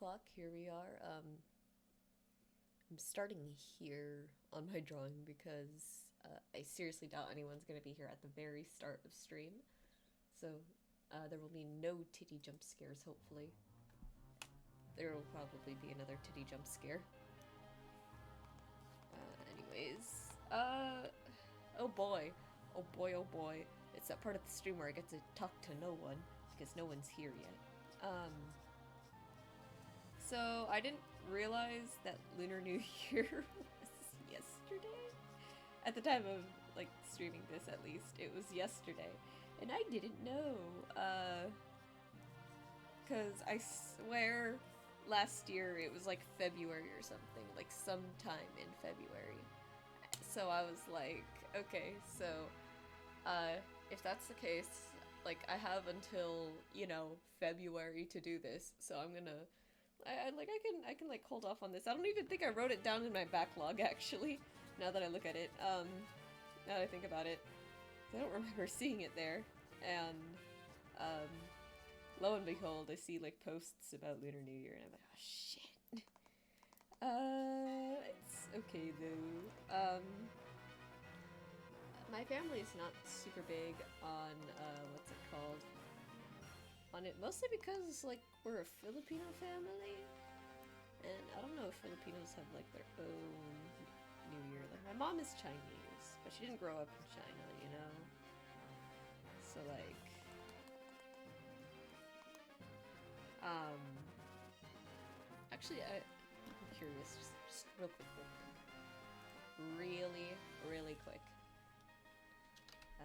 o'clock. Here we are. I'm starting here on my drawing because I seriously doubt anyone's going to be here at the very start of stream. So there will be no titty jump scares, hopefully. There will probably be another titty jump scare. Anyways, oh boy. Oh boy, oh boy. It's that part of the stream where I get to talk to no one because no one's here yet. So I didn't realize that Lunar New Year was yesterday. At the time of like streaming this, at least it was yesterday, and I didn't know. Cause I swear, last year it was like February or something, like sometime in February. So I was like, okay, so if that's the case, like I have until February to do this, so I'm gonna I can like hold off on this. I don't even think I wrote it down in my backlog actually. Now that I look at it, now that I think about it, I don't remember seeing it there. And um, lo and behold, I see like posts about Lunar New Year, and I'm like, oh shit. It's okay though. My family is not super big on what's it called? On it, mostly because like we're a Filipino family, and I don't know if Filipinos have like their own New Year. Like my mom is Chinese, but she didn't grow up in China, you know. So like, um, actually, I'm curious, just real quick, really, really quick. Uh.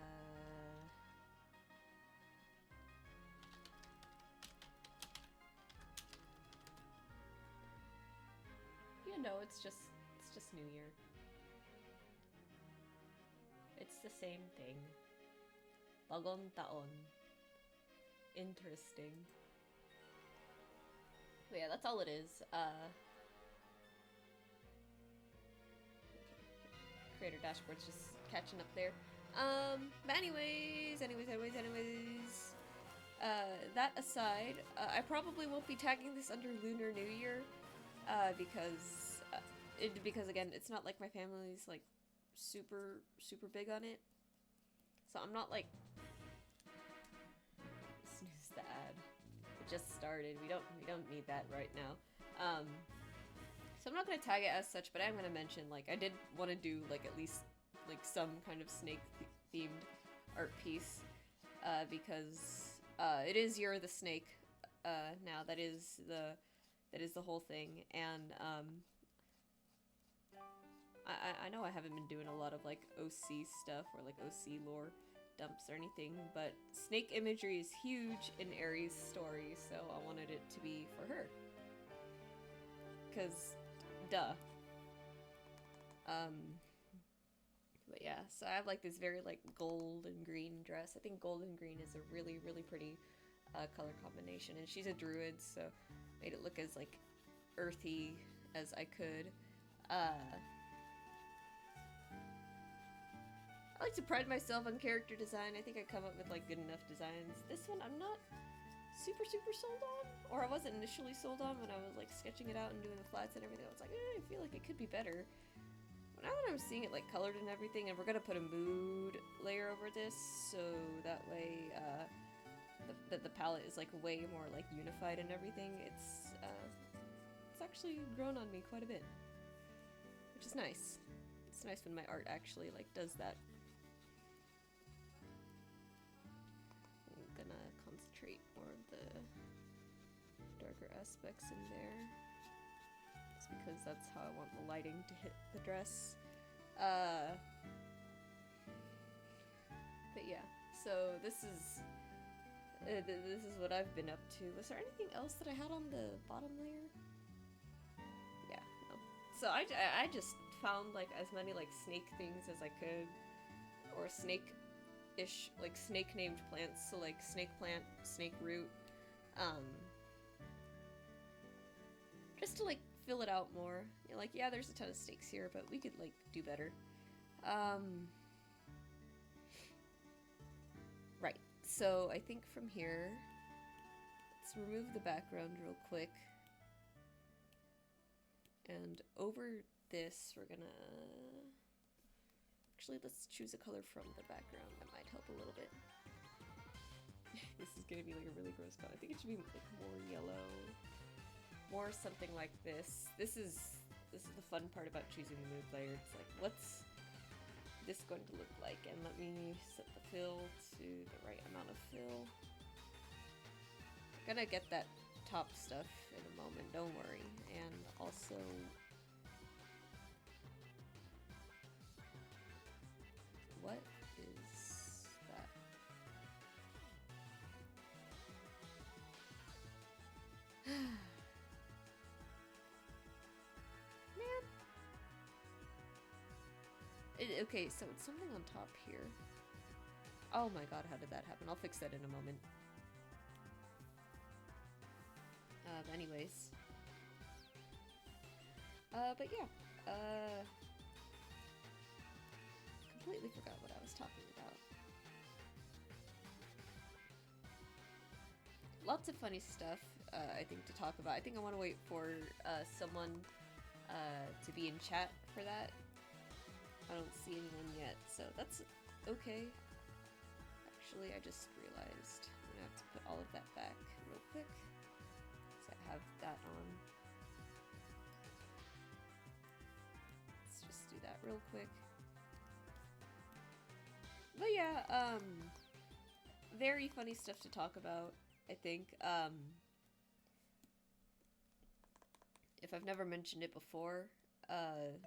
You know, it's just New Year. It's the same thing. Bagong taon. Interesting. But yeah, that's all it is. Creator dashboard's just catching up there. But anyways. That aside, I probably won't be tagging this under Lunar New Year, because again, it's not like my family's like super big on it, so I'm not like snooze the ad. It just started. We don't need that right now. Um, so I'm not gonna tag it as such, but I'm gonna mention like I did want to do like at least like some kind of snake themed art piece, because it is Year of the Snake. Now that is the whole thing, and I know I haven't been doing a lot of like OC stuff or like OC lore dumps or anything, but snake imagery is huge in Aries' story, so I wanted it to be for her. Cause, duh. But yeah, so I have like this very like gold and green dress. I think gold and green is a really pretty color combination, and she's a druid, so made it look as like earthy as I could. I like to pride myself on character design. I think I come up with like good enough designs. This one I'm not super sold on, or I wasn't initially sold on when I was like sketching it out and doing the flats and everything. I was like, I feel like it could be better. But now that I'm seeing it like colored and everything, and we're gonna put a mood layer over this, so that way the palette is like way more like unified and everything. It's actually grown on me quite a bit, which is nice. It's nice when my art actually like does that. I'm gonna concentrate more of the darker aspects in there. Just because that's how I want the lighting to hit the dress. But yeah, so this is what I've been up to. Was there anything else that I had on the bottom layer? Yeah, no. So I just found like as many like snake things as I could, or snake-ish, like snake named plants. So like snake plant, snake root, just to like fill it out more. You know, like yeah, there's a ton of snakes here, but we could like do better. Right. So I think from here, let's remove the background real quick. And over this, we're gonna... Actually, let's choose a color from the background. That might help a little bit. This is gonna be like a really gross color. I think it should be like more yellow. More something like this. This is the fun part about choosing a mood layer. It's like, what's this going to look like? And let me set the fill to the right amount of fill. I'm gonna get that top stuff in a moment, don't worry. And also... What is that? Man. Okay, so it's something on top here. Oh my god, how did that happen? I'll fix that in a moment. Anyways. But yeah. Completely forgot what I was talking about. Lots of funny stuff, I think, to talk about. I think I want to wait for someone to be in chat for that. I don't see anyone yet, so that's okay. Actually, I just realized I'm gonna have to put all of that back real quick. So I have that on. Let's just do that real quick. But yeah, very funny stuff to talk about, I think. If I've never mentioned it before, I'll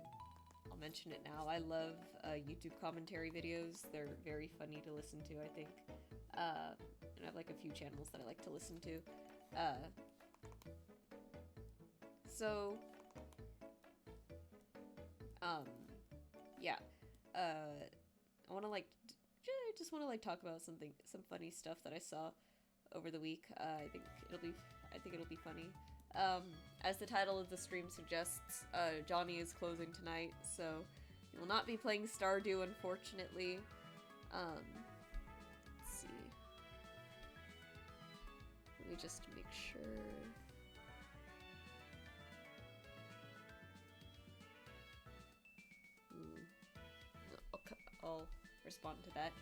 mention it now. I love YouTube commentary videos. They're very funny to listen to, I think. And I have like a few channels that I like to listen to. Yeah. I want to like... I just want to like talk about some funny stuff that I saw over the week. I think it'll be funny. As the title of the stream suggests, Johnny is closing tonight, so he will not be playing Stardew, unfortunately. Let's see. Let me just make sure. I'll respond to that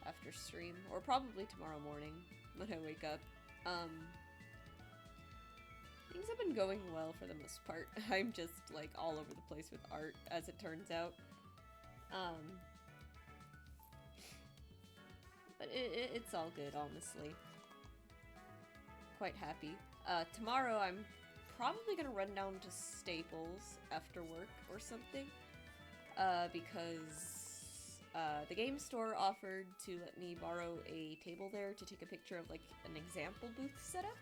after stream, or probably tomorrow morning when I wake up. Things have been going well for the most part. I'm just like all over the place with art, as it turns out. But it's all good, honestly. Quite happy. Tomorrow I'm probably gonna run down to Staples after work or something, because the game store offered to let me borrow a table there to take a picture of like an example booth setup.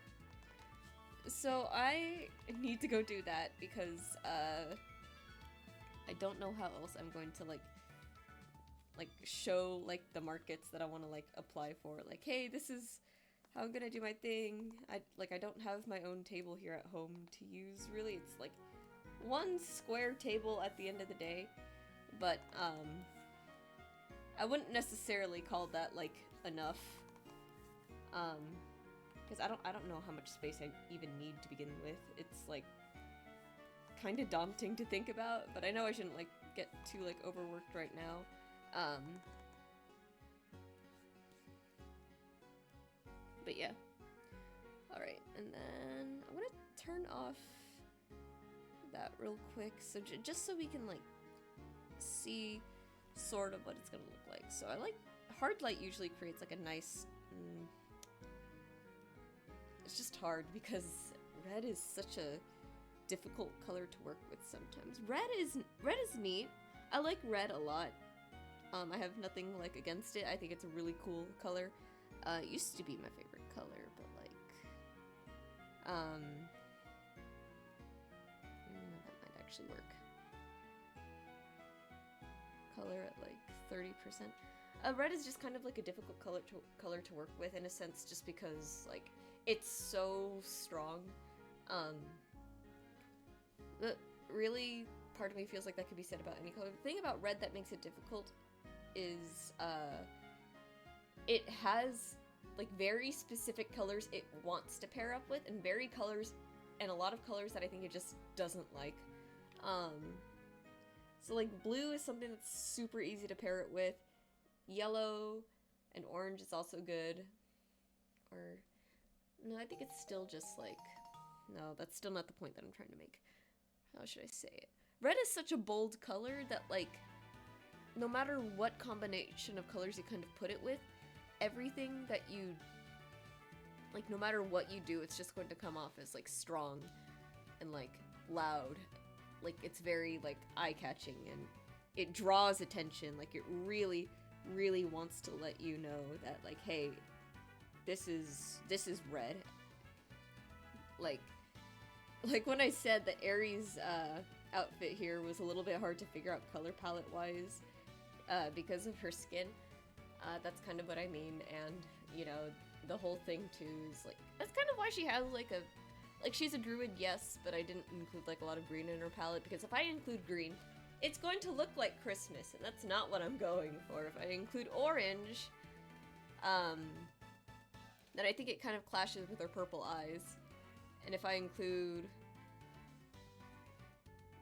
So I need to go do that because I don't know how else I'm going to like show like the markets that I want to like apply for. Like, hey, this is how I'm gonna do my thing. I don't have my own table here at home to use. Really, it's like one square table at the end of the day, but I wouldn't necessarily call that like enough. Because I don't know how much space I even need to begin with. It's like kind of daunting to think about, but I know I shouldn't like get too like overworked right now. But yeah. Alright, and then I'm gonna turn off that real quick, so just so we can like see sort of what it's gonna look like. So I like hard light usually creates like a nice it's just hard because red is such a difficult color to work with sometimes. Red is neat. I like red a lot. I have nothing like against it. I think it's a really cool color. It used to be my favorite color, but like that might actually work. Color at like 30%. Red is just kind of like a difficult color to work with in a sense, just because like it's so strong. But really, part of me feels like that could be said about any color. The thing about red that makes it difficult is it has like very specific colors it wants to pair up with, and a lot of colors that I think it just doesn't like. Um, so like blue is something that's super easy to pair it with. Yellow and orange is also good. Or, no, I think it's still just like, no, that's still not the point that I'm trying to make. How should I say it? Red is such a bold color that like, no matter what combination of colors you kind of put it with, everything that you, like, no matter what you do, it's just going to come off as like strong and like loud. Like, it's very like eye-catching and it draws attention. Like, it really, really wants to let you know that like, hey, this is red. Like when I said that Aries outfit here was a little bit hard to figure out color palette wise because of her skin, that's kind of what I mean. And you know, the whole thing too is like, that's kind of why she has like a, like, she's a druid, yes, but I didn't include like a lot of green in her palette, because if I include green, it's going to look like Christmas, and that's not what I'm going for. If I include orange, then I think it kind of clashes with her purple eyes. And if I include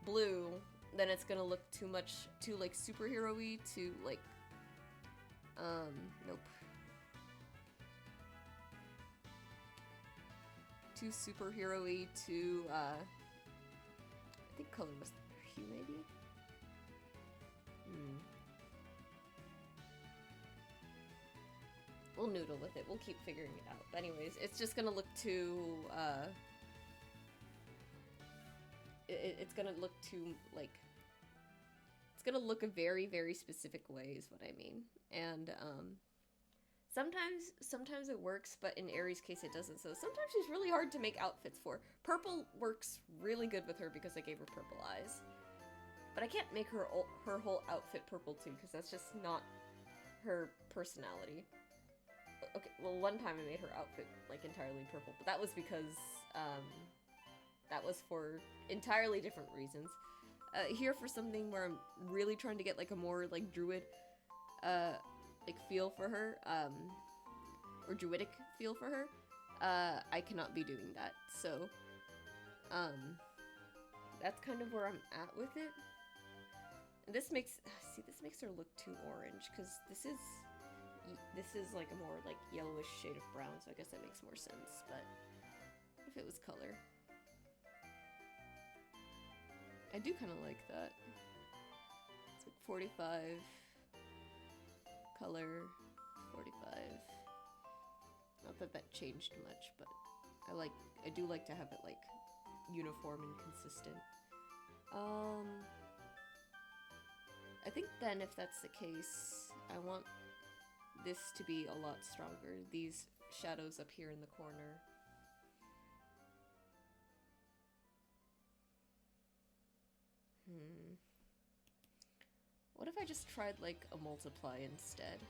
blue, then it's gonna look too much, too like superhero-y, too like, nope. Too superhero-y, too, I think color was hue, maybe? We'll noodle with it. We'll keep figuring it out. But anyways, it's just gonna look too, it's gonna look too, like, it's gonna look a very, very specific way is what I mean. And, sometimes it works, but in Aries' case it doesn't. So sometimes she's really hard to make outfits for. Purple works really good with her because I gave her purple eyes. But I can't make her whole outfit purple too, because that's just not her personality. Okay, well, one time I made her outfit, like, entirely purple, but that was because, that was for entirely different reasons. Here for something where I'm really trying to get, like, a more, like, druid, like, feel for her, or druidic feel for her, I cannot be doing that, so, that's kind of where I'm at with it. And this makes, see, this makes her look too orange, because this is like a more like yellowish shade of brown, so I guess that makes more sense. But what if it was color? I do kind of like that. It's like 45 color, 45. Not that that changed much, but I do like to have it like uniform and consistent. I think then if that's the case, I want this to be a lot stronger. These shadows up here in the corner. What if I just tried like a multiply instead?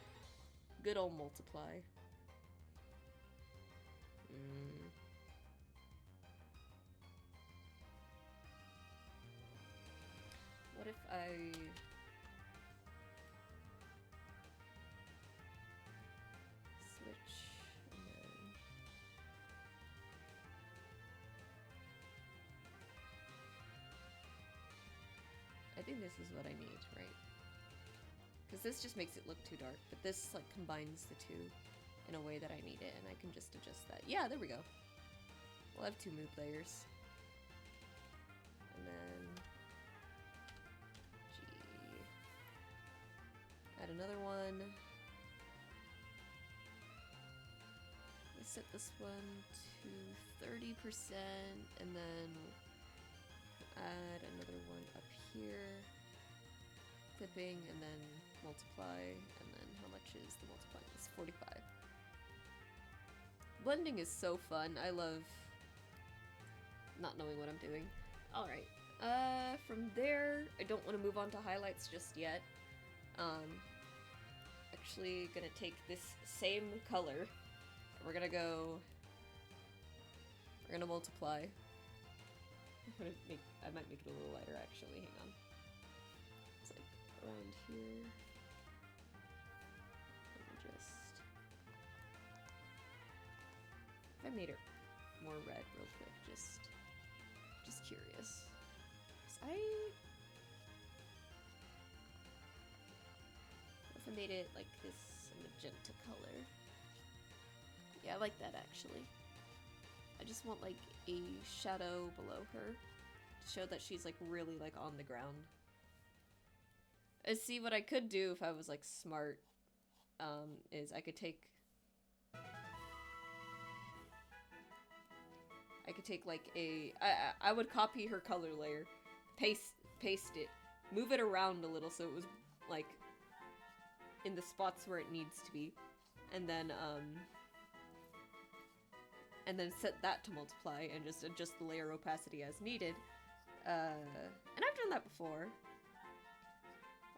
Good old multiply. What if I... switch, and then... I think this is what I need, right? Because this just makes it look too dark, but this like combines the two in a way that I need it, and I can just adjust that. Yeah, there we go. We'll have two mood layers. And then... G. Add another one. Let's set this one to 30%, and then add another one up here. Clipping, and then multiply, and then how much is the multiply? It's 45. Blending is so fun. I love not knowing what I'm doing. Alright. From there, I don't want to move on to highlights just yet. Actually gonna take this same color, and we're gonna multiply. I might make it a little lighter actually, hang on. It's like around here. Let me just... If I made it more red real quick, just curious. 'Cause I I made it like this magenta color. Yeah, I like that actually. I just want like a shadow below her to show that she's like really like on the ground. See, what I could do if I was like smart, is I could take like I would copy her color layer, paste it, move it around a little so it was like in the spots where it needs to be, and then set that to multiply and just adjust the layer opacity as needed. And I've done that before.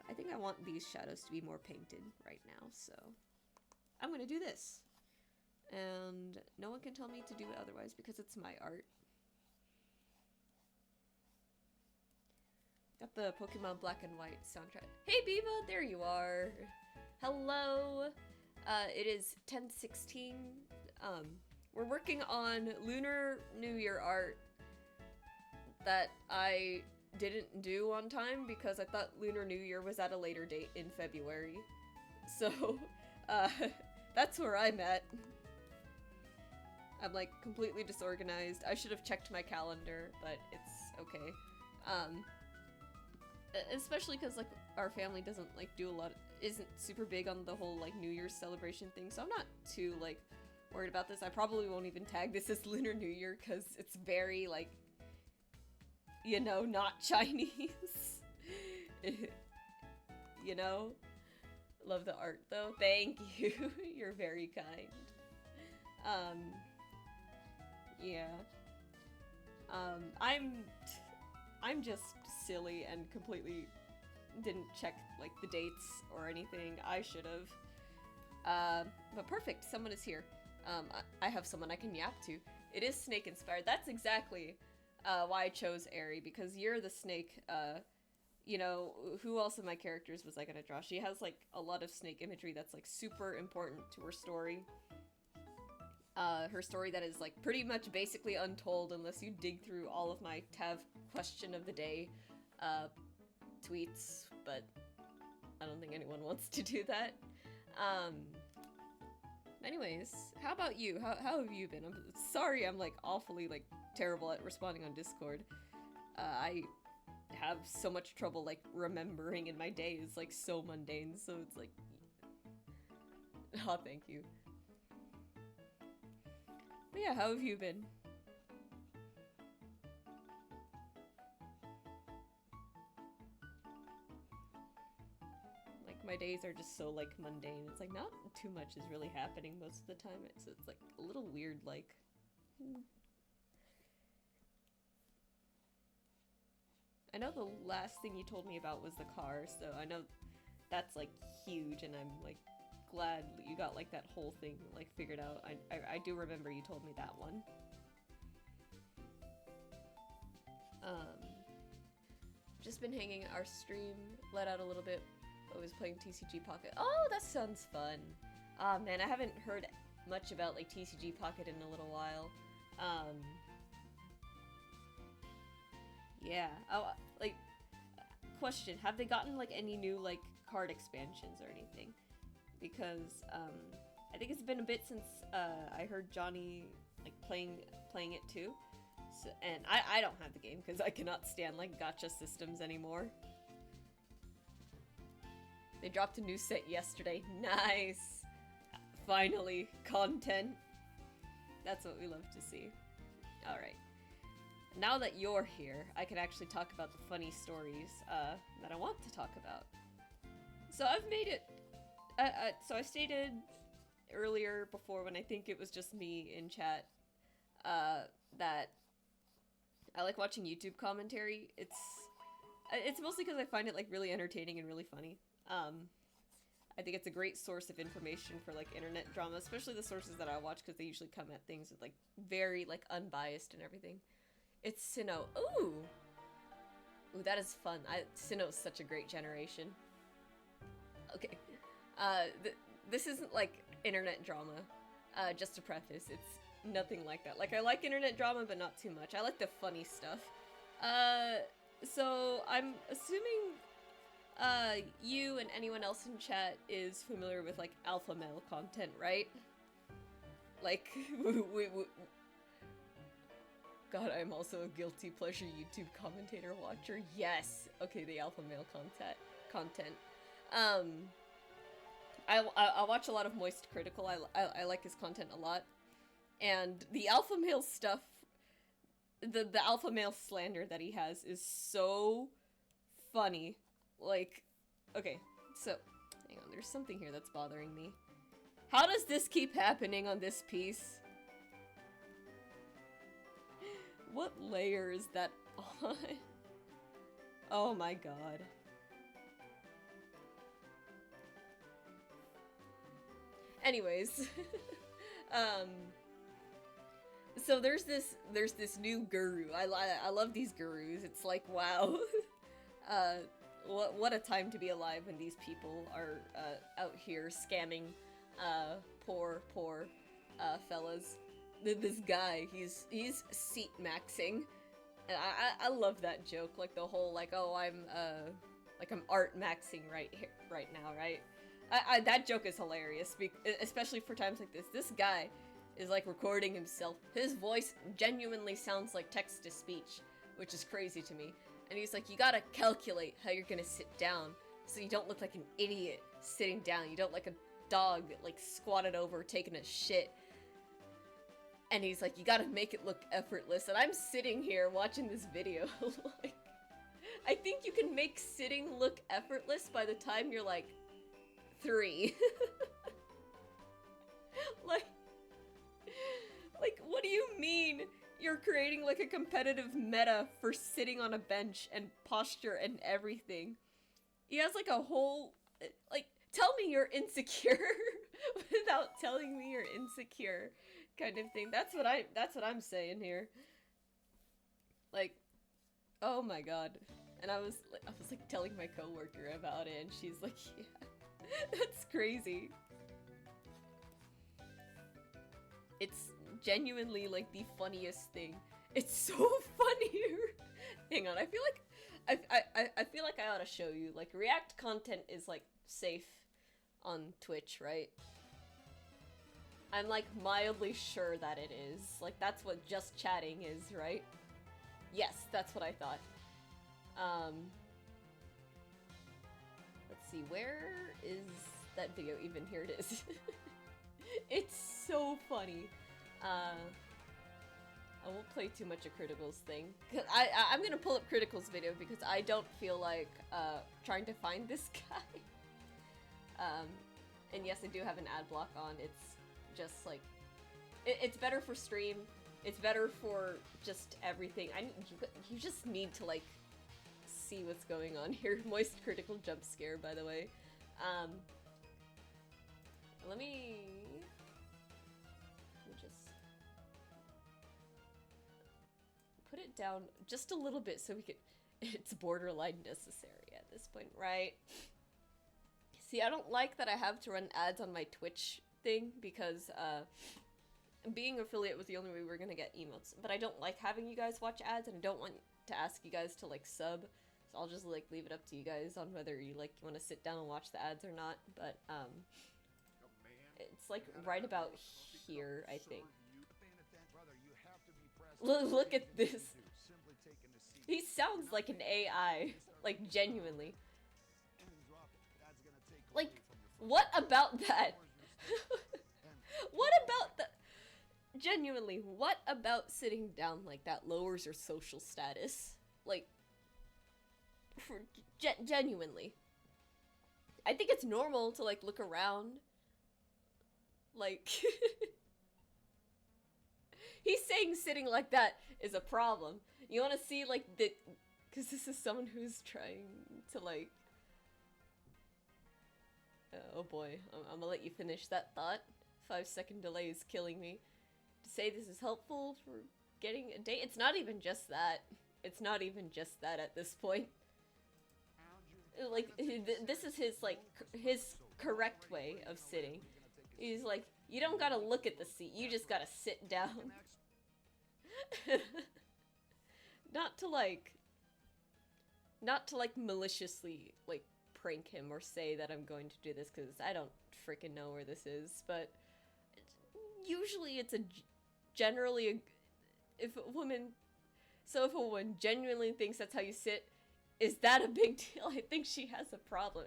I think I want these shadows to be more painted right now, so I'm gonna do this. And no one can tell me to do it otherwise because it's my art. Got the Pokemon Black and White soundtrack. Hey Biba, there you are. Hello. It is 10:16. We're working on Lunar New Year art that I didn't do on time because I thought Lunar New Year was at a later date in February. So, that's where I'm at. I'm like completely disorganized. I should have checked my calendar, but it's okay. Especially because like our family doesn't like do a lot, isn't super big on the whole like New Year's celebration thing, so I'm not too like worried about this. I probably won't even tag this as Lunar New Year because it's very like, you know, not Chinese. You know? Love the art though. Thank you. You're very kind. Yeah. I'm just silly and completely didn't check like the dates or anything. I should have. But perfect. Someone is here. I have someone I can yap to. It is snake inspired. That's exactly why I chose Aerie, because you're the snake. You know, who else of my characters was I gonna draw? She has like a lot of snake imagery that's like super important to her story. Her story that is like pretty much basically untold unless you dig through all of my Tav question of the day tweets, but I don't think anyone wants to do that. Anyways, how about you? How have you been? I'm sorry I'm like awfully like terrible at responding on Discord. I have so much trouble like remembering, and my day is like so mundane, so it's like oh, thank you. But yeah, how have you been? Like my days are just so like mundane. It's like not too much is really happening most of the time. So it's like a little weird like I know the last thing you told me about was the car, so I know that's like huge, and I'm like glad you got like that whole thing like figured out. I do remember you told me that one. Just been hanging our stream, let out a little bit. I was playing TCG Pocket. Oh, that sounds fun. Man, I haven't heard much about like TCG Pocket in a little while. Yeah. Oh, like, question, have they gotten like any new like card expansions or anything? Because I think it's been a bit since I heard Johnny like playing it too. So, and I don't have the game because I cannot stand like gacha systems anymore. They dropped a new set yesterday. Nice! Finally, content. That's what we love to see. Alright. Now that you're here, I can actually talk about the funny stories that I want to talk about. So I've made it... so I stated earlier before when I think it was just me in chat that I like watching YouTube commentary. It's mostly because I find it like really entertaining and really funny. I think it's a great source of information for like internet drama, especially the sources that I watch because they usually come at things with like very like unbiased and everything. It's Sinnoh. Ooh! Ooh, that is fun. Sinnoh is such a great generation. Okay. This isn't like internet drama. Just to preface, it's nothing like that. Like, I like internet drama, but not too much. I like the funny stuff. So I'm assuming You and anyone else in chat is familiar with, like, alpha male content, right? Like, God, I'm also a guilty pleasure YouTube commentator watcher. Yes! Okay, the alpha male content. I watch a lot of Moist Critical. I like his content a lot. And the alpha male stuff, the alpha male slander that he has is so funny. Like, okay, so, hang on, there's something here that's bothering me. How does this keep happening on this piece? What layer is that on? Oh my god. Anyways, so there's this new guru. I love these gurus. It's like, wow. What a time to be alive when these people are out here scamming poor fellas. This guy, he's seat maxing, and I love that joke. Like the whole like, oh, I'm art maxing right now, right? That joke is hilarious, especially for times like this. This guy is like recording himself. His voice genuinely sounds like text to speech, which is crazy to me. And he's like, you gotta calculate how you're gonna sit down so you don't look like an idiot sitting down. You don't like a dog like squatted over taking a shit. And he's like, you gotta make it look effortless. And I'm sitting here watching this video. Like, I think you can make sitting look effortless by the time you're like 3. like, what do you mean you're creating like a competitive meta for sitting on a bench and posture and everything? He has like a whole, like, tell me you're insecure without telling me you're insecure kind of thing. That's what I'm saying here. Like, oh my god. And I was like telling my coworker about it, and she's like, yeah, that's crazy. It's genuinely like the funniest thing. It's so funny. Hang on, I feel like I ought to show you. Like, React content is like safe on Twitch, right? I'm like mildly sure that it is. Like, that's what just chatting is, right? Yes, that's what I thought. Let's see, where is that video even? Here it is. It's so funny. I won't play too much of Critical's thing. I'm gonna pull up Critical's video because I don't feel like trying to find this guy. And yes, I do have an ad block on. It's just like, it's better for stream. It's better for just everything. You just need to like see what's going on here. Moist Critical jump scare, by the way. Let me just put it down just a little bit so we can. It's borderline necessary at this point, right? See, I don't like that I have to run ads on my Twitch thing because being affiliate was the only way we were gonna get emotes. But I don't like having you guys watch ads, and I don't want to ask you guys to like sub. So I'll just like leave it up to you guys on whether you like want to sit down and watch the ads or not. But it's like right about here, I think. Look at this. He sounds like an AI, like genuinely. Like, what about that? What about the... Genuinely, what about sitting down like that lowers your social status? Like, genuinely. I think it's normal to like look around. Like, he's saying sitting like that is a problem. You want to see like the... Because this is someone who's trying to like... oh boy, I'm gonna let you finish that thought. 5-second delay is killing me. To say this is helpful for getting a date? It's not even just that. It's not even just that at this point. Like, this is his, like, his correct way of sitting. He's like, you don't gotta look at the seat, you just gotta sit down. Not to, like, maliciously, like, prank him or say that I'm going to do this because I don't freaking know where this is. But usually it's generally if a woman if a woman genuinely thinks that's how you sit, is that a big deal? I think she has a problem.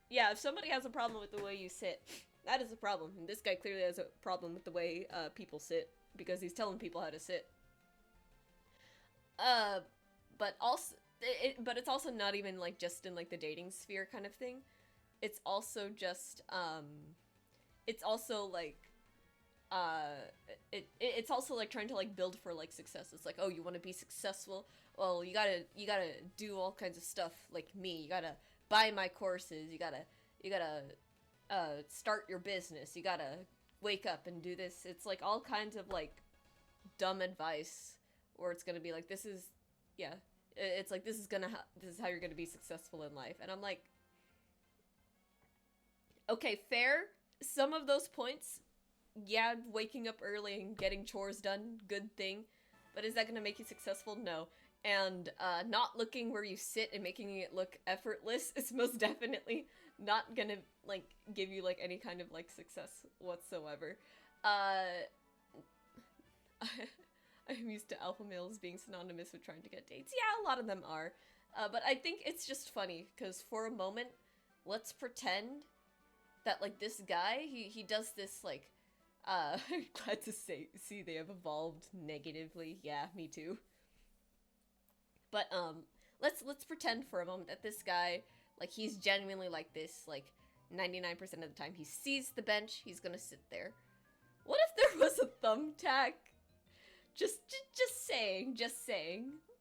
Yeah, if somebody has a problem with the way you sit, that is a problem. And this guy clearly has a problem with the way people sit because he's telling people how to sit. But also, but it's also not even like just in like the dating sphere kind of thing. It's also just it's also like it's also like trying to like build for like success. It's like, oh, you want to be successful? Well, you gotta do all kinds of stuff like me. You gotta buy my courses. You gotta start your business. You gotta wake up and do this. It's like all kinds of like dumb advice, or it's gonna be like, this is, yeah, it's like this is how you're gonna be successful in life. And I'm like, okay, fair. Some of those points, yeah, waking up early and getting chores done, good thing. But is that gonna make you successful? No. And not looking where you sit and making it look effortless is most definitely not gonna like give you like any kind of like success whatsoever. I'm used to alpha males being synonymous with trying to get dates. Yeah, a lot of them are. But I think it's just funny because for a moment, let's pretend that like this guy, he does this like glad to see they have evolved negatively. Yeah, me too. But let's pretend for a moment that this guy, like, he's genuinely like this, like 99% of the time he sees the bench, he's gonna sit there. What if there was a thumbtack? Just saying.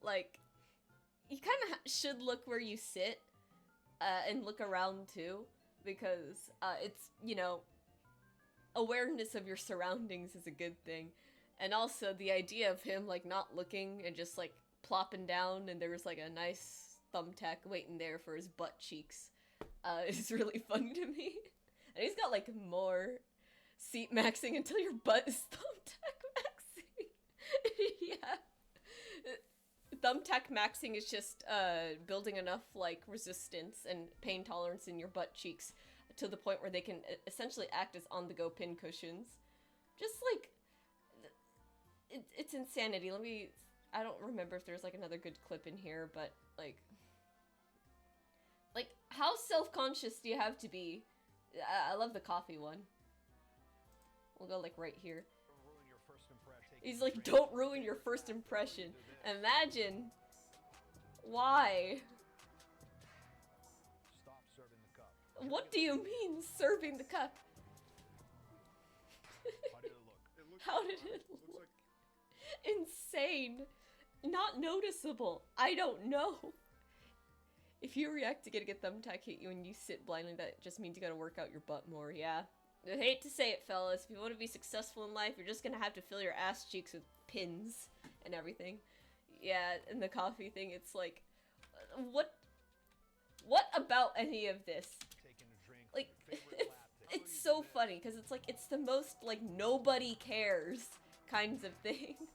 Like, you kind of should look where you sit, and look around too, because it's, you know, awareness of your surroundings is a good thing. And also the idea of him like not looking and just like plopping down and there was like a nice thumbtack waiting there for his butt cheeks is really funny to me. And he's got like more seat maxing until your butt is thumbtack maxing. Yeah. Thumbtack maxing is just building enough like resistance and pain tolerance in your butt cheeks to the point where they can essentially act as on-the-go pin cushions. Just like, it's insanity. I don't remember if there's like another good clip in here, but like how self-conscious do you have to be? I love the coffee one. We'll go like right here. He's like, don't ruin your first impression. Imagine. Why? What do you mean, serving the cup? How did it look? Insane. Not noticeable. I don't know. If you react to getting a thumbtack hit you and you sit blindly, that just means you gotta work out your butt more, yeah. I hate to say it, fellas. If you want to be successful in life, you're just gonna have to fill your ass cheeks with pins and everything. Yeah, and the coffee thing, it's like, what about any of this? Like, it's so funny, because it's like, it's the most, like, nobody cares kinds of thing.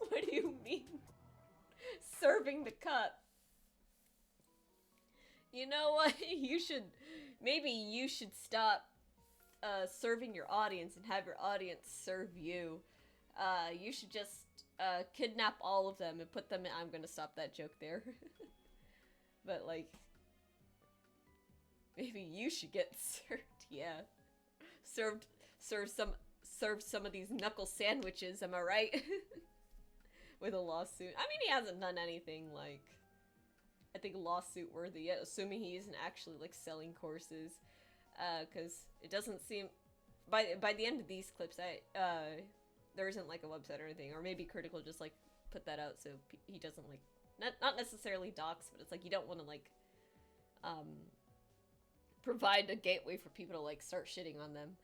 What do you mean? Serving the cup. You know what? Maybe you should stop serving your audience and have your audience serve you. You should just kidnap all of them and put them in. I'm gonna stop that joke there. But like, maybe you should get served. Yeah, serve some of these knuckle sandwiches. Am I right? With a lawsuit. I mean, he hasn't done anything like, I think, lawsuit worthy yet, assuming he isn't actually like selling courses. Because it doesn't seem, by the end of these clips, there isn't like a website or anything, or maybe Critical just like put that out so he doesn't like, not necessarily dox, but it's like you don't want to like provide a gateway for people to like start shitting on them.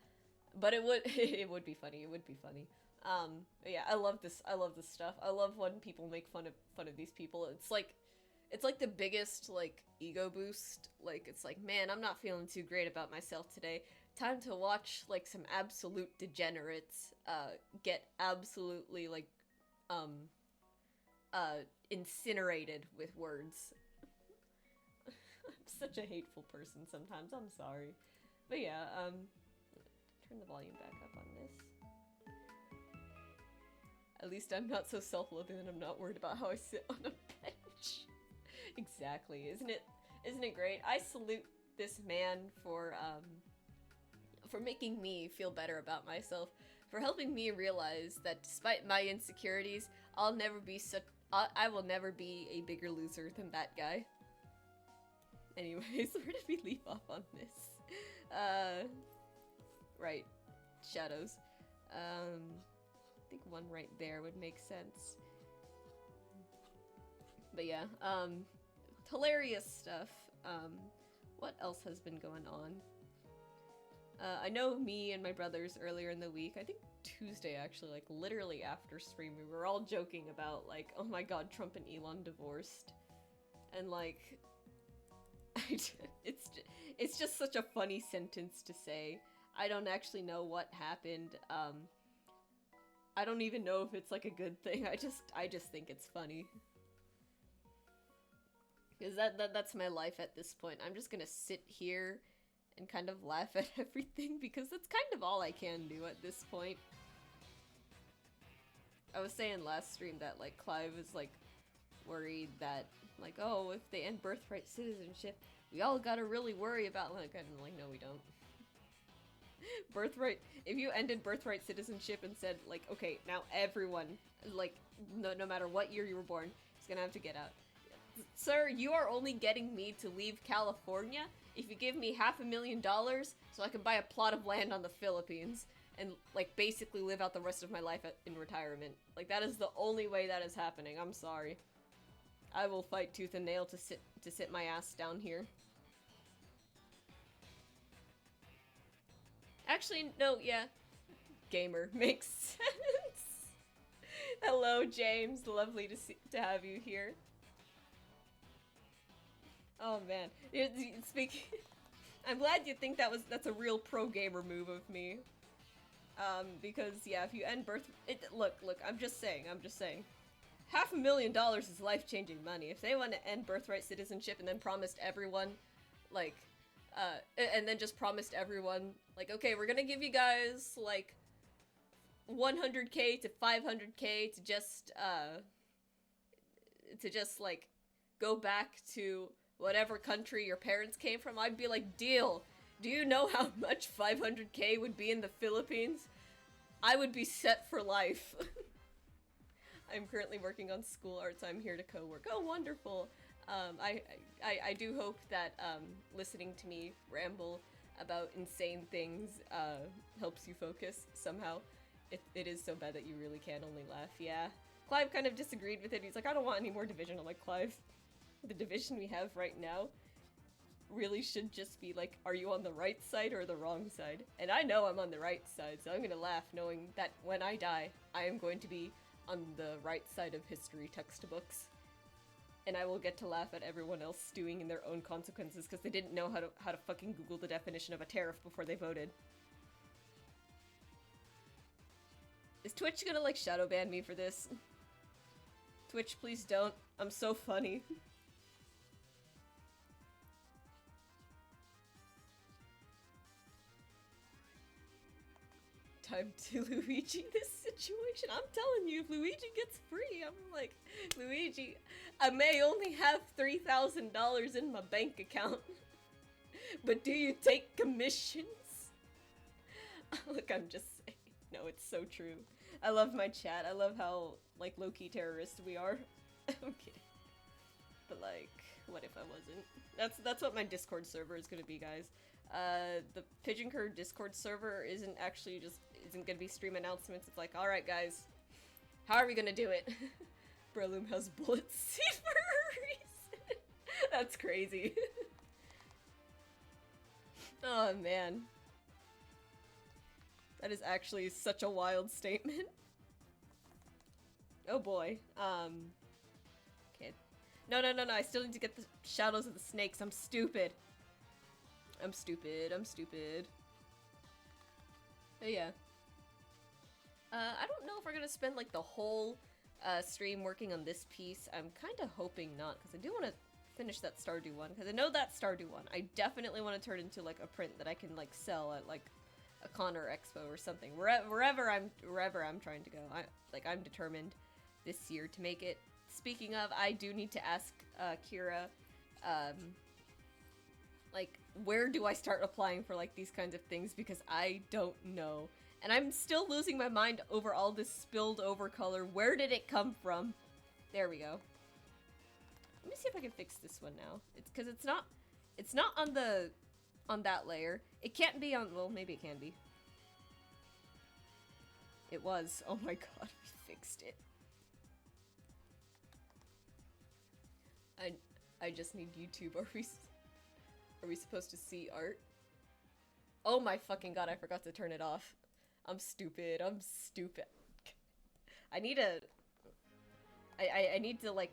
But it would be funny. It would be funny. But yeah, I love this stuff. I love when people make fun of these people. It's like the biggest like ego boost. Like, it's like, man, I'm not feeling too great about myself today. Time to watch like some absolute degenerates get absolutely like incinerated with words. such a hateful person sometimes. I'm sorry. But yeah, turn the volume back up on this. At least I'm not so self-loathing that I'm not worried about how I sit on a bench. Exactly. Isn't it great? I salute this man for making me feel better about myself, for helping me realize that despite my insecurities, I will never be a bigger loser than that guy. Anyways, where did we leave off on this? Right. Shadows. I think one right there would make sense. But yeah, hilarious stuff. What else has been going on? I know me and my brothers earlier in the week, I think Tuesday actually, like literally after stream, we were all joking about like, oh my god, Trump and Elon divorced. And like, it's just such a funny sentence to say. I don't actually know what happened. I don't even know if it's like a good thing. I just think it's funny. Because that's my life at this point. I'm just gonna sit here and kind of laugh at everything because that's kind of all I can do at this point. I was saying last stream that like Clive is like worried that like, oh, if they end birthright citizenship, we all gotta really worry about like, I'm like, no we don't. Birthright, if you ended birthright citizenship and said like, okay, now everyone, like, no matter what year you were born, is gonna have to get out. Sir, you are only getting me to leave California if you give me $500,000 so I can buy a plot of land on the Philippines and like basically live out the rest of my life in retirement. Like that is the only way that is happening. I'm sorry. I will fight tooth and nail to sit my ass down here. Actually, no, yeah. Gamer makes sense. Hello, James. Lovely to have you here. Oh man, speaking. I'm glad you think that's a real pro gamer move of me. Because yeah, if you end look, I'm just saying. $500,000 is life-changing money. If they want to end birthright citizenship and then promised everyone, like, and then just promised everyone, like, okay, we're gonna give you guys like 100K to 500K to just like go back to whatever country your parents came from, I'd be like, deal. Do you know how much 500K would be in the Philippines? I would be set for life. I'm currently working on school arts. I'm here to co-work. Oh, wonderful. I do hope that listening to me ramble about insane things helps you focus somehow. It is so bad that you really can only laugh. Yeah. Clive kind of disagreed with it. He's like, I don't want any more division. I'm like, Clive, the division we have right now really should just be like, are you on the right side or the wrong side? And I know I'm on the right side, so I'm gonna laugh knowing that when I die, I am going to be on the right side of history textbooks. And I will get to laugh at everyone else stewing in their own consequences because they didn't know how to fucking Google the definition of a tariff before they voted. Is Twitch gonna like shadow ban me for this? Twitch, please don't. I'm so funny. Time to Luigi this situation. I'm telling you, if Luigi gets free, I'm like, Luigi, I may only have $3,000 in my bank account, but do you take commissions? Look, I'm just saying. No, it's so true. I love my chat. I love how, like, low-key terrorists we are. I'm kidding. But, like, what if I wasn't? That's what my Discord server is gonna be, guys. The Pigeon Curve Discord server isn't gonna be stream announcements. It's like, alright guys, how are we gonna do it? Breloom has bullets seed for a reason. That's crazy. Oh man. That is actually such a wild statement. Oh boy. Okay. No, I still need to get the shadows of the snakes. I'm stupid. I'm stupid. But yeah. I don't know if we're gonna spend like the whole stream working on this piece. I'm kind of hoping not, because I do want to finish that Stardew one, because I know that Stardew one. I definitely want to turn into like a print that I can like sell at like a con or expo or something. Wherever I'm trying to go. I'm determined this year to make it. Speaking of, I do need to ask Kira, like, where do I start applying for like these kinds of things, because I don't know. And I'm still losing my mind over all this spilled over color. Where did it come from? There we go. Let me see if I can fix this one now. It's because it's not on that layer. It can't be on, well, maybe it can be. It was. Oh my god, we fixed it. I just need YouTube. Are we supposed to see art? Oh my fucking god, I forgot to turn it off. I'm stupid. I need to like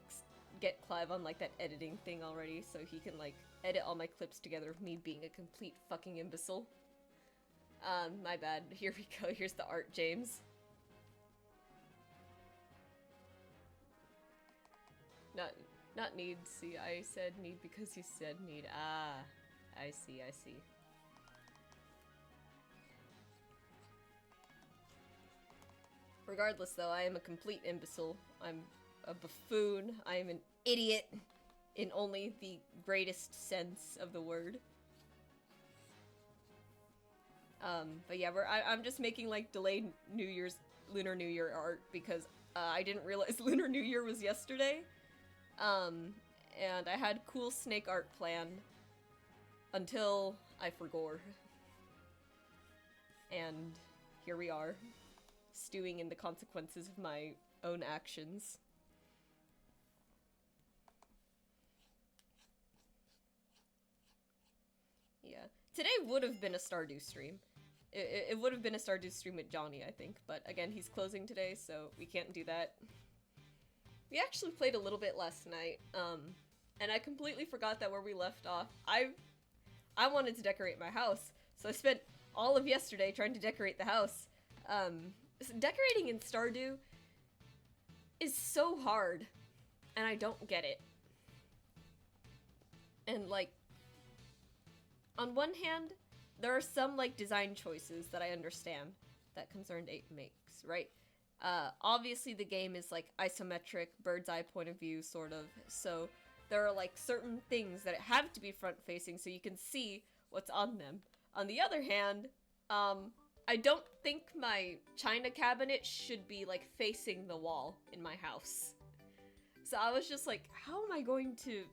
get Clive on like that editing thing already so he can like edit all my clips together of me being a complete fucking imbecile. My bad. Here we go. Here's the art, James. Not need. See, I said need because you said need. Ah, I see. Regardless, though, I am a complete imbecile. I'm a buffoon. I am an idiot in only the greatest sense of the word. But yeah, I'm just making like delayed Lunar New Year art because I didn't realize Lunar New Year was yesterday. And I had cool snake art planned until I forgot. And here we are, stewing in the consequences of my own actions. Yeah. Today would have been a Stardew stream. It would have been a Stardew stream with Johnny, I think. But again, he's closing today, so we can't do that. We actually played a little bit last night, and I completely forgot that where we left off, I wanted to decorate my house, so I spent all of yesterday trying to decorate the house. Decorating in Stardew is so hard, and I don't get it. And, like, on one hand, there are some, like, design choices that I understand that Concerned Ape makes, right? Obviously the game is like isometric, bird's eye point of view, sort of, so there are like certain things that have to be front facing so you can see what's on them. On the other hand, I don't think my china cabinet should be like facing the wall in my house. So I was just like, how am I going to,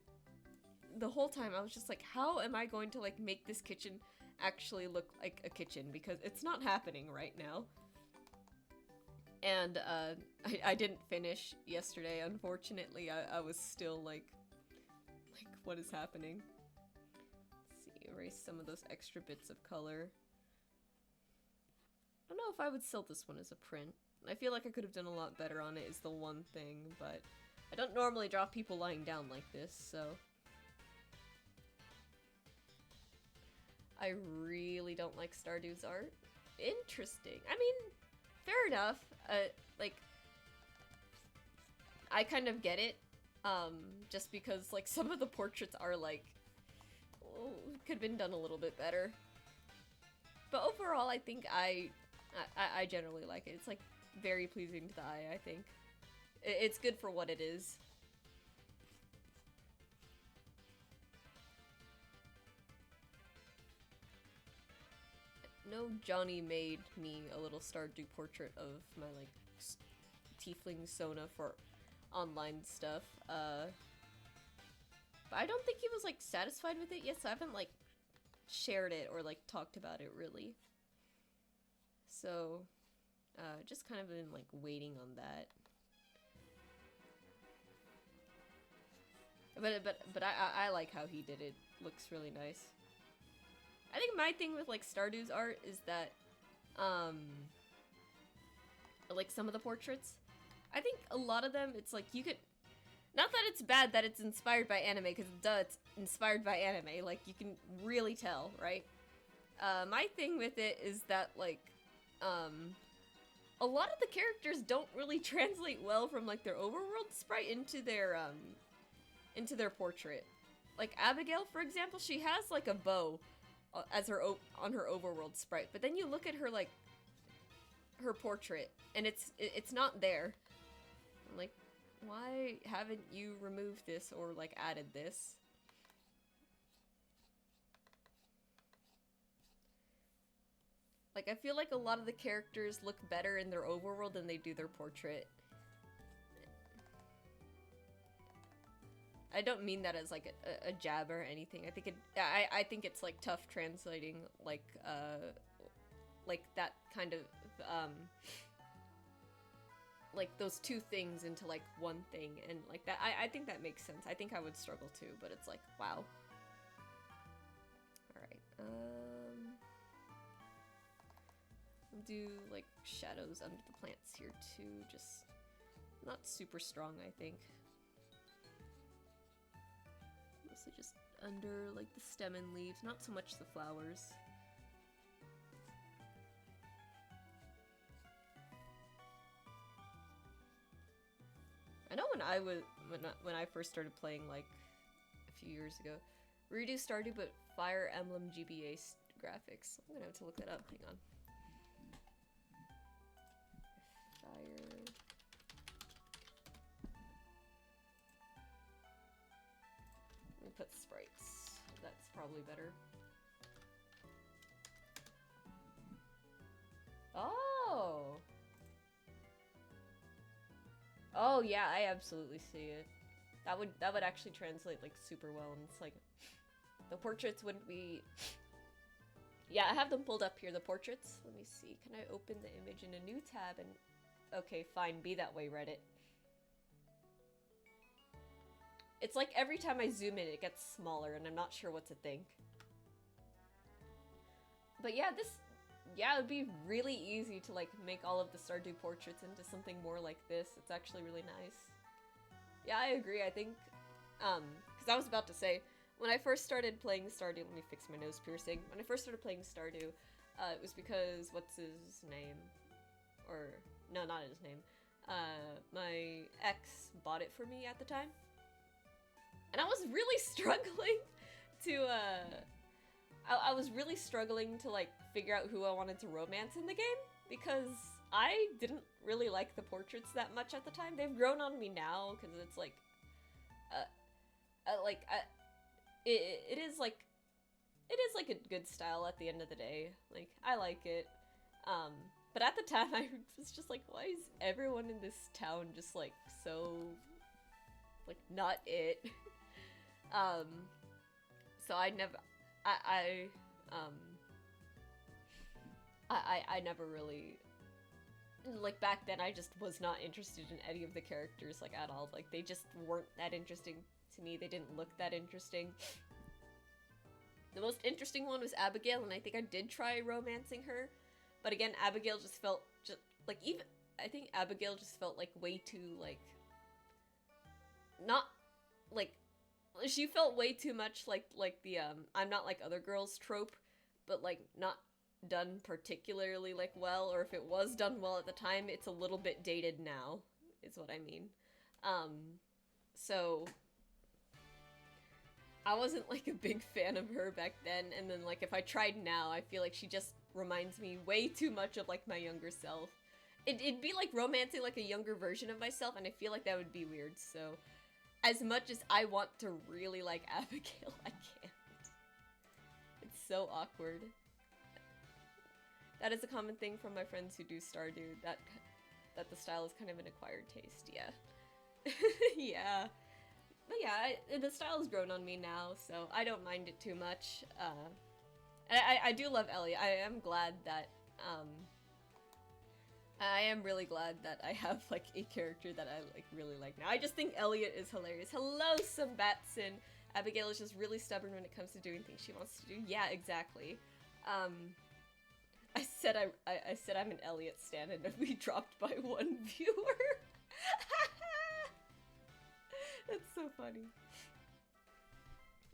the whole time I was just like, how am I going to like make this kitchen actually look like a kitchen, because it's not happening right now. And, I didn't finish yesterday, unfortunately. I was still, like, what is happening? Let's see, erase some of those extra bits of color. I don't know if I would sell this one as a print. I feel like I could have done a lot better on it is the one thing, but I don't normally draw people lying down like this, so... I really don't like Stardew's art. Interesting. I mean, fair enough. Like, I kind of get it, just because, like, some of the portraits are, like, oh, could have been done a little bit better. But overall, I think I generally like it. It's, like, very pleasing to the eye, I think. It's good for what it is. No, Johnny made me a little Stardew portrait of my, like, tiefling Sona for online stuff, but I don't think he was, like, satisfied with it yet, so I haven't, like, shared it or, like, talked about it, really. So, just kind of been, like, waiting on that. But I like how he did it. Looks really nice. I think my thing with, like, Stardew's art is that, like, some of the portraits, I think a lot of them, it's like, you could, not that it's bad that it's inspired by anime, because duh, it's inspired by anime, like, you can really tell, right? My thing with it is that, like, a lot of the characters don't really translate well from, like, their overworld sprite into their portrait. like Abigail, for example, she has like a bow as her on her overworld sprite, but then you look at her like her portrait, and it's not there. I'm like, why haven't you removed this or like added this? Like, I feel like a lot of the characters look better in their overworld than they do their portrait. I don't mean that as like a jab or anything. I think I think it's like tough translating like that kind of like those two things into like one thing, and like that I think that makes sense. I think I would struggle too, but it's like, wow. Alright, we'll do like shadows under the plants here too, just not super strong, I think. Mostly just under like the stem and leaves, not so much the flowers. I know when I first started playing like a few years ago, redo Stardew but Fire Emblem GBA graphics. I'm gonna have to look that up. Hang on. Fire. Let me put sprites. That's probably better. Oh. Oh yeah, I absolutely see it. That would actually translate like super well, and it's like the portraits wouldn't be. Yeah, I have them pulled up here. The portraits. Let me see. Can I open the image in a new tab? And okay, fine. Be that way, Reddit. It's like every time I zoom in, it gets smaller, and I'm not sure what to think. But yeah, it would be really easy to like make all of the Stardew portraits into something more like this. It's actually really nice. Yeah, I agree. I think, because I was about to say, when I first started playing Stardew, let me fix my nose piercing. When I first started playing Stardew, it was because, what's his name? Or, no, not his name. My ex bought it for me at the time. And I was really struggling to, I was really struggling to, like, figure out who I wanted to romance in the game, because I didn't really like the portraits that much at the time. They've grown on me now, because it's, like, it is, like, a good style at the end of the day. Like, I like it. But at the time, I was just like, why is everyone in this town just, like, so, like, not it? So I never, I never really, like, back then I just was not interested in any of the characters, like, at all. Like, they just weren't that interesting to me. They didn't look that interesting. The most interesting one was Abigail, and I think I did try romancing her. But again, Abigail just felt, like, even, I think Abigail just felt, like, way too, like, not, like, she felt way too much like the, I'm not like other girls trope, but, like, not done particularly, like, well, or if it was done well at the time, it's a little bit dated now, is what I mean. So, I wasn't, like, a big fan of her back then, and then, like, if I tried now, I feel like she just reminds me way too much of, like, my younger self. It'd be like romancing, like, a younger version of myself, and I feel like that would be weird, so as much as I want to really like Abigail, I can't. It's so awkward. That is a common thing from my friends who do Stardew, that the style is kind of an acquired taste, yeah. Yeah. But yeah, the style has grown on me now, so I don't mind it too much. I do love Elliot. I am glad that, I am really glad that I have, like, a character that I, like, really like now. I just think Elliot is hilarious. Hello, Sambatson! Abigail is just really stubborn when it comes to doing things she wants to do. Yeah, exactly. I said I'm an Elliot stan, and we dropped by one viewer. That's so funny.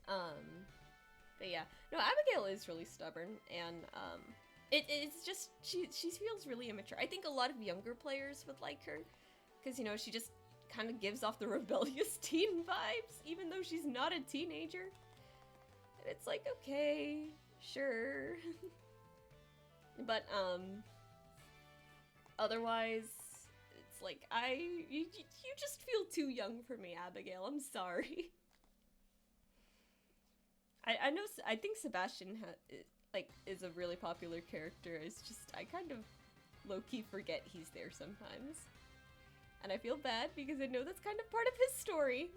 But yeah. No, Abigail is really stubborn, and, it's just, she feels really immature. I think a lot of younger players would like her, because, you know, she just kind of gives off the rebellious teen vibes, even though she's not a teenager. And it's like, okay, sure. But, otherwise, it's like, you just feel too young for me, Abigail. I'm sorry. I know, I think Sebastian is a really popular character. It's just, I kind of low-key forget he's there sometimes. And I feel bad because I know that's kind of part of his story.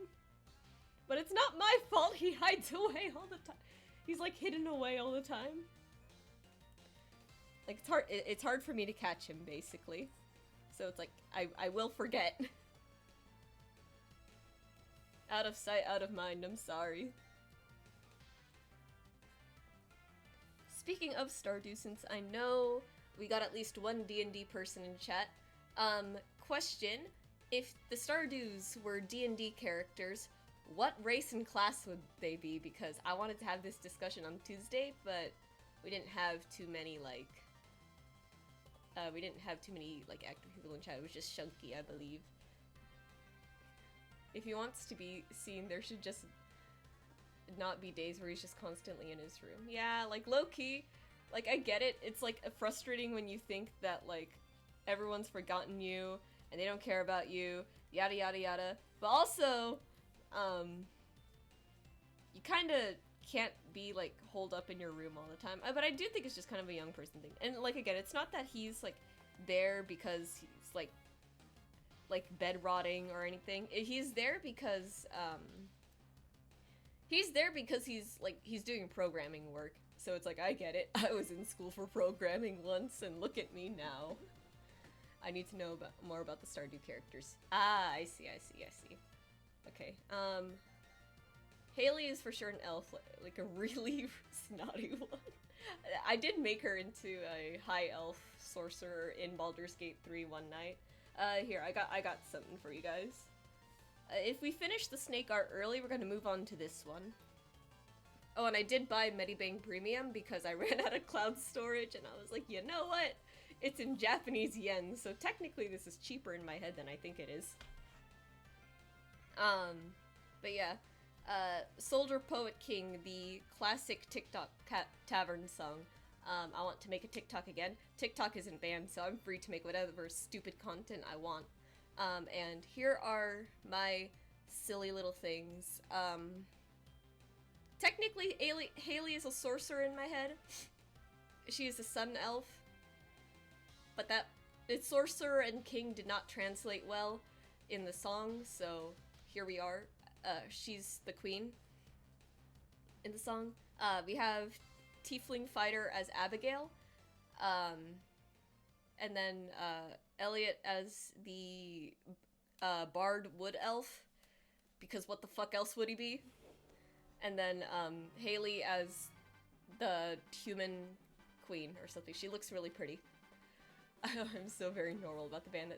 But it's not my fault he hides away all the time. He's like hidden away all the time. Like, it's hard for me to catch him, basically. So it's like, I will forget. Out of sight, out of mind, I'm sorry. Speaking of Stardew, since I know we got at least one D&D person in chat, question, if the Stardews were D&D characters, what race and class would they be? Because I wanted to have this discussion on Tuesday, but we didn't have too many, active people in chat. It was just Shunky, I believe. If he wants to be seen, there should just not be days where he's just constantly in his room. Yeah, like, low-key, like, I get it. It's, like, frustrating when you think that, like, everyone's forgotten you, and they don't care about you, yada yada yada. But also, you kinda can't be, like, holed up in your room all the time. But I do think it's just kind of a young person thing. And, like, again, it's not that he's, like, there because he's, like, bed rotting or anything. He's there because, he's doing programming work. So it's like, I get it. I was in school for programming once, and look at me now. I need to know more about the Stardew characters. Ah, I see. Okay, Haley is for sure an elf, like a really snotty one. I did make her into a high elf sorcerer in Baldur's Gate 3 one night. Here, I got something for you guys. If we finish the snake art early, we're gonna move on to this one. Oh, and I did buy Medibang Premium because I ran out of cloud storage, and I was like, you know what? It's in Japanese yen, so technically this is cheaper in my head than I think it is. But yeah, Soldier Poet King, the classic TikTok tavern song. I want to make a TikTok again. TikTok isn't banned, so I'm free to make whatever stupid content I want. And here are my silly little things. Technically, Haley is a sorcerer in my head. She is a sun elf. But it's sorcerer and king did not translate well in the song, so here we are. She's the queen in the song. We have Tiefling Fighter as Abigail. And then Elliot as the Bard Wood Elf, because what the fuck else would he be? And then Haley as the human queen or something. She looks really pretty. I'm so very normal about the band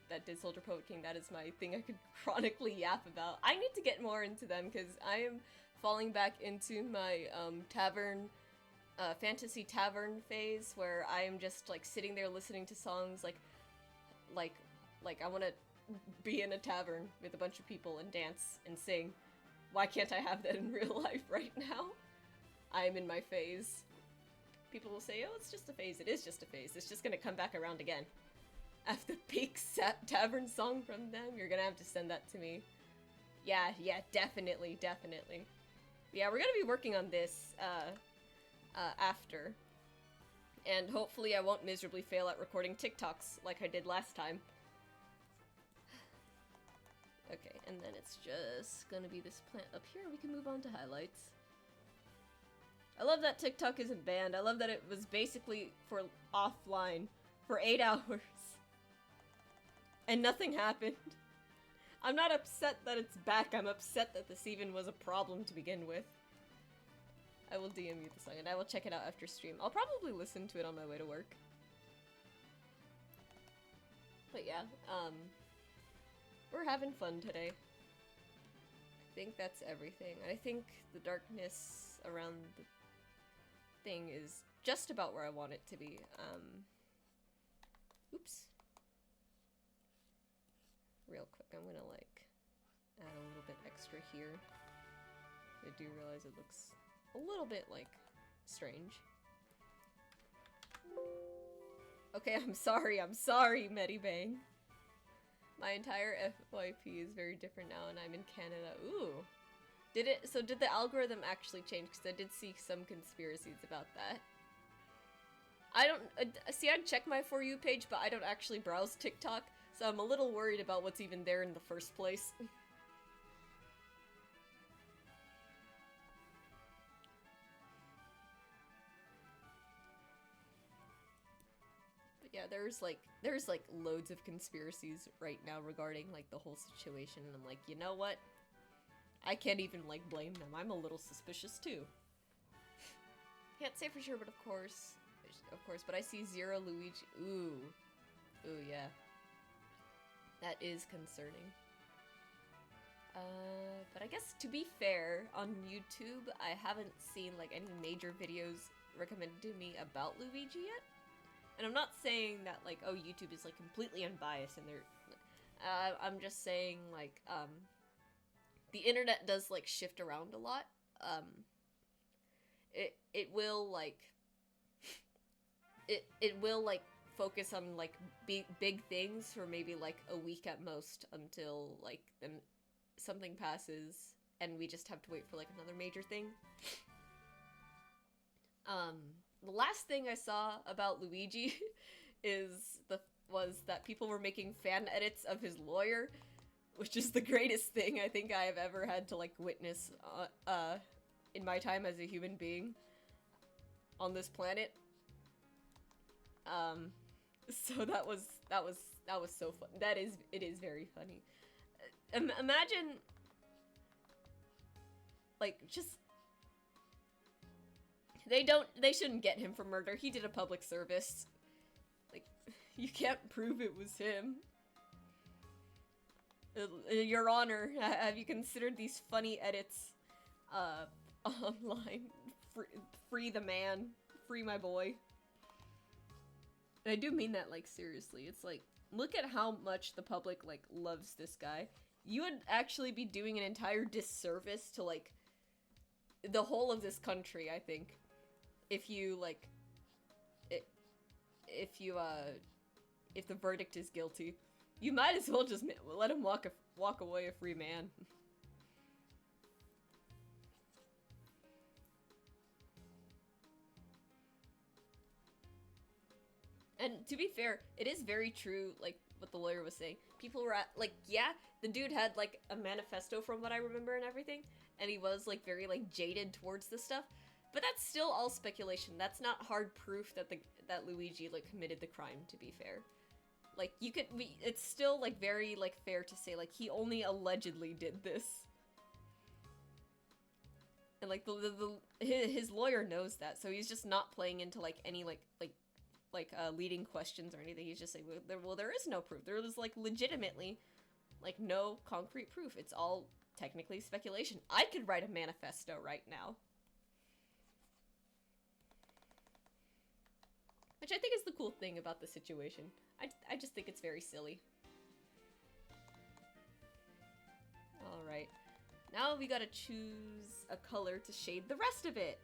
that did Soldier Poet King. That is my thing I could chronically yap about. I need to get more into them because I am falling back into my fantasy tavern phase where I am just like sitting there listening to songs like I want to be in a tavern with a bunch of people and dance and sing. Why can't I have that in real life right now? I'm in my phase. People will say, oh, it's just a phase. It is just a phase. It's just gonna come back around again. After the peak tavern song from them, you're gonna have to send that to me. Yeah, definitely. Yeah, we're gonna be working on this, after. And hopefully I won't miserably fail at recording TikToks like I did last time. Okay, and then it's just gonna be this plant up here. We can move on to highlights. I love that TikTok isn't banned. I love that it was basically for offline for 8 hours. And nothing happened. I'm not upset that it's back. I'm upset that this even was a problem to begin with. I will DM you the song and I will check it out after stream. I'll probably listen to it on my way to work. But yeah, we're having fun today. I think that's everything. I think the darkness around the thing is just about where I want it to be. Oops. Real quick. I'm gonna like add a little bit extra here. I do realize it looks a little bit like strange. Okay, I'm sorry, Medibang. My entire FYP is very different now and I'm in Canada. Ooh. Did the algorithm actually change? Because I did see some conspiracies about that. I don't, see, I'd check my For You page, but I don't actually browse TikTok, so I'm a little worried about what's even there in the first place. But yeah, there's like loads of conspiracies right now regarding like the whole situation, and I'm like, you know what? I can't even like blame them. I'm a little suspicious too. Can't say for sure, but of course, but I see Zero Luigi. Ooh, yeah. That is concerning. But I guess to be fair, on YouTube, I haven't seen like any major videos recommended to me about Luigi yet. And I'm not saying that like, oh, YouTube is like completely unbiased and they're, I'm just saying like, the internet does like shift around a lot. It will like, it will like focus on like big things for maybe like a week at most until like then something passes and we just have to wait for like another major thing. The last thing I saw about Luigi was that people were making fan edits of his lawyer, which is the greatest thing I think I have ever had to like witness in my time as a human being on this planet. So that was so fun. It is very funny. Imagine like just they shouldn't get him for murder. He did a public service. Like, you can't prove it was him. Your Honor, have you considered these funny edits online? Free the man. Free my boy. And I do mean that, like, seriously. It's like, look at how much the public, like, loves this guy. You would actually be doing an entire disservice to, like, the whole of this country, I think. If you, like, if the verdict is guilty, you might as well just let him walk away a free man. And to be fair, it is very true, like, what the lawyer was saying. People were like, yeah, the dude had, like, a manifesto from what I remember and everything, and he was, like, very, like, jaded towards this stuff. But that's still all speculation. That's not hard proof that that Luigi, like, committed the crime, to be fair. Like, it's still, like, very, like, fair to say, like, he only allegedly did this. And, like, his lawyer knows that, so he's just not playing into, like, any, leading questions or anything. He's just saying, well, there is no proof. There is, like, legitimately, like, no concrete proof. It's all technically speculation. I could write a manifesto right now. Which I think is the cool thing about the situation. I just think it's very silly. Alright. Now we gotta choose a color to shade the rest of it.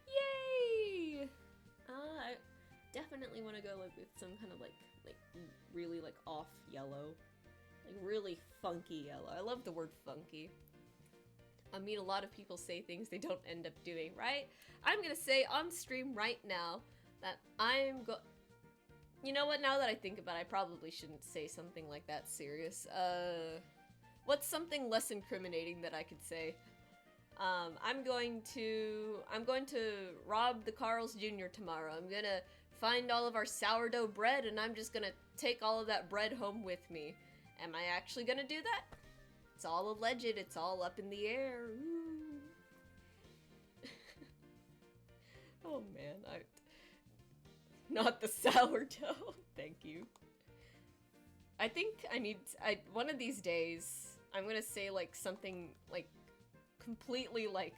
Yay! I definitely want to go like with some kind of like really like off yellow. Like really funky yellow. I love the word funky. I mean, a lot of people say things they don't end up doing, right? I'm gonna say on stream right now that you know what, now that I think about it, I probably shouldn't say something like that serious. What's something less incriminating that I could say? I'm going to rob the Carl's Jr. tomorrow. I'm gonna find all of our sourdough bread and I'm just gonna take all of that bread home with me. Am I actually gonna do that? It's all alleged, it's all up in the air. Ooh. Oh man, not the sourdough. Thank you. I think one of these days, I'm gonna say, like, something, like, completely, like,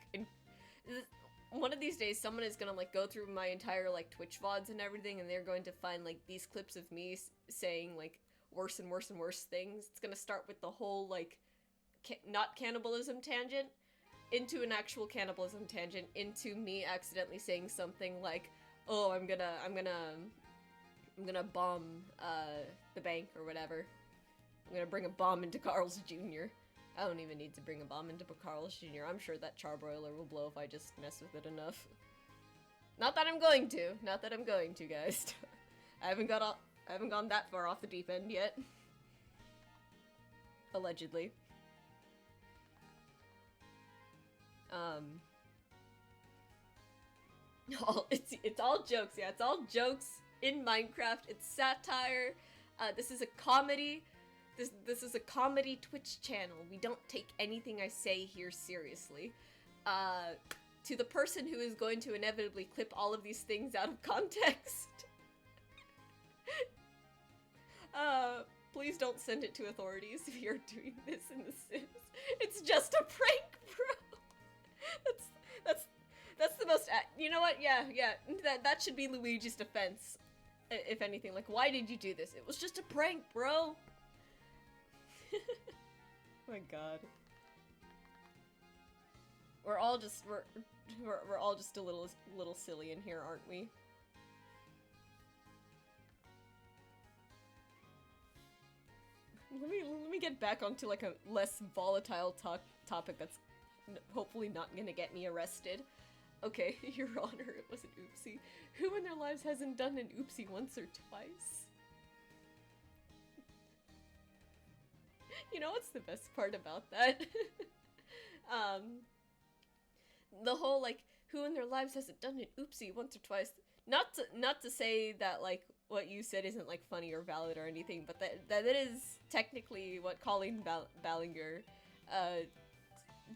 one of these days, someone is gonna, like, go through my entire, like, Twitch VODs and everything, and they're going to find, like, these clips of me saying, like, worse and worse and worse things. It's gonna start with the whole, like, not cannibalism tangent, into an actual cannibalism tangent, into me accidentally saying something like, oh, I'm gonna bomb, the bank or whatever. I'm gonna bring a bomb into Carl's Jr. I don't even need to bring a bomb into Carl's Jr. I'm sure that charbroiler will blow if I just mess with it enough. Not that I'm going to. Not that I'm going to, guys. I haven't gone that far off the deep end yet. Allegedly. It's all jokes, yeah. It's all jokes in Minecraft. It's satire. This is a comedy. This is a comedy Twitch channel. We don't take anything I say here seriously. To the person who is going to inevitably clip all of these things out of context. Please don't send it to authorities if you're doing this in The Sims. It's just a prank, bro. That's the most. You know what? Yeah. That should be Luigi's defense, if anything. Like, why did you do this? It was just a prank, bro. Oh my god. We're all just a little silly in here, aren't we? Let me get back onto like a less volatile topic that's hopefully not gonna get me arrested. Okay, Your Honor, it was an oopsie. Who in their lives hasn't done an oopsie once or twice? You know what's the best part about that? The whole, like, who in their lives hasn't done an oopsie once or twice? Not to say that, like, what you said isn't, like, funny or valid or anything, but that it is technically what Colleen Ballinger,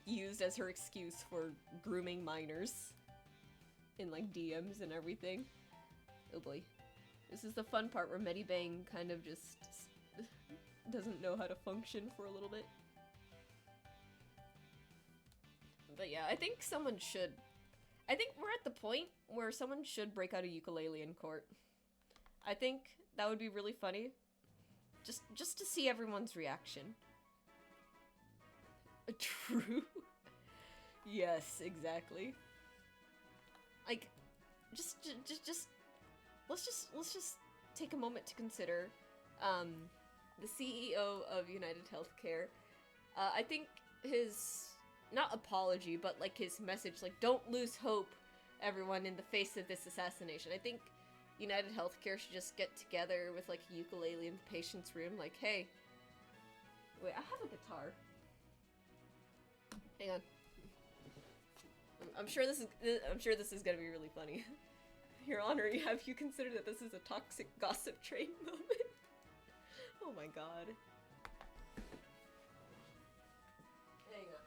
used as her excuse for grooming minors in, like, DMs and everything. Oh boy. This is the fun part where Medibang kind of just doesn't know how to function for a little bit. But yeah, I think we're at the point where someone should break out a ukulele in court. I think that would be really funny. Just to see everyone's reaction. True. Yes, exactly. Like, let's just take a moment to consider, the CEO of United Healthcare. I think his, not apology, but like his message, like, don't lose hope, everyone, in the face of this assassination. I think United Healthcare should just get together with like a ukulele in the patient's room, like, hey, wait, I have a guitar. Hang on. I'm sure this is gonna be really funny. Your Honor, have you considered that this is a toxic gossip train moment? Oh my god. Hang on.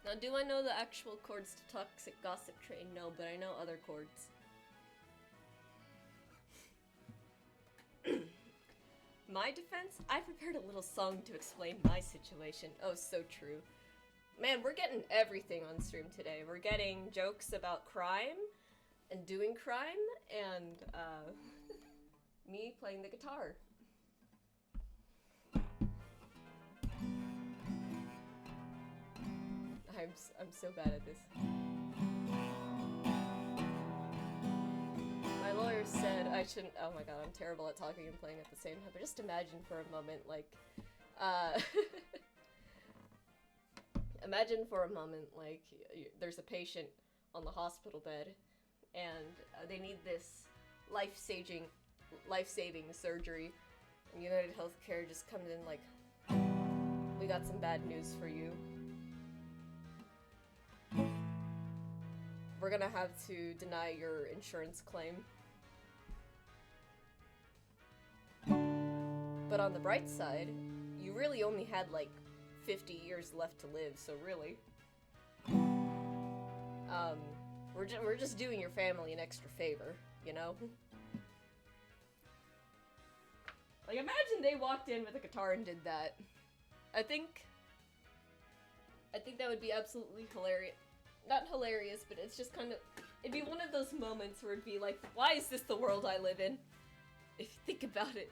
Now, do I know the actual chords to Toxic Gossip Train? No, but I know other chords. My defense? I prepared a little song to explain my situation. Oh, so true. Man, we're getting everything on stream today. We're getting jokes about crime and doing crime, and me playing the guitar. I'm so bad at this. My lawyer said I shouldn't. Oh my god, I'm terrible at talking and playing at the same time. But just imagine for a moment, like, imagine for a moment, like, there's a patient on the hospital bed, and they need this life-saving surgery. And United Healthcare just comes in like, we got some bad news for you. We're gonna have to deny your insurance claim. But on the bright side, you really only had like 50 years left to live, so really. We're just doing your family an extra favor, you know? Like, imagine they walked in with a guitar and did that. I think I think that would be absolutely hilarious. Not hilarious, but it's just kind of... It'd be one of those moments where it'd be like, why is this the world I live in? If you think about it,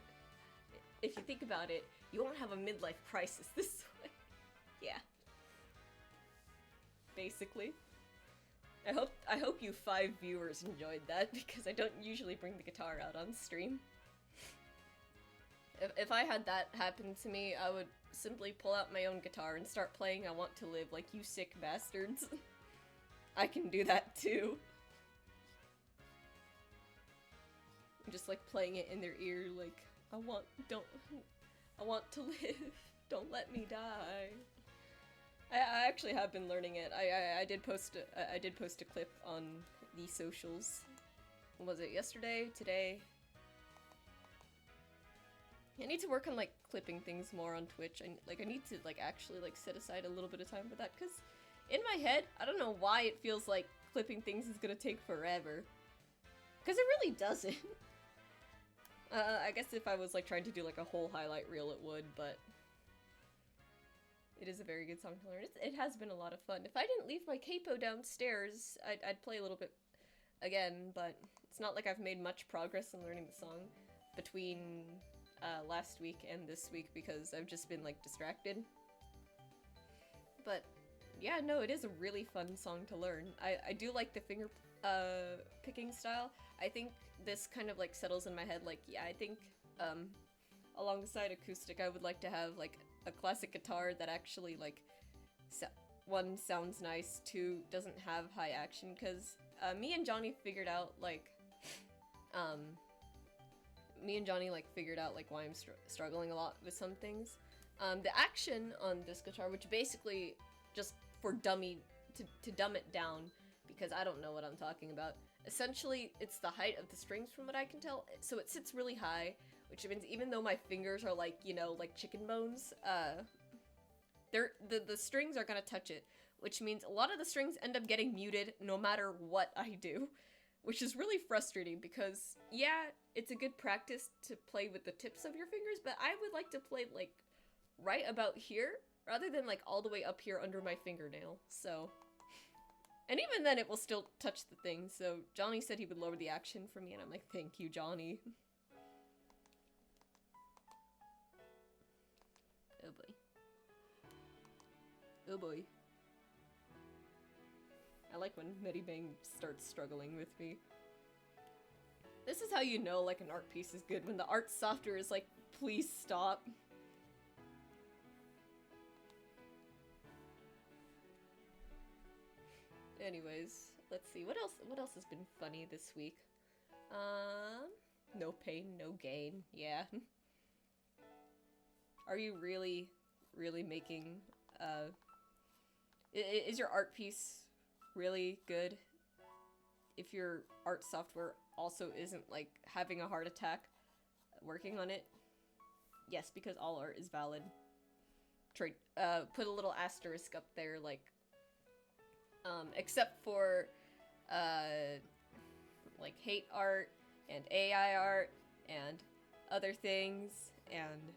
you won't have a midlife crisis this way. Yeah. Basically. I hope you 5 viewers enjoyed that, because I don't usually bring the guitar out on stream. If I had that happen to me, I would simply pull out my own guitar and start playing I Want to Live like you sick bastards. I can do that too. Just like playing it in their ear like, I want to live, don't let me die. I actually have been learning it. I did post a clip on the socials. Was it yesterday? Today? I need to work on like clipping things more on Twitch. I need to like actually like set aside a little bit of time for that, because in my head, I don't know why it feels like clipping things is gonna take forever. Because it really doesn't. I guess if I was like trying to do like a whole highlight reel it would, but it is a very good song to learn. It has been a lot of fun. If I didn't leave my capo downstairs, I'd play a little bit again, but it's not like I've made much progress in learning the song between last week and this week because I've just been like distracted. But yeah, no, it is a really fun song to learn. I do like the finger picking style. I think this kind of like settles in my head like, yeah, I think alongside acoustic I would like to have like a classic guitar that actually like one sounds nice, two doesn't have high action, because me and Johnny figured out like why I'm struggling a lot with some things. The action on this guitar, which basically just for to dumb it down, because I don't know what I'm talking about. Essentially, it's the height of the strings from what I can tell, so it sits really high, which means even though my fingers are like, you know, like chicken bones, the strings are gonna touch it, which means a lot of the strings end up getting muted no matter what I do, which is really frustrating because, yeah, it's a good practice to play with the tips of your fingers, but I would like to play, like, right about here, rather than, like, all the way up here under my fingernail, so... And even then, it will still touch the thing, so Johnny said he would lower the action for me, and I'm like, thank you, Johnny. Oh boy. Oh boy. I like when Medibang starts struggling with me. This is how you know, like, an art piece is good, when the art software is like, please stop. Anyways, let's see, what else has been funny this week? No pain, no gain, yeah. Are you really making, is your art piece really good if your art software also isn't, like, having a heart attack working on it? Yes, because all art is valid. Put a little asterisk up there, like, except for, like, hate art, and AI art, and other things, and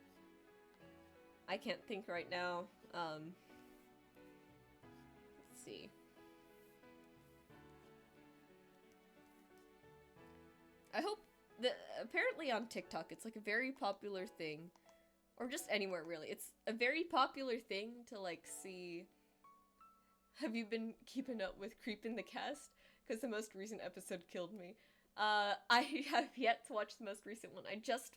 I can't think right now. Let's see. I hope that, apparently on TikTok, it's like a very popular thing, or just anywhere really, it's a very popular thing to, like, see... Have you been keeping up with Creep in the Cast? Because the most recent episode killed me. I have yet to watch the most recent one. I just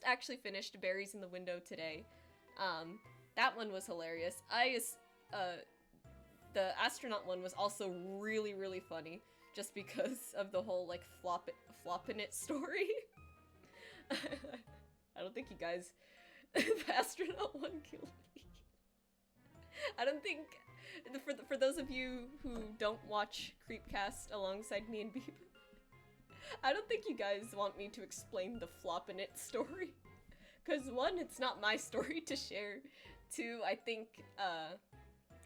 actually finished Berries in the Window today. That one was hilarious. The astronaut one was also really, really funny, just because of the whole, like, flopping it story. I don't think you guys... the astronaut one killed me. I don't think... For those of you who don't watch Creepcast alongside me and Beep, I don't think you guys want me to explain the floppin' it story. Because one, it's not my story to share. Two, I think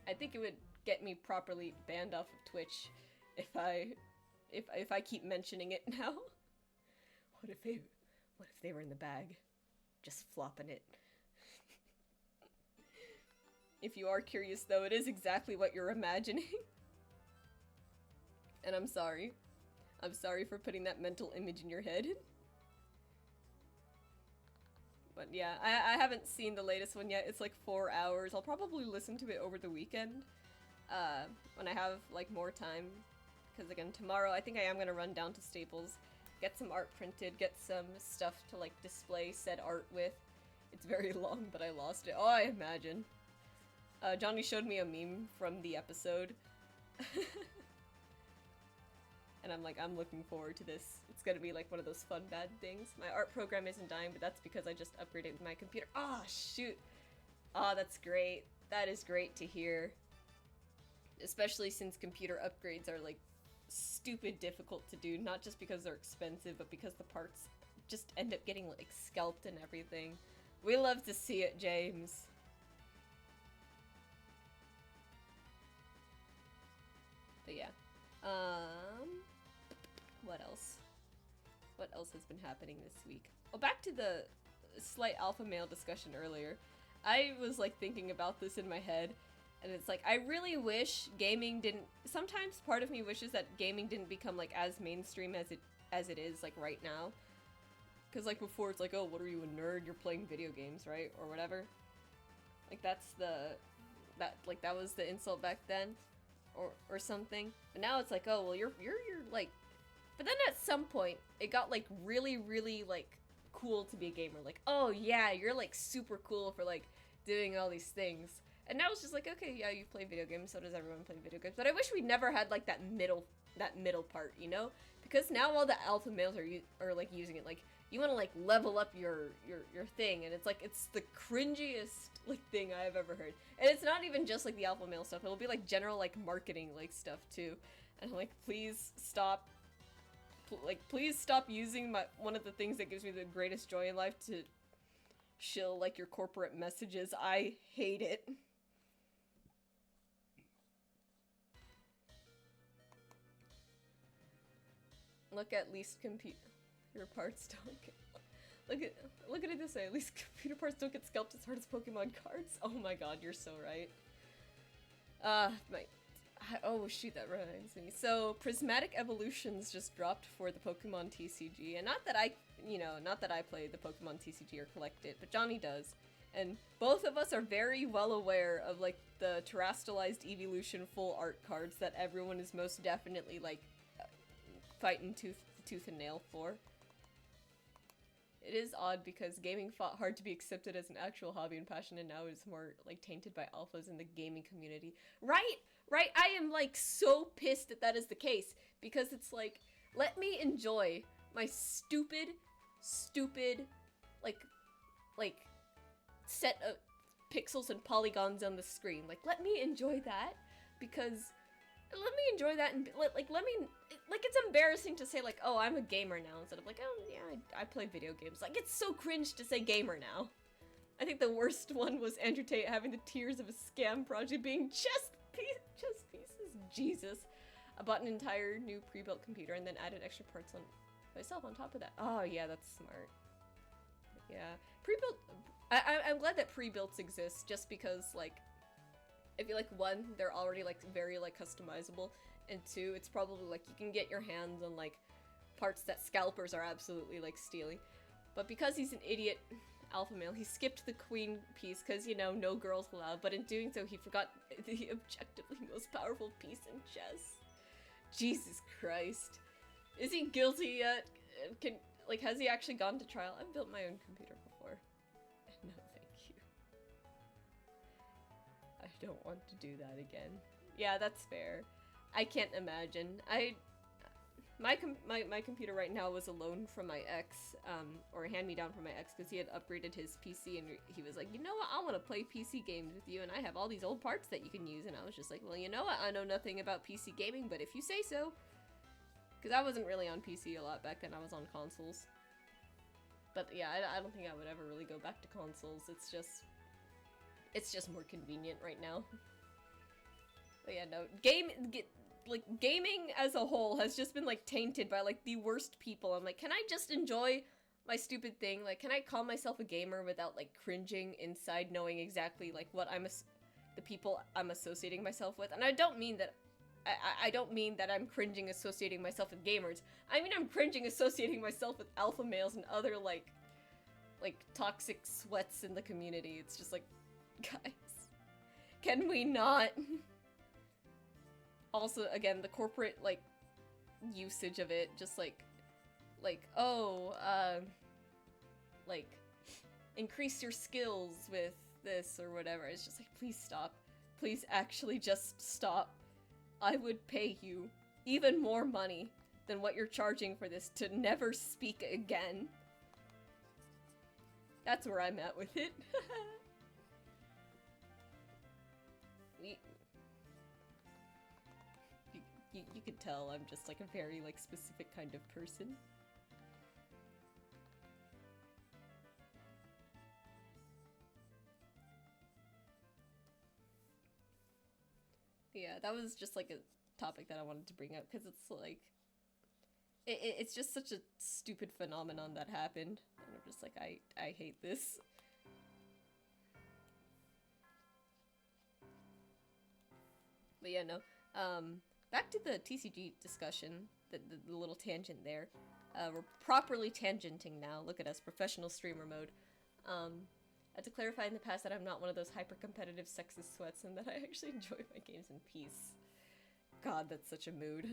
it would get me properly banned off of Twitch if I keep mentioning it now. What if they were in the bag, just flopping it? If you are curious, though, it is exactly what you're imagining. And I'm sorry. I'm sorry for putting that mental image in your head. But yeah, I haven't seen the latest one yet. It's like 4 hours. I'll probably listen to it over the weekend. When I have, like, more time. Because, again, tomorrow I think I am going to run down to Staples, get some art printed, get some stuff to, like, display said art with. It's very long, but I lost it. Oh, I imagine. Johnny showed me a meme from the episode. And I'm like, I'm looking forward to this. It's gonna be like one of those fun bad things. My art program isn't dying, but that's because I just upgraded my computer. Ah, oh, shoot. Ah, oh, that's great. That is great to hear. Especially since computer upgrades are like stupid difficult to do, not just because they're expensive, but because the parts just end up getting like scalped and everything. We love to see it, James. But yeah. What else? What else has been happening this week? Oh, back to the slight alpha male discussion earlier. I was like thinking about this in my head, and it's like, I really wish gaming didn't, sometimes part of me wishes that gaming didn't become like as mainstream as it is like right now. Cause like before it's like, oh, what are you, a nerd? You're playing video games, right? Or whatever. Like that was the insult back then. Or something. But now it's like, oh, well, you're like, but then at some point it got like really, really like cool to be a gamer. Like, oh yeah, you're like super cool for like doing all these things. And now it's just like, okay, yeah, you play video games, so does everyone play video games. But I wish we never had like that middle part, you know? Because now all the alpha males are like using it. Like, you want to like level up your thing, and it's like, it's the cringiest like thing I've ever heard. And it's not even just like the alpha male stuff, it'll be like general like marketing like stuff too. And I'm like, please stop, please stop using one of the things that gives me the greatest joy in life to shill like your corporate messages. I hate it. Look, at least computer parts don't get, look at it this way, at least computer parts don't get scalped as hard as Pokemon cards. Oh my god, you're so right. Oh shoot, that reminds me. So, Prismatic Evolutions just dropped for the Pokemon TCG, and not that I play the Pokemon TCG or collect it, but Johnny does. And both of us are very well aware of, like, the Terastallized Evolution full art cards that everyone is most definitely, like, fighting tooth and nail for. It is odd because gaming fought hard to be accepted as an actual hobby and passion, and now it's more like tainted by alphas in the gaming community. Right? I am like so pissed that is the case, because it's like, let me enjoy my stupid like set of pixels and polygons on the screen. Like, let me enjoy that, because let me enjoy that, and let me, like, it's embarrassing to say, like, oh, I'm a gamer now, instead of like, oh, yeah, I play video games. Like, it's so cringe to say gamer now. I think the worst one was Andrew Tate having the tears of a scam project being chess pieces. Jesus. I bought an entire new pre-built computer and then added extra parts on myself on top of that. Oh, yeah, that's smart. Yeah. Pre-built, I'm glad that pre-builts exist, just because, like, I feel like, one, they're already, like, very, like, customizable, and two, it's probably, like, you can get your hands on, like, parts that scalpers are absolutely, like, stealing. But because he's an idiot alpha male, he skipped the queen piece, because, you know, no girls allowed, but in doing so, he forgot the objectively most powerful piece in chess. Jesus Christ. Is he guilty yet? Has he actually gone to trial? I've built my own computer before. No, thank you. I don't want to do that again. Yeah, that's fair. I can't imagine. My computer right now was a loan from my ex, or a hand-me-down from my ex, because he had upgraded his PC, and he was like, you know what, I want to play PC games with you, and I have all these old parts that you can use, and I was just like, well, you know what, I know nothing about PC gaming, but if you say so. Because I wasn't really on PC a lot back then, I was on consoles. But yeah, I don't think I would ever really go back to consoles, it's just more convenient right now. But yeah, no, gaming as a whole has just been, like, tainted by, like, the worst people. I'm like, can I just enjoy my stupid thing? Like, can I call myself a gamer without, like, cringing inside, knowing exactly, like, what I'm the people I'm associating myself with. And I don't mean that I don't mean that I'm cringing associating myself with gamers. I mean I'm cringing associating myself with alpha males and other like toxic sweats in the community. It's just like, guys, can we not? Also, again, the corporate like usage of it, just like oh, like increase your skills with this or whatever. It's just like, please stop. Please actually just stop. I would pay you even more money than what you're charging for this to never speak again. That's where I'm at with it. You could tell I'm just like a very like specific kind of person. Yeah, that was just like a topic that I wanted to bring up because it's like it's just such a stupid phenomenon that happened, and I'm just like I hate this. But yeah, no. Back to the TCG discussion, the little tangent there. We're properly tangenting now. Look at us, professional streamer mode. I had to clarify in the past that I'm not one of those hyper-competitive sexist sweats and that I actually enjoy my games in peace. God, that's such a mood.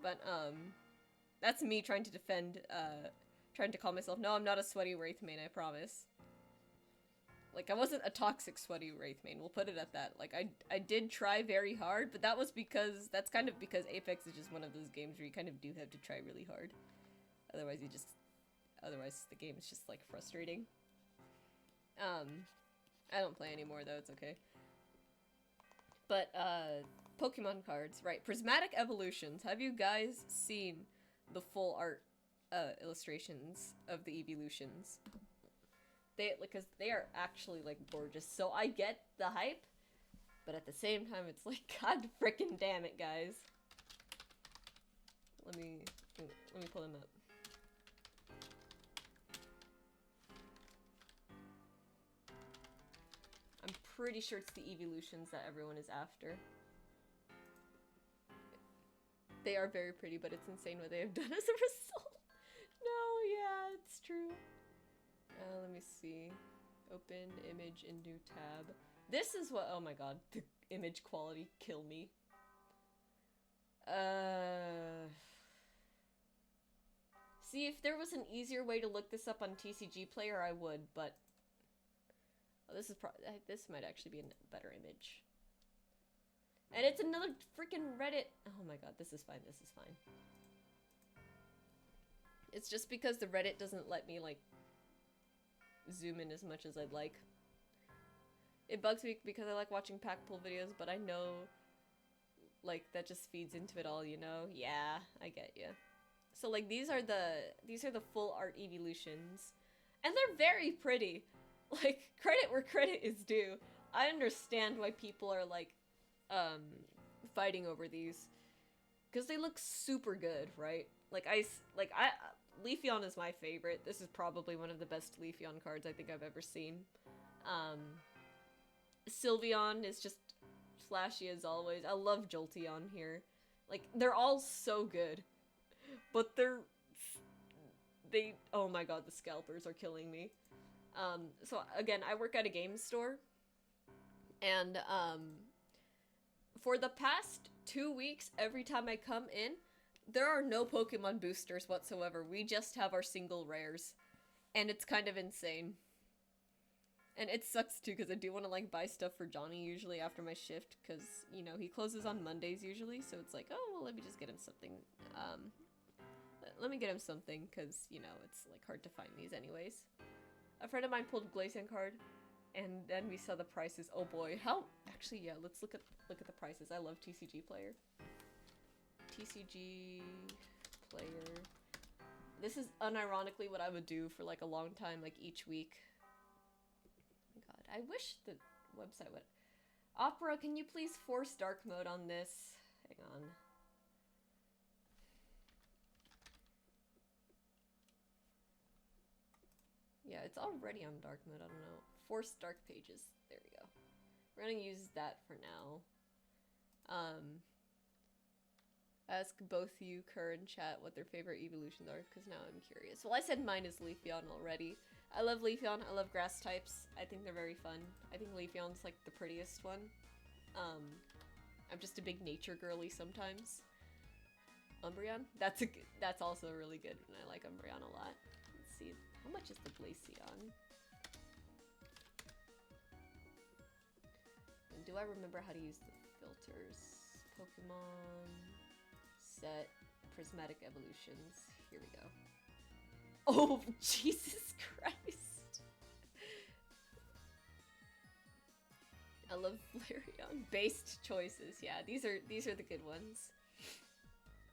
But, that's me trying to defend, trying to call myself, no, I'm not a sweaty Wraith main, I promise. Like, I wasn't a toxic sweaty Wraith main, we'll put it at that. Like, I did try very hard, but that was because, that's kind of because Apex is just one of those games where you kind of do have to try really hard. Otherwise the game is just, like, frustrating. I don't play anymore, though, it's okay. But, Pokemon cards, right. Prismatic Evolutions. Have you guys seen the full art, illustrations of the evolutions? Because they are actually, like, gorgeous. So I get the hype, but at the same time, it's like, god frickin' damn it, guys. Let me pull them up. I'm pretty sure it's the evolutions that everyone is after. They are very pretty, but it's insane what they have done as a result. No, yeah, it's true. Let me see. Open image in new tab. This is what- oh my god, the image quality kill me. See, if there was an easier way to look this up on TCG Player, I would, but oh, this might actually be a better image. And it's another freaking Reddit. Oh my god, this is fine, this is fine. It's just because the Reddit doesn't let me, like, zoom in as much as I'd like. It bugs me because I like watching pack pull videos, but I know, like, that just feeds into it all, you know? Yeah, I get you. So, like, these are the full art evolutions. And they're very pretty. Like, credit where credit is due. I understand why people are, like, fighting over these. Because they look super good, right? Leafeon is my favorite. This is probably one of the best Leafeon cards I think I've ever seen. Sylveon is just flashy as always. I love Jolteon here. Like, they're all so good. But oh my god, the scalpers are killing me. So again, I work at a game store. And, for the past 2 weeks, every time I come in, there are no Pokemon boosters whatsoever. We just have our single rares. And it's kind of insane. And it sucks too, because I do want to, like, buy stuff for Johnny usually after my shift, because, you know, he closes on Mondays usually, so it's like, oh, well, let me just get him something. Let me get him something, because, you know, it's, like, hard to find these anyways. A friend of mine pulled Glaceon card, and then we saw the prices. Oh boy, actually, yeah, let's look at the prices. I love TCG Player. TCG Player. This is unironically what I would do for, like, a long time, like, each week. Oh my god, I wish the website would... Opera, can you please force dark mode on this? Hang on. Yeah, it's already on dark mode, I don't know. Force dark pages. There we go. We're gonna use that for now. Ask both you, Kerr, and chat what their favorite evolutions are, because now I'm curious. Well, I said mine is Leafeon already. I love Leafeon. I love grass types. I think they're very fun. I think Leafeon's like the prettiest one. I'm just a big nature girly sometimes. Umbreon? That's also really good, and I like Umbreon a lot. Let's see. How much is the Glaceon? And do I remember how to use the filters? Pokemon set prismatic evolutions. Here we go. Oh, Jesus Christ. I love Flareon. Based choices. Yeah, these are the good ones.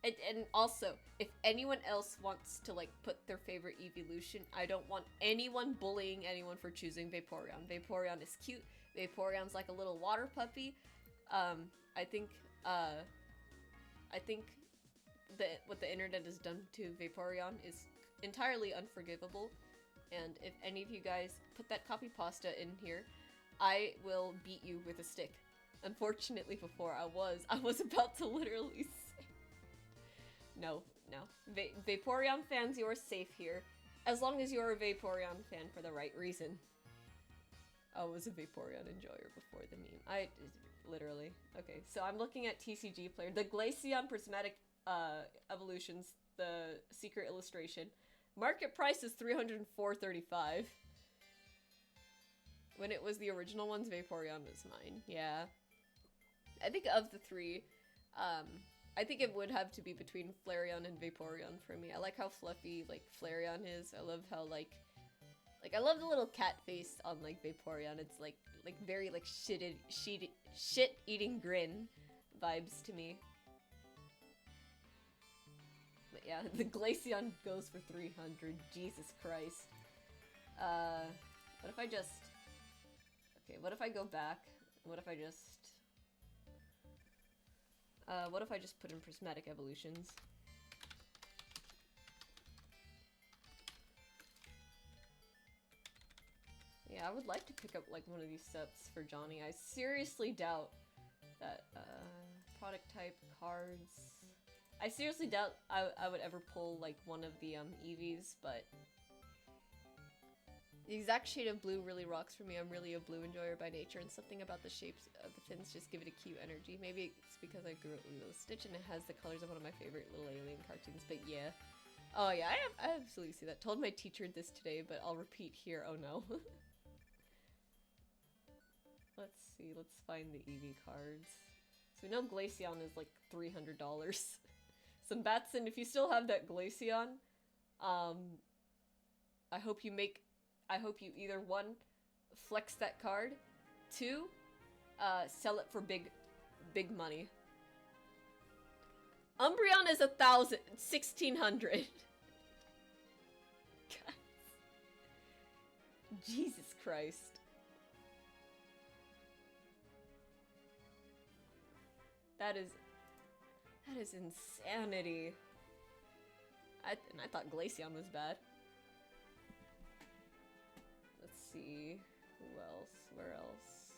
And also, if anyone else wants to like put their favorite evolution, I don't want anyone bullying anyone for choosing Vaporeon. Vaporeon is cute. Vaporeon's like a little water puppy. I think that what the internet has done to Vaporeon is entirely unforgivable. And if any of you guys put that copy pasta in here, I will beat you with a stick. Unfortunately, before I was about to literally say, no. Vaporeon fans, you are safe here, as long as you're a Vaporeon fan for the right reason. I was a Vaporeon enjoyer before the meme. Literally. Okay, so I'm looking at TCG Player. The Glaceon Prismatic Evolutions, the secret illustration. Market price is $304.35. When it was the original ones, Vaporeon was mine. Yeah. I think of the three, I think it would have to be between Flareon and Vaporeon for me. I like how fluffy, like, Flareon is. I love how, like, I love the little cat face on, like, Vaporeon. It's, like very, like, shit-eating grin vibes to me. But yeah, the Glaceon goes for 300. Jesus Christ. What if I just... Okay, what if I go back? What if I just... what if I just put in prismatic evolutions? Yeah, I would like to pick up, like, one of these sets for Johnny. I seriously doubt that, product type, cards... I seriously doubt I would ever pull, like, one of the, Eevees, but... The exact shade of blue really rocks for me. I'm really a blue enjoyer by nature, and something about the shapes of the fins just give it a cute energy. Maybe it's because I grew up with Lilo Stitch and it has the colors of one of my favorite little alien cartoons, but yeah. Oh yeah, I absolutely see that. Told my teacher this today, but I'll repeat here. Oh no. Let's see, let's find the Eevee cards. So we know Glaceon is like $300. Some Batson, if you still have that Glaceon, I hope you either, one, flex that card, two, sell it for big money. Umbreon is 1,600. Guys. Jesus Christ. That is insanity. And I thought Glaceon was bad. Let's see. Who else? Where else?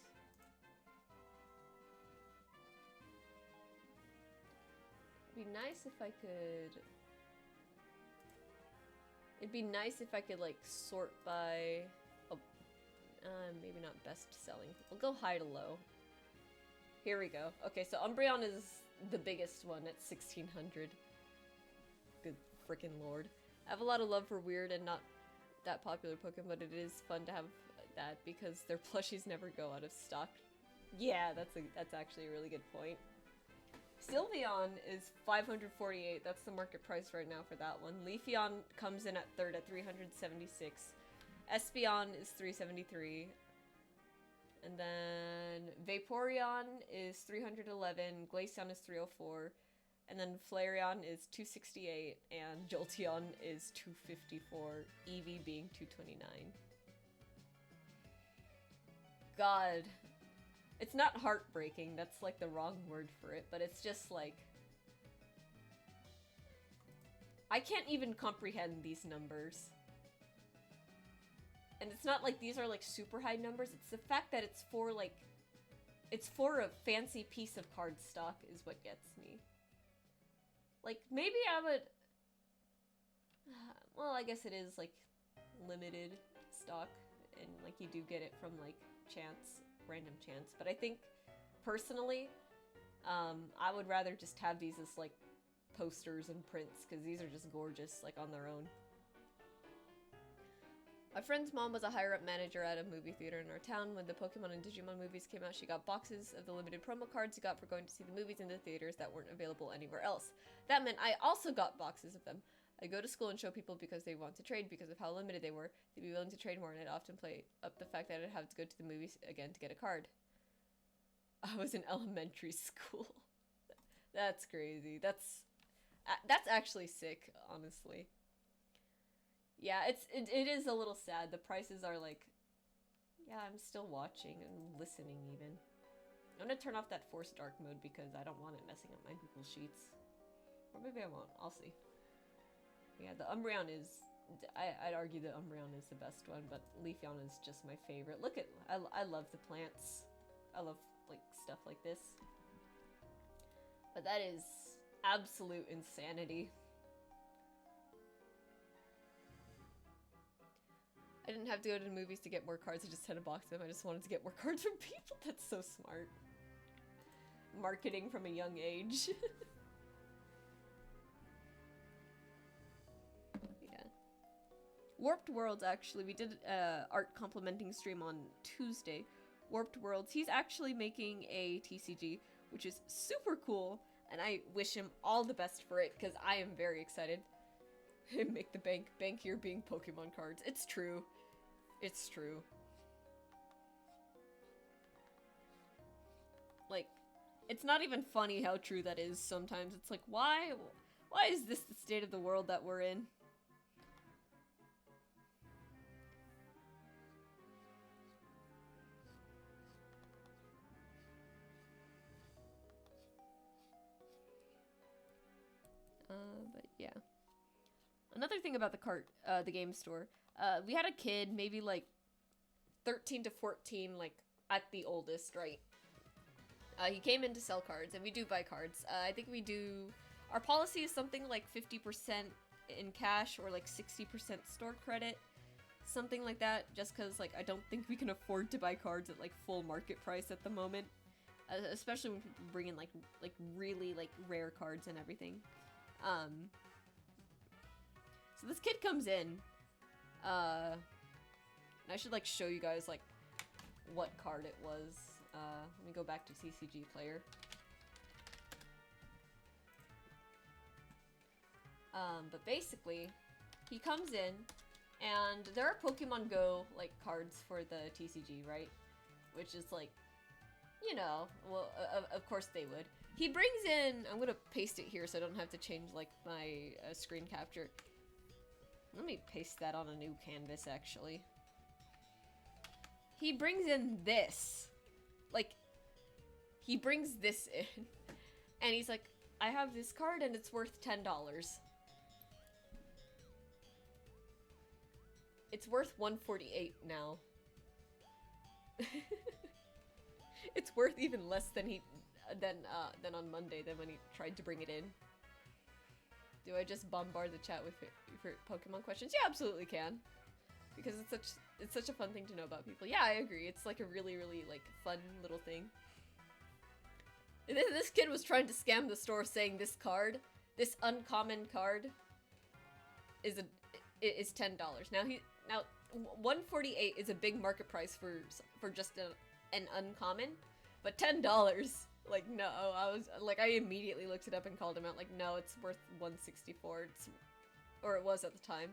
It'd be nice if I could... It'd be nice if I could, like, sort by... Oh, maybe not best selling. We'll go high to low. Here we go. Okay, so Umbreon is the biggest one at 1,600. Good frickin' lord. I have a lot of love for weird and not that popular Pokemon, but it is fun to have that because their plushies never go out of stock. Yeah, that's actually a really good point. Sylveon is 548. That's the market price right now for that one. Leafeon comes in at third at 376. Espeon is 373. And then Vaporeon is 311, Glaceon is 304, and then Flareon is 268, and Jolteon is 254, Eevee being 229. God. It's not heartbreaking, that's like the wrong word for it, but it's just like... I can't even comprehend these numbers. And it's not like these are like super high numbers, it's the fact that it's for like it's for a fancy piece of cardstock is what gets me. Like, maybe I would... Well, I guess it is, like, limited stock, and, like, you do get it from, like, chance, random chance. But I think, personally, I would rather just have these as, like, posters and prints, because these are just gorgeous, like, on their own. My friend's mom was a higher-up manager at a movie theater in our town. When the Pokemon and Digimon movies came out, she got boxes of the limited promo cards you got for going to see the movies in the theaters that weren't available anywhere else. That meant I also got boxes of them. I go to school and show people because they want to trade because of how limited they were. They'd be willing to trade more, and I'd often play up the fact that I'd have to go to the movies again to get a card. I was in elementary school. That's crazy. That's actually sick, honestly. Yeah, it is a little sad. The prices are like, yeah, I'm still watching and listening even. I'm gonna turn off that forced dark mode because I don't want it messing up my Google Sheets. Or maybe I won't. I'll see. Yeah, the Umbreon is... I'd argue the Umbreon is the best one, but Leafeon is just my favorite. Look at... I love the plants. I love, like, stuff like this. But that is absolute insanity. I didn't have to go to the movies to get more cards, I just had a box of them. I just wanted to get more cards from people. That's so smart. Marketing from a young age. Yeah. Warped Worlds, actually, we did art complimenting stream on Tuesday. Warped Worlds, he's actually making a TCG, which is super cool, and I wish him all the best for it, because I am very excited. Make the bank here being Pokemon cards. It's true. It's true. Like, it's not even funny how true that is sometimes. It's like, why is this the state of the world that we're in? But yeah. Another thing about the game store, we had a kid, maybe like 13 to 14, like at the oldest, right? He came in to sell cards, and we do buy cards. I think we do, our policy is something like 50% in cash or like 60% store credit, something like that, just because like I don't think we can afford to buy cards at like full market price at the moment, especially when people bring in like really like rare cards and everything. So this kid comes in, and I should like show you guys like what card it was. Let me go back to TCG Player. But basically, he comes in, and there are Pokemon Go like cards for the TCG, right? Which is like, you know, well, of course they would. He brings in, I'm gonna paste it here so I don't have to change like my screen capture. Let me paste that on a new canvas, actually. He brings in this. Like, he brings this in. And he's like, I have this card and it's worth $10. It's worth $148 now. It's worth even less than than on Monday, than when he tried to bring it in. Do I just bombard the chat with Pokemon questions? Yeah, absolutely can. Because it's such a fun thing to know about people. Yeah, I agree. It's like a really, really like fun little thing. And then this kid was trying to scam the store saying this card, this uncommon card, is $10. Now $148 is a big market price for just an uncommon, but $10. Like, no, I immediately looked it up and called him out, like, no, it's worth $164, or it was at the time.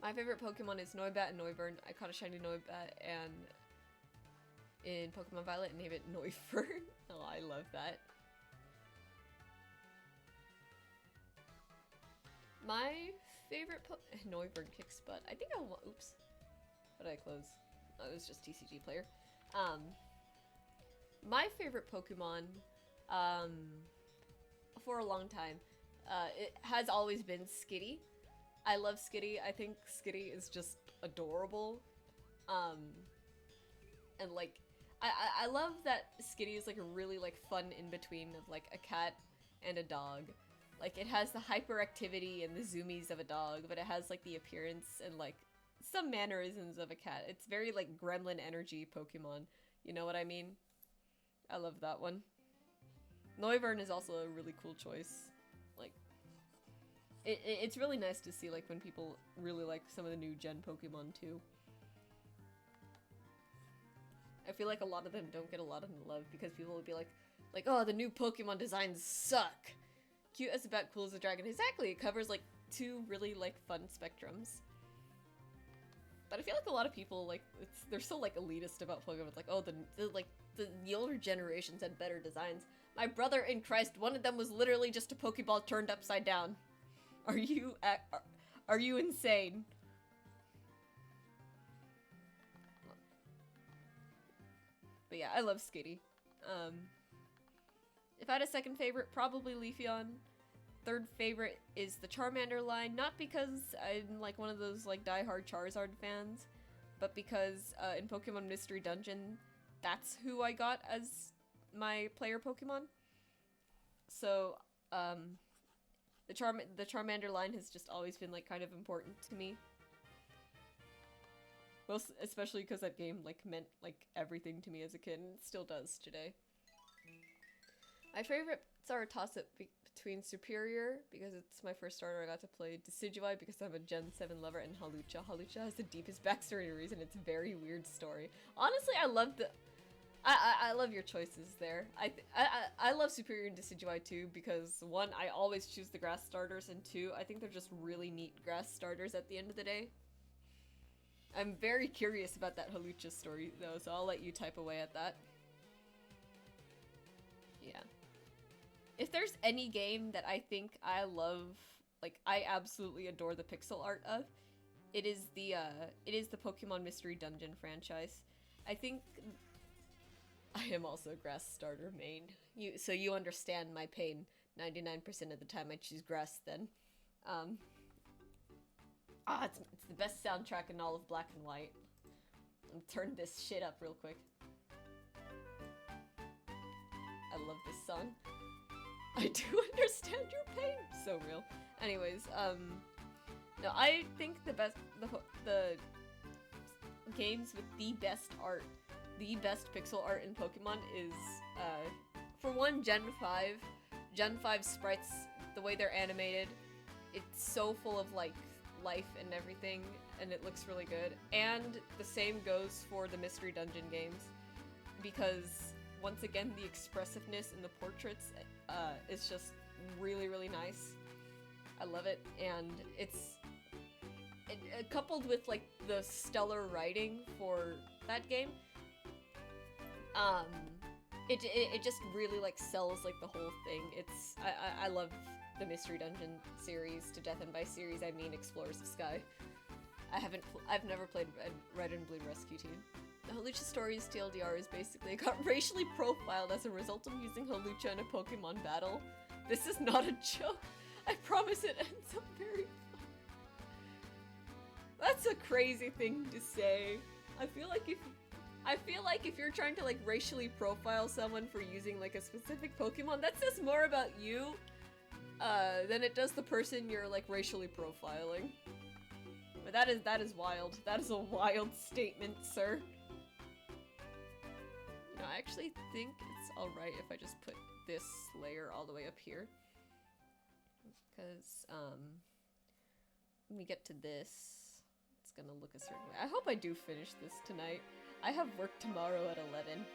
My favorite Pokemon is Noibat and Noivern. I caught a shiny Noibat and in Pokemon Violet and named it Noivern. Oh, I love that. My favorite Noivern kicks butt. I think oops. What did I close? Oh, it was just TCG Player. My favorite Pokemon, for a long time, it has always been Skitty. I love Skitty. I think Skitty is just adorable. And like, I love that Skitty is like a really like fun in between of like a cat and a dog. Like it has the hyperactivity and the zoomies of a dog, but it has like the appearance and like some mannerisms of a cat. It's very like gremlin energy Pokemon. You know what I mean? I love that one. Noivern is also a really cool choice. Like, it's really nice to see like when people really like some of the new gen Pokemon too. I feel like a lot of them don't get a lot of love because people would be like, oh, the new Pokemon designs suck. Cute as a bat, cool as a dragon. Exactly, it covers like two really like fun spectrums. But I feel like a lot of people like they're so like elitist about Pokemon. It's like, oh, the older generations had better designs. My brother in Christ, one of them was literally just a Pokeball turned upside down. Are you insane? But yeah, I love Skitty. If I had a second favorite, probably Leafeon. Third favorite is the Charmander line, not because I'm like one of those like diehard Charizard fans, but because in Pokemon Mystery Dungeon, that's who I got as my player Pokemon. So the Charmander line has just always been like kind of important to me. Most especially because that game like meant like everything to me as a kid, and it still does today. My favorites are a toss-up between Superior, because it's my first starter I got to play, Decidueye because I'm a Gen 7 lover, and Hawlucha. Hawlucha has the deepest backstory and reason. It's a very weird story. Honestly, I love the... I love your choices there. I love Superior and Decidueye too, because one, I always choose the grass starters, and two, I think they're just really neat grass starters at the end of the day. I'm very curious about that Hawlucha story though, so I'll let you type away at that. Yeah. If there's any game that I think I love, like I absolutely adore the pixel art of, it is the Pokemon Mystery Dungeon franchise. I think I am also a grass starter main. So you understand my pain. 99% of the time I choose grass then. It's the best soundtrack in all of Black and White. Let me turn this shit up real quick. I love this song. I do understand your pain. So real. Anyways, no, I think the games with the best art, the best pixel art in Pokemon is, for one, Gen 5. Gen 5 sprites, the way they're animated, it's so full of, like, life and everything, and it looks really good. And the same goes for the Mystery Dungeon games, because once again the expressiveness in the portraits is just really, really nice. I love it, and it's coupled with like the stellar writing for that game. It just really like sells like the whole thing. It's I love the Mystery Dungeon series. To Death and by series, I mean Explorers of Sky. I've never played Red and Blue Rescue Team. The Hawlucha story's TLDR is basically I got racially profiled as a result of using Hawlucha in a Pokemon battle. This is not a joke. I promise it ends up very fun. That's a crazy thing to say. I feel like if you're trying to like racially profile someone for using like a specific Pokemon, that says more about you than it does the person you're like racially profiling. But that is wild. That is a wild statement, sir. You know, I actually think it's alright if I just put this layer all the way up here. Because, when we get to this, it's gonna look a certain way. I hope I do finish this tonight. I have work tomorrow at 11.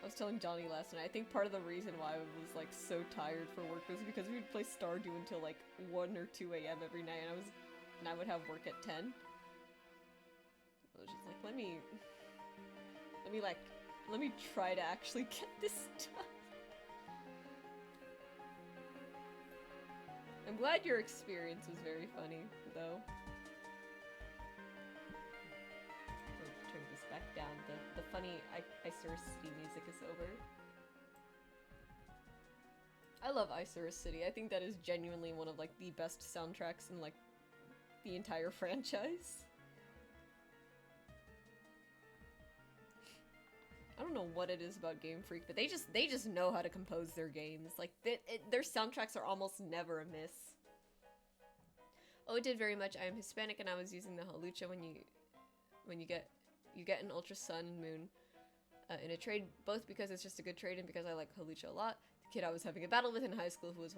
I was telling Johnny last night, I think part of the reason why I was, like, so tired for work was because we would play Stardew until, like, 1 or 2 a.m. every night, and I would have work at 10. I was just like, let me try to actually get this done. I'm glad your experience was very funny, though. I'll turn this back down. The funny Isurus City music is over. I love Isurus City. I think that is genuinely one of, like, the best soundtracks in, like, the entire franchise. I don't know what it is about Game Freak, but they just know how to compose their games. Like their soundtracks are almost never a miss. Oh, it did very much. I am Hispanic and I was using the Hawlucha when you get an Ultra Sun and Moon in a trade, both because it's just a good trade and because I like Hawlucha a lot. The kid I was having a battle with in high school who was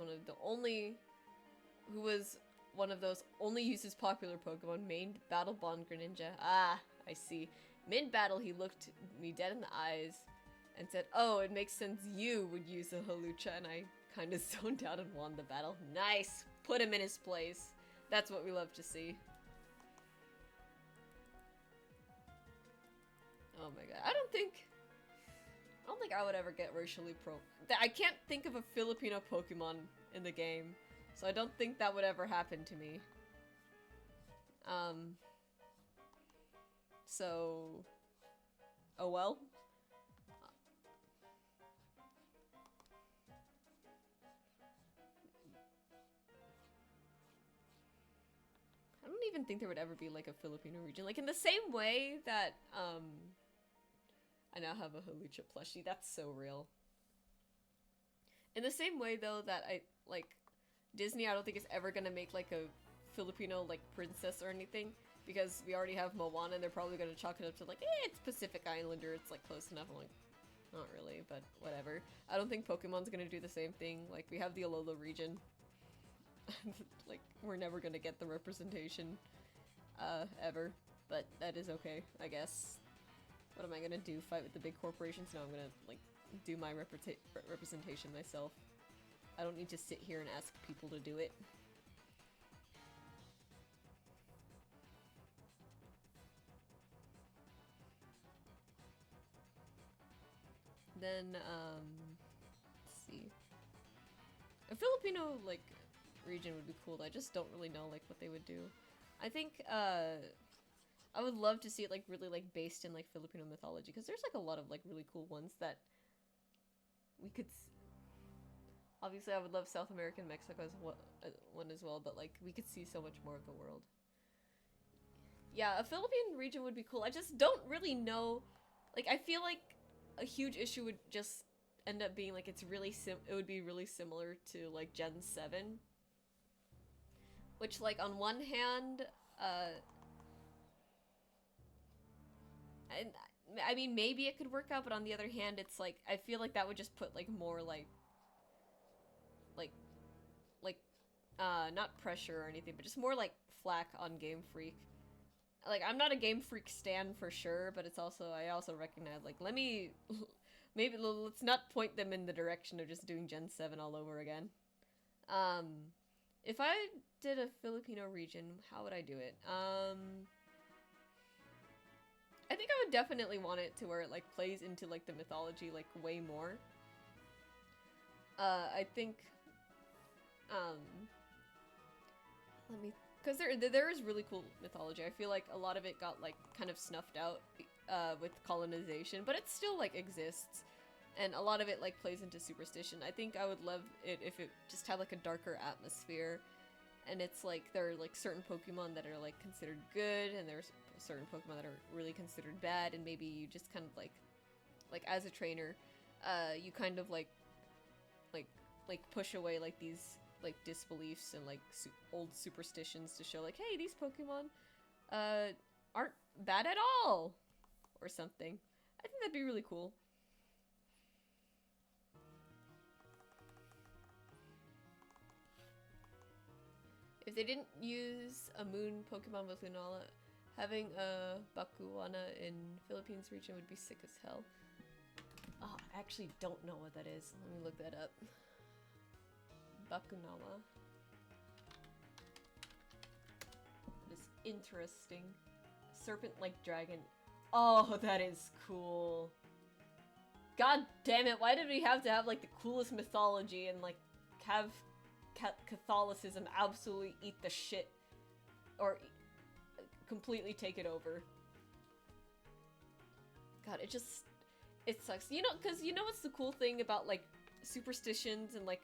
one of those only uses popular Pokemon, mained Battle Bond Greninja. Ah, I see. Mid-battle, he looked me dead in the eyes and said, "Oh, it makes sense you would use a Hawlucha," and I kind of zoned out and won the battle. Nice! Put him in his place. That's what we love to see. Oh my god. I don't think I would ever get racially I can't think of a Filipino Pokemon in the game, so I don't think that would ever happen to me. So... oh well. I don't even think there would ever be like a Filipino region. Like in the same way that, I now have a Hawlucha plushie. That's so real. In the same way though that Disney I don't think is ever gonna make like a Filipino like princess or anything, because we already have Moana and they're probably gonna chalk it up to like, it's Pacific Islander, it's like close enough. I'm like, not really, but whatever. I don't think Pokemon's gonna do the same thing. Like we have the Alola region. Like we're never gonna get the representation ever, but that is okay, I guess. What am I gonna do? Fight with the big corporations? No, I'm gonna like do my representation myself. I don't need to sit here and ask people to do it. Then, let's see. A Filipino, like, region would be cool. I just don't really know, like, what they would do. I think, I would love to see it, like, really, like, based in, like, Filipino mythology, because there's, like, a lot of, like, really cool ones that we could obviously, I would love South America and Mexico as one as well, but, like, we could see so much more of the world. Yeah, a Philippine region would be cool. I just don't really know, like, I feel like a huge issue would just end up being, like, it would be really similar to, like, Gen 7. Which, like, on one hand, and I mean, maybe it could work out, but on the other hand, it's like, I feel like that would just put, like, more, like, not pressure or anything, but just more, like, flack on Game Freak. Like, I'm not a Game Freak stan for sure, but it's also, I also recognize, like, maybe let's not point them in the direction of just doing Gen 7 all over again. If I did a Filipino region, how would I do it? I think I would definitely want it to where it, like, plays into, like, the mythology, like, way more. I think, because there is really cool mythology. I feel like a lot of it got, like, kind of snuffed out, with colonization, but it still, like, exists. And a lot of it, like, plays into superstition. I think I would love it if it just had, like, a darker atmosphere. And it's, like, there are, like, certain Pokemon that are, like, considered good, and there's certain Pokemon that are really considered bad, and maybe you just kind of, like, as a trainer, you kind of, like, push away, like, these, like, disbeliefs and, like, old superstitions to show, like, hey, these Pokemon, aren't bad at all! Or something. I think that'd be really cool. If they didn't use a moon Pokemon with Lunala, having a Bakuana in Philippines region would be sick as hell. Oh, I actually don't know what that is. Let me look that up. Bakunawa. That is interesting. Serpent-like dragon. Oh, that is cool. God damn it, why did we have to have, like, the coolest mythology and, like, have Catholicism absolutely eat the shit, or completely take it over? God, it sucks. You know, because you know what's the cool thing about, like, superstitions and, like,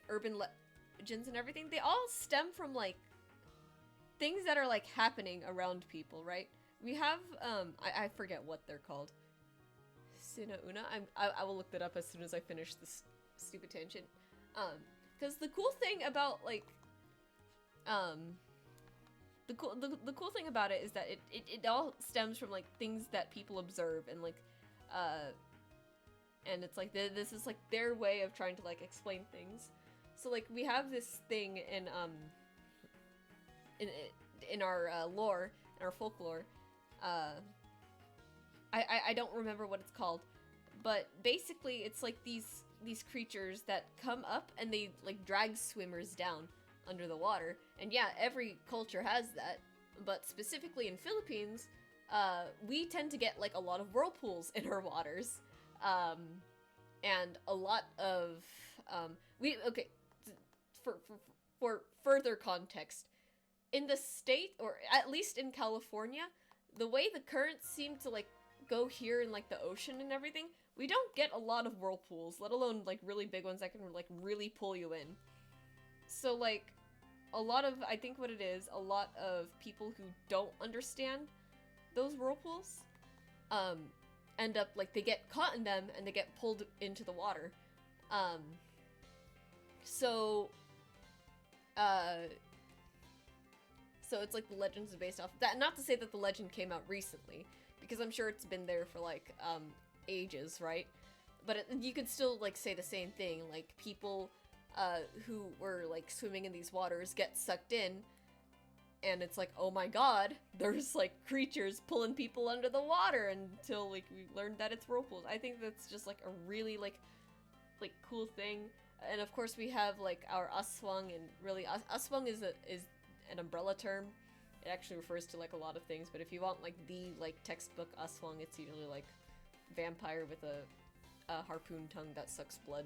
urban legends and everything? They all stem from, like, things that are, like, happening around people, right? we have I forget what they're called. Sina Una. I will look that up as soon as I finish this stupid tangent. Because the cool thing about like the cool thing about it is that it all stems from like things that people observe and like uh and it's like this is like their way of trying to like explain things. So like we have this thing in in our lore, in our folklore. uh I don't remember what it's called, but basically it's like these creatures that come up and they like drag swimmers down under the water. And yeah, every culture has that, but specifically in Philippines, we tend to get like a lot of whirlpools in our waters, and a lot of we okay. For further context, in the state, or at least in California, the way the currents seem to like go here in like the ocean and everything, we don't get a lot of whirlpools, let alone like really big ones that can like really pull you in. So like a lot of, I think what it is, a lot of people who don't understand those whirlpools um end up like they get caught in them and they get pulled into the water. Um so uh so it's like the legends are based off of that. Not to say that the legend came out recently, because I'm sure it's been there for like ages, right? But you could still like say the same thing. Like people who were like swimming in these waters get sucked in, and it's like, oh my god, there's like creatures pulling people under the water, until like we learned that it's whirlpools. I think that's just like a really like cool thing. And of course we have like our aswang, and really aswang is an umbrella term. It actually refers to like a lot of things, but if you want like the like textbook aswang, it's usually like vampire with a harpoon tongue that sucks blood.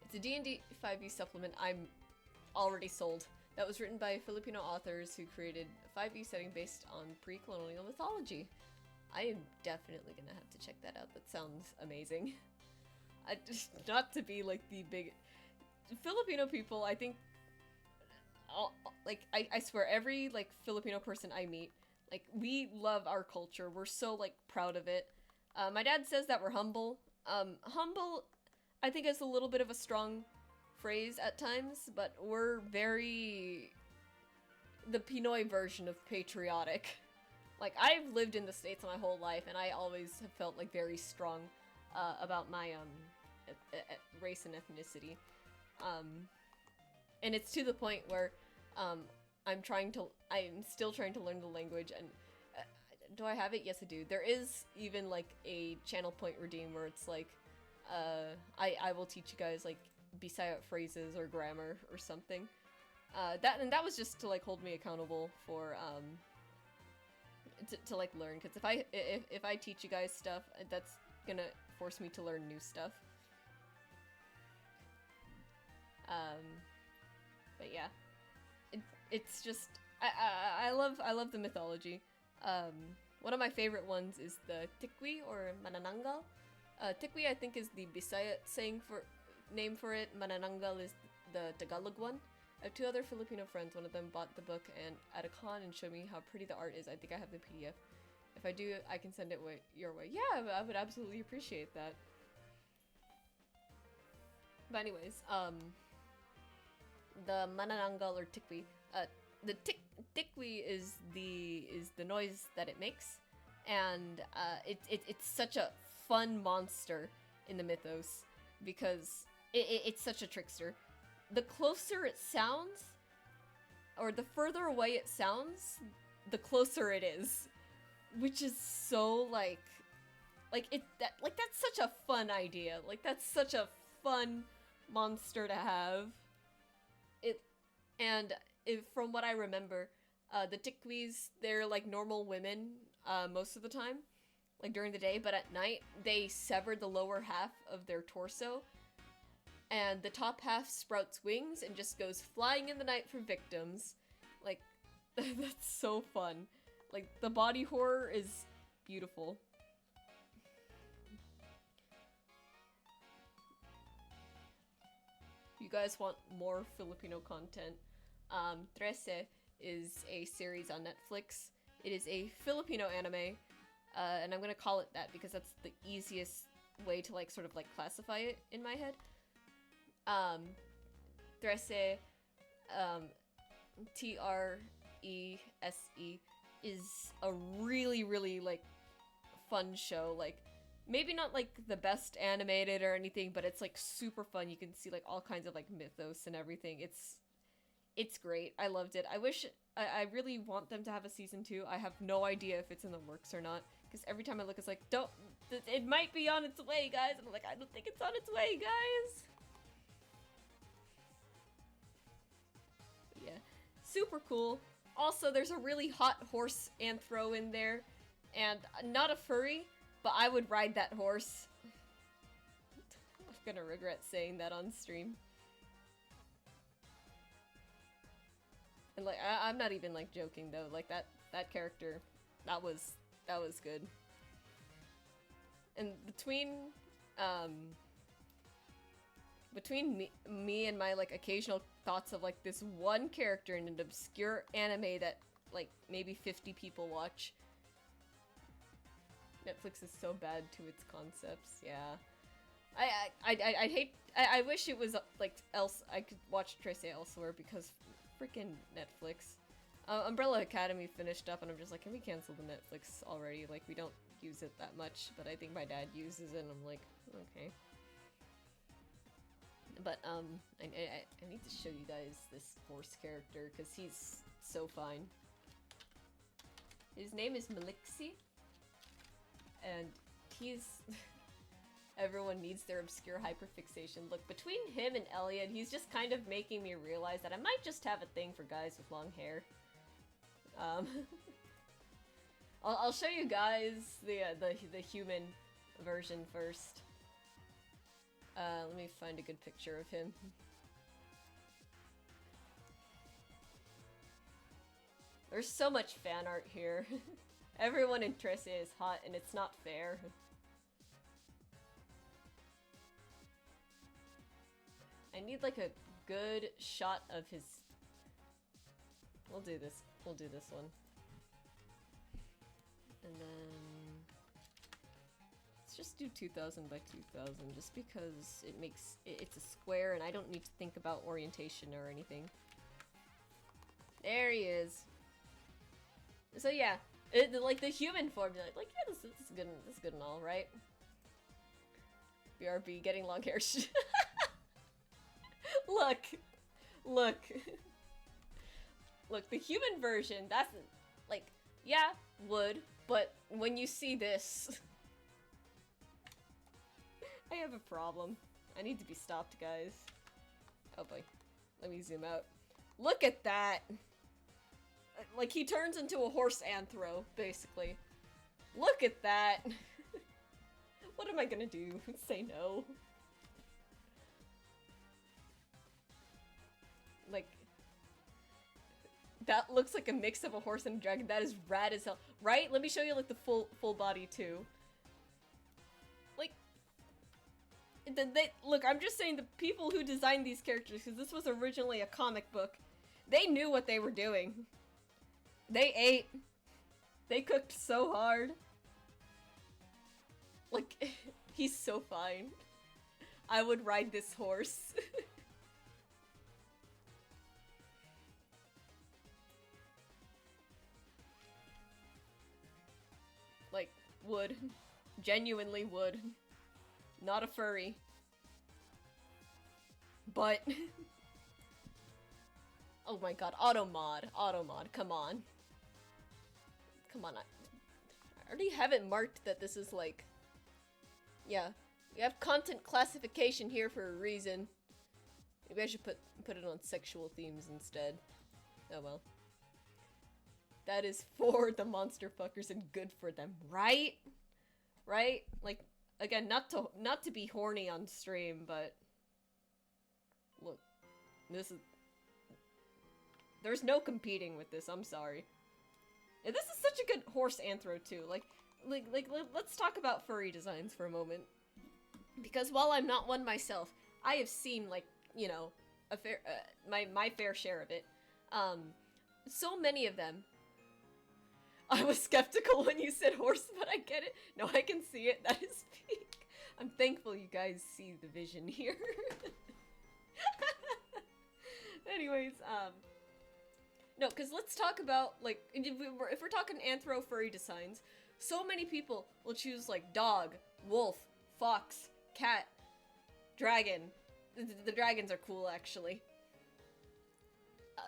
It's a D&D 5e supplement. I'm already sold. That was written by Filipino authors who created a 5e setting based on pre-colonial mythology. I am definitely gonna have to check that out. That sounds amazing. I just, not to be like the big Filipino people, I think like I swear every like Filipino person I meet, like we love our culture. We're so like proud of it. My dad says that we're humble. Humble, I think, is a little bit of a strong phrase at times, but we're very the Pinoy version of patriotic. Like I've lived in the States my whole life, and I always have felt like very strong about my race and ethnicity. And it's to the point where I'm still trying to learn the language. And do I have it? Yes, I do. There is even like a channel point redeem where it's like I will teach you guys like Bisaya phrases or grammar or something. That was just to like hold me accountable for to like learn, because if I teach you guys stuff, that's gonna force me to learn new stuff. But yeah, it's just I love the mythology. One of my favorite ones is the Tikwi or Manananggal. Tikwi, I think, is the Bisaya name for it. Manananggal is the Tagalog one. I have two other Filipino friends. One of them bought the book and at a con and showed me how pretty the art is. I think I have the PDF. If I do, I can send it your way. Yeah, I would absolutely appreciate that. But anyways, the Manananggal or Tikwi. The Tikwi is the noise that it makes, and it's such a fun monster in the mythos because it's such a trickster. The closer it sounds, or the further away it sounds, the closer it is, which is so that's such a fun idea. Like that's such a fun monster to have. From what I remember, the Tikwis, they're like normal women most of the time, like during the day, but at night they sever the lower half of their torso, and the top half sprouts wings and just goes flying in the night for victims. Like, that's so fun. Like, the body horror is beautiful. If you guys want more Filipino content, Trece is a series on Netflix. It is a Filipino anime, and I'm gonna call it that because that's the easiest way to like sort of like classify it in my head. Trese, Trese is a really, really like fun show. Like maybe not like the best animated or anything, but it's like super fun. You can see like all kinds of like mythos and everything. It's great. I loved it. I really want them to have a season 2. I have no idea if it's in the works or not, because every time I look, it's like, don't, it might be on its way, guys. And I'm like, I don't think it's on its way, guys. But yeah, super cool. Also, there's a really hot horse anthro in there, and not a furry, but I would ride that horse. I'm gonna regret saying that on stream. And like, I'm not even like joking though. Like that character, that was good. And between me and my like occasional thoughts of like this one character in an obscure anime that like maybe 50 people watch, Netflix is so bad to its concepts. Yeah, I hate. I wish it was like else. I could watch Trese elsewhere because freaking Netflix. Umbrella Academy finished up, and I'm just like, can we cancel the Netflix already? Like, we don't use it that much, but I think my dad uses it, and I'm like, okay. But I need to show you guys this horse character because he's so fine. His name is Malixi, and he's. Everyone needs their obscure hyperfixation. Look, between him and Elliot, he's just kind of making me realize that I might just have a thing for guys with long hair. I'll show you guys the human version first. Let me find a good picture of him. There's so much fan art here. Everyone in Trese is hot, and it's not fair. I need like a good shot of his. We'll do this. We'll do this one. And then let's just do 2000 by 2000, just because it makes it's a square, and I don't need to think about orientation or anything. There he is. So yeah, like the human form, like yeah, this is good. This is good and all, right? BRB getting long hair. Look, look, look. The human version. That's like, yeah, would. But when you see this, I have a problem. I need to be stopped, guys. Oh boy, let me zoom out. Look at that. Like he turns into a horse anthro, basically. Look at that. What am I gonna do? Say no? Like, that looks like a mix of a horse and a dragon. That is rad as hell, right? Let me show you like the full body too. Like, look. I'm just saying the people who designed these characters, because this was originally a comic book, they knew what they were doing. They ate. They cooked so hard. Like, he's so fine. I would ride this horse. Like, would. Genuinely would. Not a furry. But... oh my god, Automod. Automod, come on. Come on, I already have it marked that this is like... yeah, we have content classification here for a reason. Maybe I should put it on sexual themes instead. Oh well. That is for the monster fuckers and good for them, right? Right? Like, again, not to be horny on stream, but look, this is, there's no competing with this. I'm sorry. And this is such a good horse anthro too. Like let's talk about furry designs for a moment, because while I'm not one myself, I have seen, like, you know, a fair my fair share of it. So many of them. I was skeptical when you said horse, but I get it. No, I can see it. That is peak. I'm thankful you guys see the vision here. Anyways, no, because let's talk about, like, if we're talking anthro furry designs, so many people will choose, like, dog, wolf, fox, cat, dragon. The dragons are cool, actually.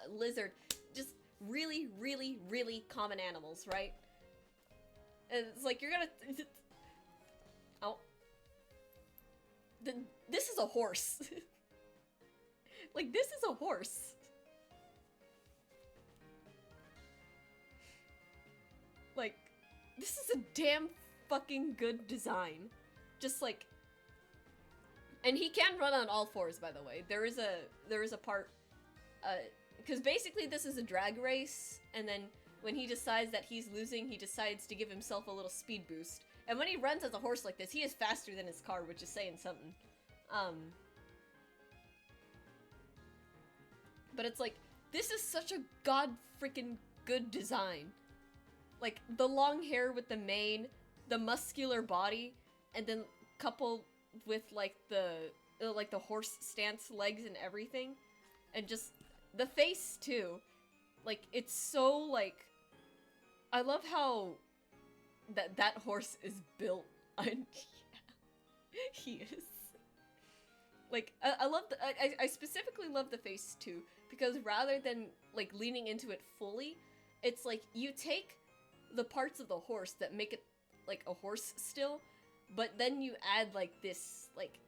Lizard. Just really, really, really common animals, right? And it's like, you're gonna... Oh. This is a horse. Like, this is a horse. Like, this is a damn fucking good design. Just like... And he can run on all fours, by the way. There is a part... because basically this is a drag race, and then when he decides that he's losing, he decides to give himself a little speed boost. And when he runs as a horse like this, he is faster than his car, which is saying something. But it's like, this is such a god-freaking good design. Like, the long hair with the mane, the muscular body, and then coupled with, like, the horse stance legs and everything. And just, the face, too. Like, it's so, like... I love how that horse is built. Yeah, he is. Like, I specifically love the face, too, because rather than, like, leaning into it fully, it's like, you take the parts of the horse that make it, like, a horse still, but then you add, like, this, like,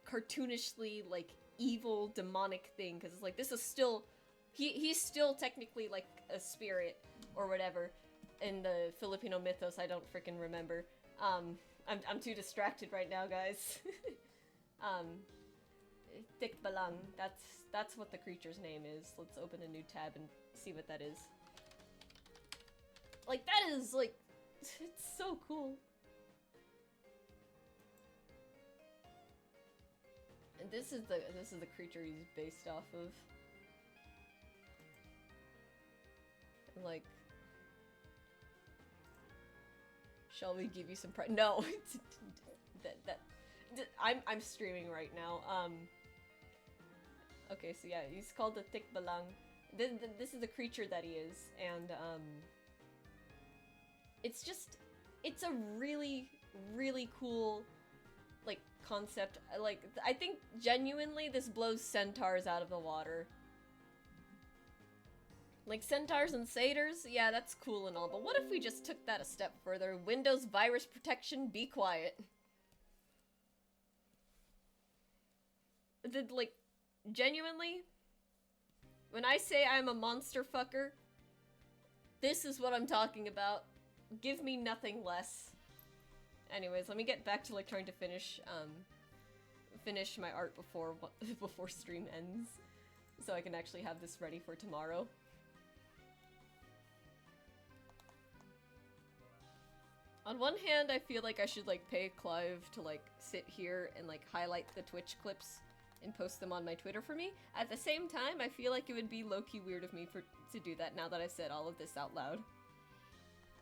cartoonishly, like, evil, demonic thing, because it's like, this is still, he's still technically, like, a spirit, or whatever, in the Filipino mythos. I don't freaking remember. I'm too distracted right now, guys. Tikbalang, that's what the creature's name is. Let's open a new tab and see what that is. Like, that is, like, it's so cool. And this is the creature he's based off of. And, like, shall we give you some no, I'm streaming right now. Okay, so yeah, he's called the Tikbalang. This is the creature that he is, and it's just, it's a really, really cool, like, concept. Like, I think genuinely this blows centaurs out of the water. Like, centaurs and satyrs, yeah, that's cool and all, but what if we just took that a step further? Windows virus protection, be quiet. Like, genuinely, when I say I'm a monster fucker, this is what I'm talking about. Give me nothing less. Anyways, let me get back to, like, trying to finish my art before stream ends, so I can actually have this ready for tomorrow. On one hand, I feel like I should, like, pay Clive to, like, sit here and, like, highlight the Twitch clips and post them on my Twitter for me. At the same time, I feel like it would be low-key weird of me to do that now that I've said all of this out loud.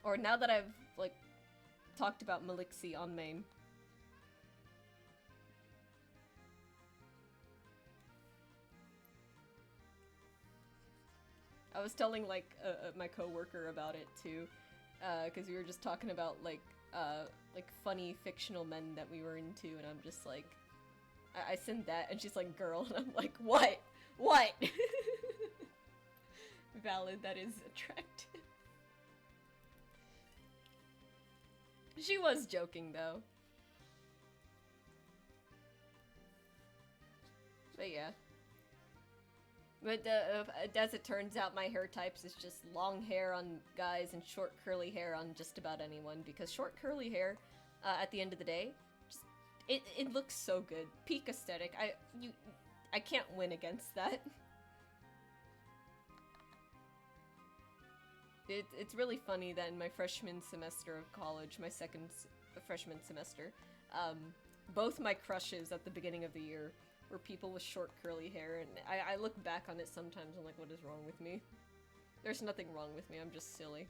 Or now that I've, like, talked about Malixi on main. I was telling, like, my coworker about it, too. Because we were just talking about, like, funny fictional men that we were into, and I'm just like... I sent that, and she's like, girl, and I'm like, what? What? Valid, that is attractive. She was joking, though. But yeah. But as it turns out, my hair types is just long hair on guys and short curly hair on just about anyone, because short curly hair, at the end of the day, just it looks so good. Peak aesthetic. I can't win against that. It's really funny that in my freshman semester of college, my second freshman semester, both my crushes at the beginning of the year were people with short curly hair, and I look back on it sometimes and I'm like, what is wrong with me? There's nothing wrong with me, I'm just silly.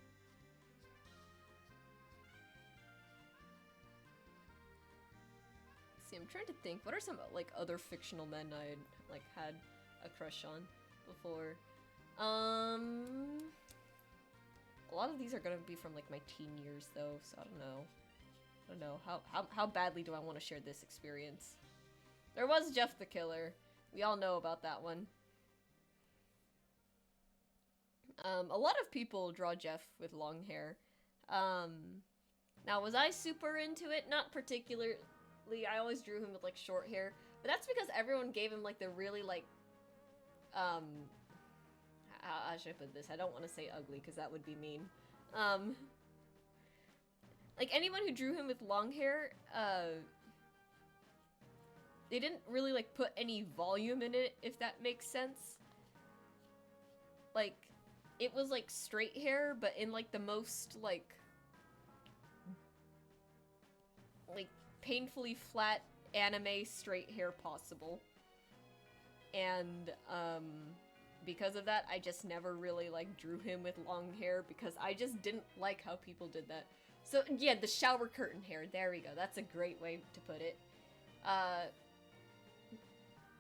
see, I'm trying to think. What are some like other fictional men I had like had a crush on before? A lot of these are gonna be from like my teen years though, so I don't know. I don't know how badly do I want to share this experience. There was Jeff the Killer. We all know about that one. A lot of people draw Jeff with long hair. Now was I super into it? Not particularly. I always drew him with like short hair, but that's because everyone gave him like the really like, how should I put this? I don't want to say ugly because that would be mean. Like anyone who drew him with long hair, they didn't really like put any volume in it, if that makes sense. Like, it was like straight hair, but in like the most like painfully flat anime straight hair possible. And because of that, I just never really like drew him with long hair because I just didn't like how people did that. So yeah, the shower curtain hair, there we go. That's a great way to put it.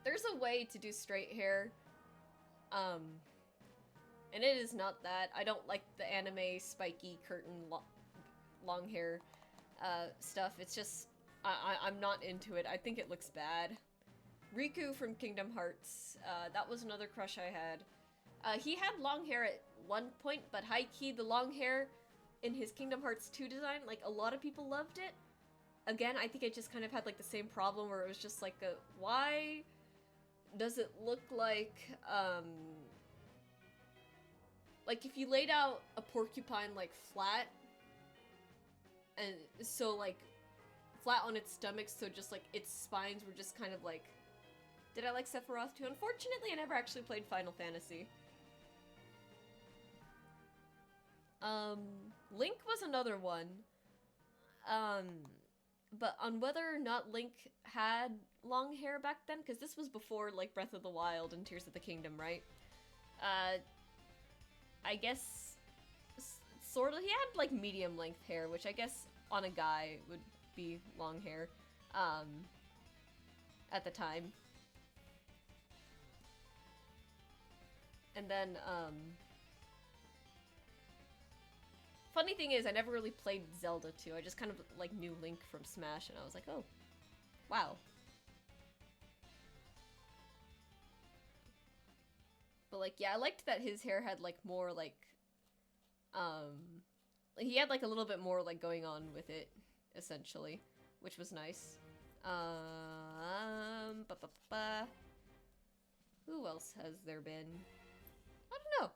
There's a way to do straight hair. And it is not that. I don't like the anime spiky curtain long hair stuff. It's just, I'm not into it. I think it looks bad. Riku from Kingdom Hearts. That was another crush I had. He had long hair at one point, but high-key, the long hair in his Kingdom Hearts 2 design, like, a lot of people loved it. Again, I think it just kind of had, like, the same problem where it was just, like, why does it look like, like, if you laid out a porcupine, like, flat, and so, like, flat on its stomach, so just, like, its spines were just kind of, like... Did I like Sephiroth too? Unfortunately, I never actually played Final Fantasy. Link was another one. But on whether or not Link had long hair back then, because this was before, like, Breath of the Wild and Tears of the Kingdom, right? I guess, sort of, he had, like, medium length hair, which I guess on a guy would be long hair, at the time. And then, funny thing is, I never really played Zelda 2. I just kind of, like, knew Link from Smash, and I was like, oh, wow. But, like, yeah, I liked that his hair had, like, more, like, he had, like, a little bit more, like, going on with it, essentially, which was nice. Who else has there been? I don't know.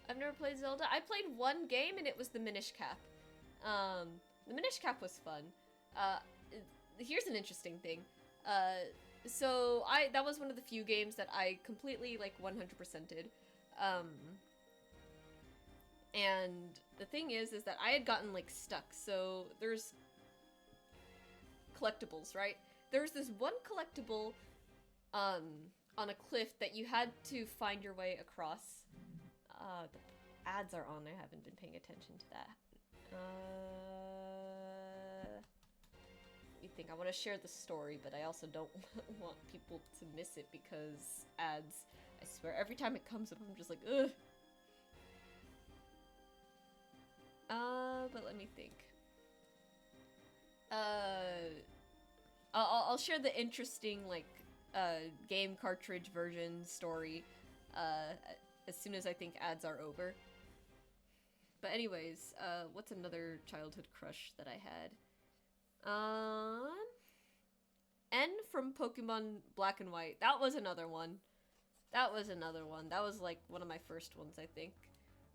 I've never played Zelda. I played one game and it was the Minish Cap. The Minish Cap was fun. Here's an interesting thing. So that was one of the few games that I completely like 100%ed. And the thing is that I had gotten like stuck. So there's collectibles, right? There's this one collectible, on a cliff that you had to find your way across. The ads are on. I haven't been paying attention to that. You think I want to share the story, but I also don't want people to miss it because ads. I swear, every time it comes up, I'm just like, ugh. But let me think. I'll share the interesting, like, game cartridge version story, as soon as I think ads are over. But anyways, what's another childhood crush that I had? N from Pokemon Black and White. That was another one. That was like one of my first ones, I think.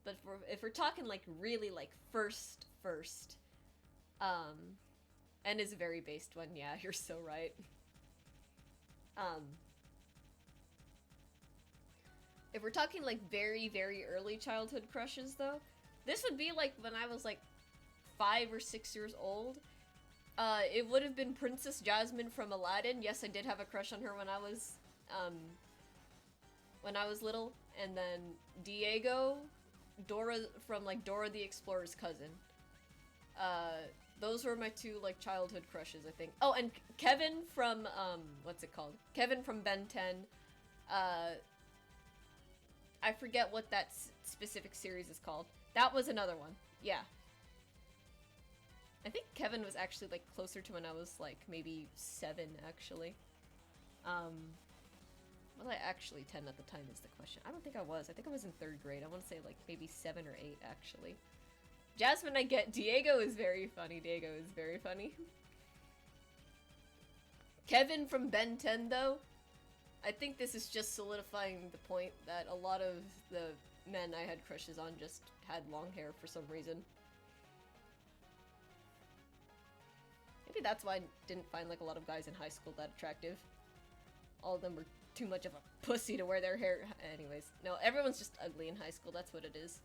But if we're talking like really like first, N is a very based one. Yeah, you're so right. If we're talking like very, very early childhood crushes though, this would be like when I was like 5 or 6 years old. It would have been Princess Jasmine from Aladdin. Yes, I did have a crush on her when I was little. And then Diego, Dora from like Dora the Explorer's cousin. those were my two like childhood crushes, I think. Oh, and Kevin from what's it called? Kevin from Ben 10. I forget what that specific series is called. That was another one. Yeah. I think Kevin was actually like closer to when I was like maybe 7 actually. Was I actually 10 at the time is the question. I don't think I was. I think I was in 3rd grade. I want to say like maybe 7 or 8 actually. Jasmine I get. Diego is very funny. Diego is very funny. Kevin from Ben 10 though, I think this is just solidifying the point that a lot of the men I had crushes on just had long hair for some reason. Maybe that's why I didn't find like a lot of guys in high school that attractive. All of them were too much of a pussy to wear their hair. Anyways, no, everyone's just ugly in high school. That's what it is.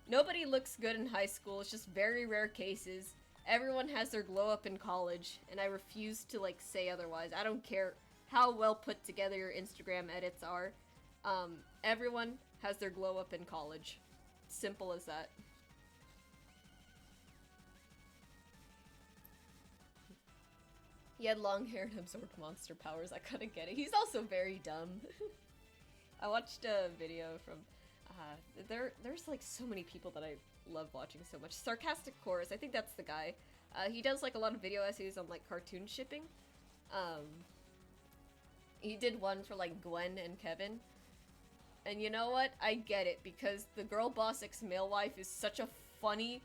Nobody looks good in high school. It's just very rare cases. Everyone has their glow up in college, and I refuse to like say otherwise. I don't care how well put together your Instagram edits are. Everyone has their glow up in college. Simple as that. He had long hair and absorbed monster powers. I couldn't get it. He's also very dumb. I watched a video from... there's like so many people that I love watching so much. Sarcastic Chorus, I think that's the guy. He does like a lot of video essays on like cartoon shipping. He did one for like Gwen and Kevin. And you know what? I get it, because the girl boss ex male wife is such a funny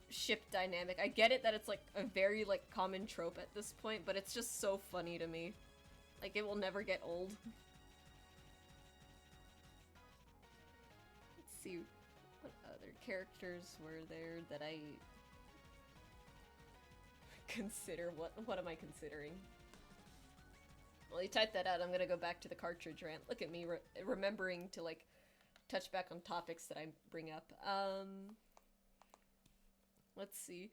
ship dynamic. I get it that it's like a very like common trope at this point, but it's just so funny to me. Like it will never get old. Let's see, what other characters were there that I consider? What am I considering? Well, you typed that out. I'm gonna go back to the cartridge rant. Look at me remembering to like touch back on topics that I bring up. Let's see.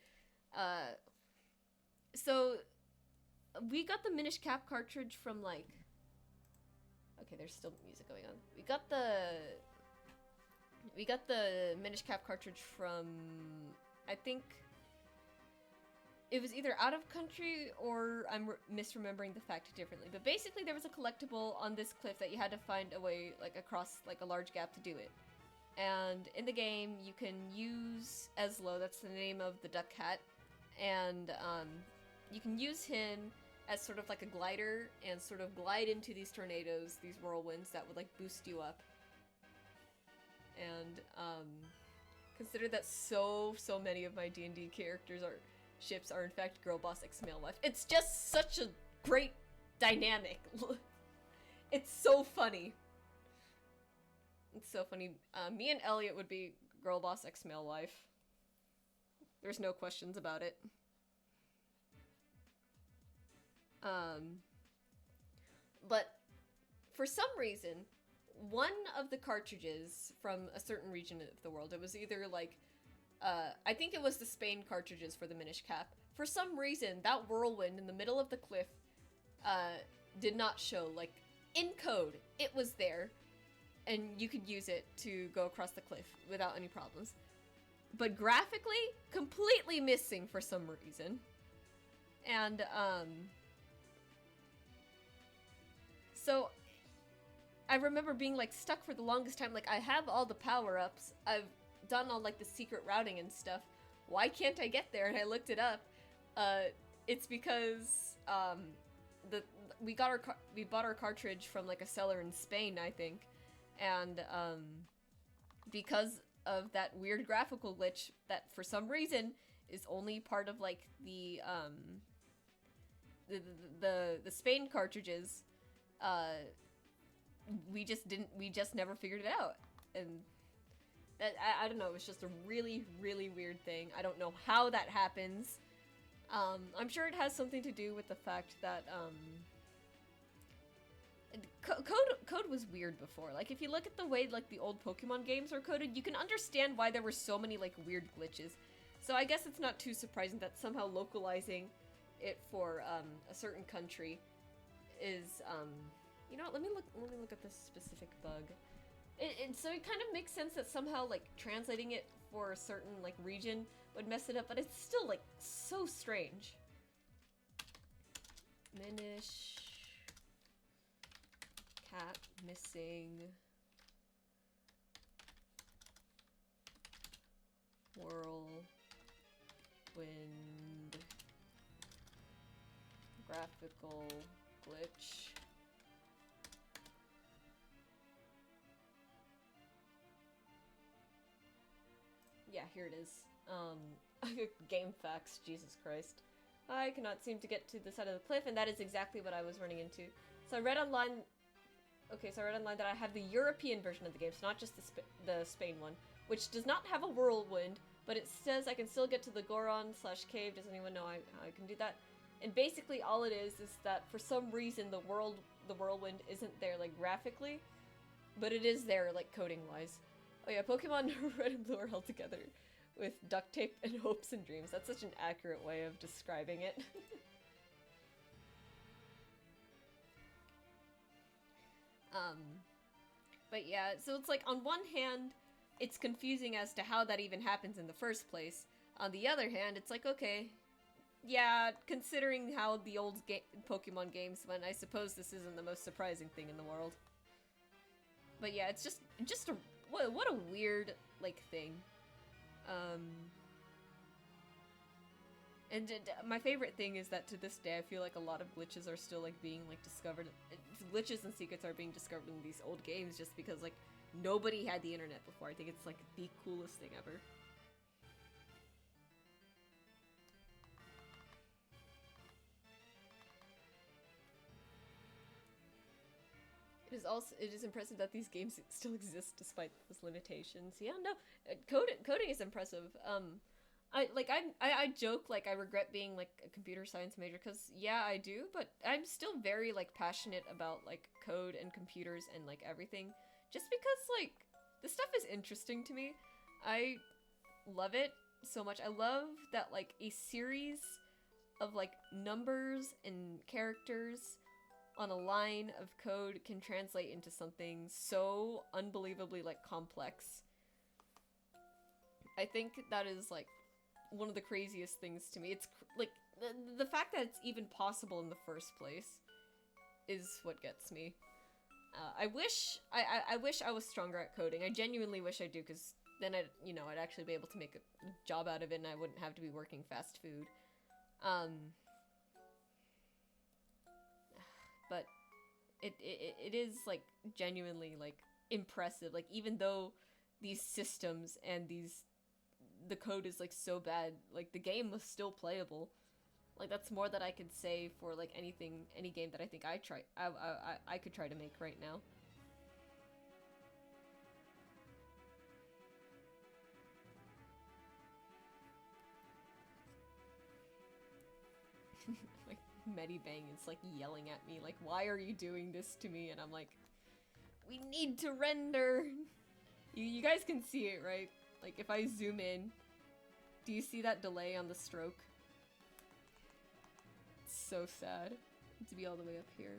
So we got the Minish Cap cartridge from like... Okay, there's still music going on. We got the Minish Cap cartridge from... I think... It was either out of country or I'm misremembering the fact differently. But basically there was a collectible on this cliff that you had to find a way like across like a large gap to do it. And in the game you can use Eslo, that's the name of the duck cat, and you can use him as sort of like a glider and sort of glide into these tornadoes, these whirlwinds that would like boost you up. And consider that so many of my D&D characters are ships are in fact girl boss ex male wife. It's just such a great dynamic. It's so funny. It's so funny. Me and Elliot would be girl boss ex male wife. There's no questions about it. But for some reason, one of the cartridges from a certain region of the world, it was either like I think it was the Spain cartridges for the Minish Cap. For some reason, that whirlwind in the middle of the cliff did not show. Like, in code, it was there, and you could use it to go across the cliff without any problems. But graphically, completely missing for some reason. And, so I remember being, like, stuck for the longest time. Like, I have all the power-ups. I've done all like the secret routing and stuff. Why can't I get there? And I looked it up. It's because we bought our cartridge from like a seller in Spain, I think, and because of that weird graphical glitch that for some reason is only part of like the Spain cartridges, we just never figured it out. And I don't know, it was just a really weird thing. I don't know how that happens. I'm sure it has something to do with the fact that, code was weird before. Like, if you look at the way, like, the old Pokemon games were coded, you can understand why there were so many, like, weird glitches. So I guess it's not too surprising that somehow localizing it for, a certain country is, you know what, let me look at this specific bug. So it kind of makes sense that somehow like translating it for a certain like region would mess it up, but it's still like so strange. Minish. Cat missing. Whirlwind. Graphical glitch. Yeah, here it is. Game facts, Jesus Christ. I cannot seem to get to the side of the cliff, and that is exactly what I was running into. So I read online... Okay, so I read online that I have the European version of the game, so not just the Spain one, which does not have a whirlwind, but it says I can still get to the Goron/cave. Does anyone know how I can do that? And basically all it is that for some reason the whirlwind isn't there, like, graphically, but it is there, like, coding-wise. Oh yeah, Pokemon Red and Blue are held together with duct tape and hopes and dreams. That's such an accurate way of describing it. But yeah, so it's like, on one hand, it's confusing as to how that even happens in the first place. On the other hand, it's like, okay, yeah, considering how the old Pokemon games went, I suppose this isn't the most surprising thing in the world. But yeah, it's just a, what a weird, like, thing. And my favorite thing is that to this day, I feel like a lot of glitches are still, like, being, like, discovered. Glitches and secrets are being discovered in these old games just because, like, nobody had the internet before. I think it's, like, the coolest thing ever. It is impressive that these games still exist despite those limitations. Yeah, no, coding is impressive. I joke, like, I regret being, like, a computer science major, because, yeah, I do, but I'm still very, like, passionate about, like, code and computers and, like, everything, just because, like, this stuff is interesting to me. I love it so much. I love that, like, a series of, like, numbers and characters on a line of code can translate into something so unbelievably, like, complex. I think that is, like, one of the craziest things to me. It's like the fact that it's even possible in the first place is what gets me. I wish I was stronger at coding. I genuinely wish I do, because then I'd actually be able to make a job out of it, and I wouldn't have to be working fast food. But it is, like, genuinely, like, impressive. Like, even though these systems and the code is, like, so bad, like, the game was still playable. Like, that's more that I could say for, like, any game that I think I could try to make right now. Like, Medibang is, like, yelling at me, like, why are you doing this to me? And I'm like, we need to render! You guys can see it, right? Like, if I zoom in, do you see that delay on the stroke? It's so sad to be all the way up here.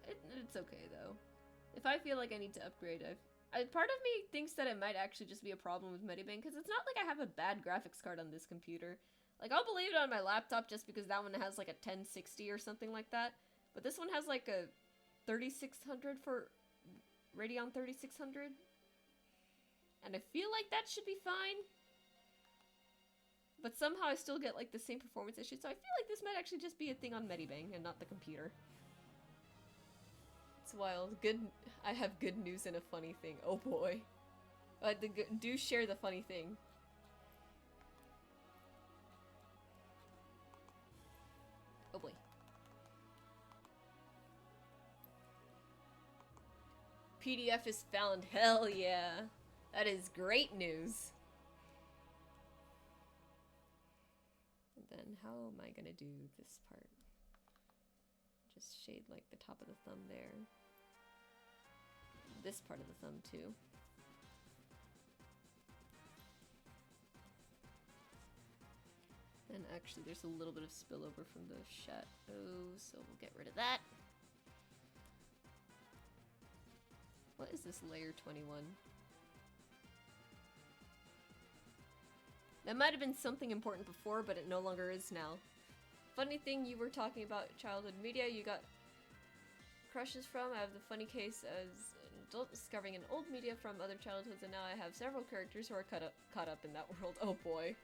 It's okay, though. If I feel like I need to upgrade, part of me thinks that it might actually just be a problem with Medibang, because it's not like I have a bad graphics card on this computer. Like, I'll believe it on my laptop just because that one has, like, a 1060 or something like that. But this one has, like, a 3600 for Radeon 3600. And I feel like that should be fine. But somehow I still get, like, the same performance issues, so I feel like this might actually just be a thing on Medibang and not the computer. It's wild. I have good news and a funny thing. Oh boy. Do share the funny thing. Oh boy. PDF is found. Hell yeah. That is great news. And then how am I gonna do this part? Just shade, like, the top of the thumb there. This part of the thumb too. And actually there's a little bit of spillover from the shadow, so we'll get rid of that. What is this layer 21? That might have been something important before, but it no longer is now. Funny thing, you were talking about childhood media you got crushes from. I have the funny case as an adult discovering an old media from other childhoods, and now I have several characters who are caught up in that world. Oh boy.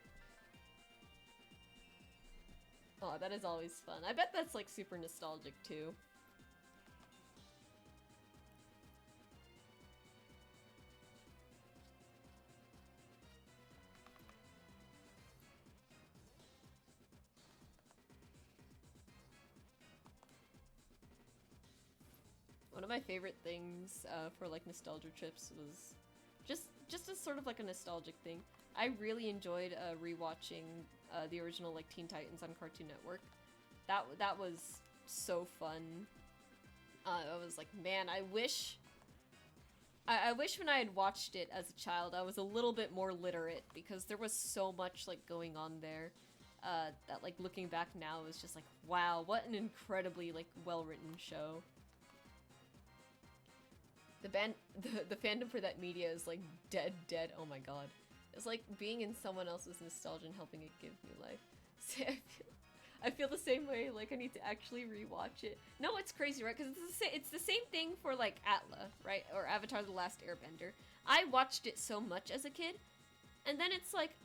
Oh, that is always fun. I bet that's like super nostalgic too. One of my favorite things for like nostalgia trips was just as sort of like a nostalgic thing. I really enjoyed rewatching the original like Teen Titans on Cartoon Network. That was so fun. I was like, man, I wish when I had watched it as a child, I was a little bit more literate, because there was so much like going on there that like looking back now is just like, wow, what an incredibly like well-written show. The fandom for that media is like dead. Oh my god. It's like being in someone else's nostalgia and helping it give new life. See, I feel the same way, like I need to actually rewatch it. No, it's crazy, right? Because it's the same thing for like Atla, right? Or Avatar The Last Airbender. I watched it so much as a kid, and then it's like,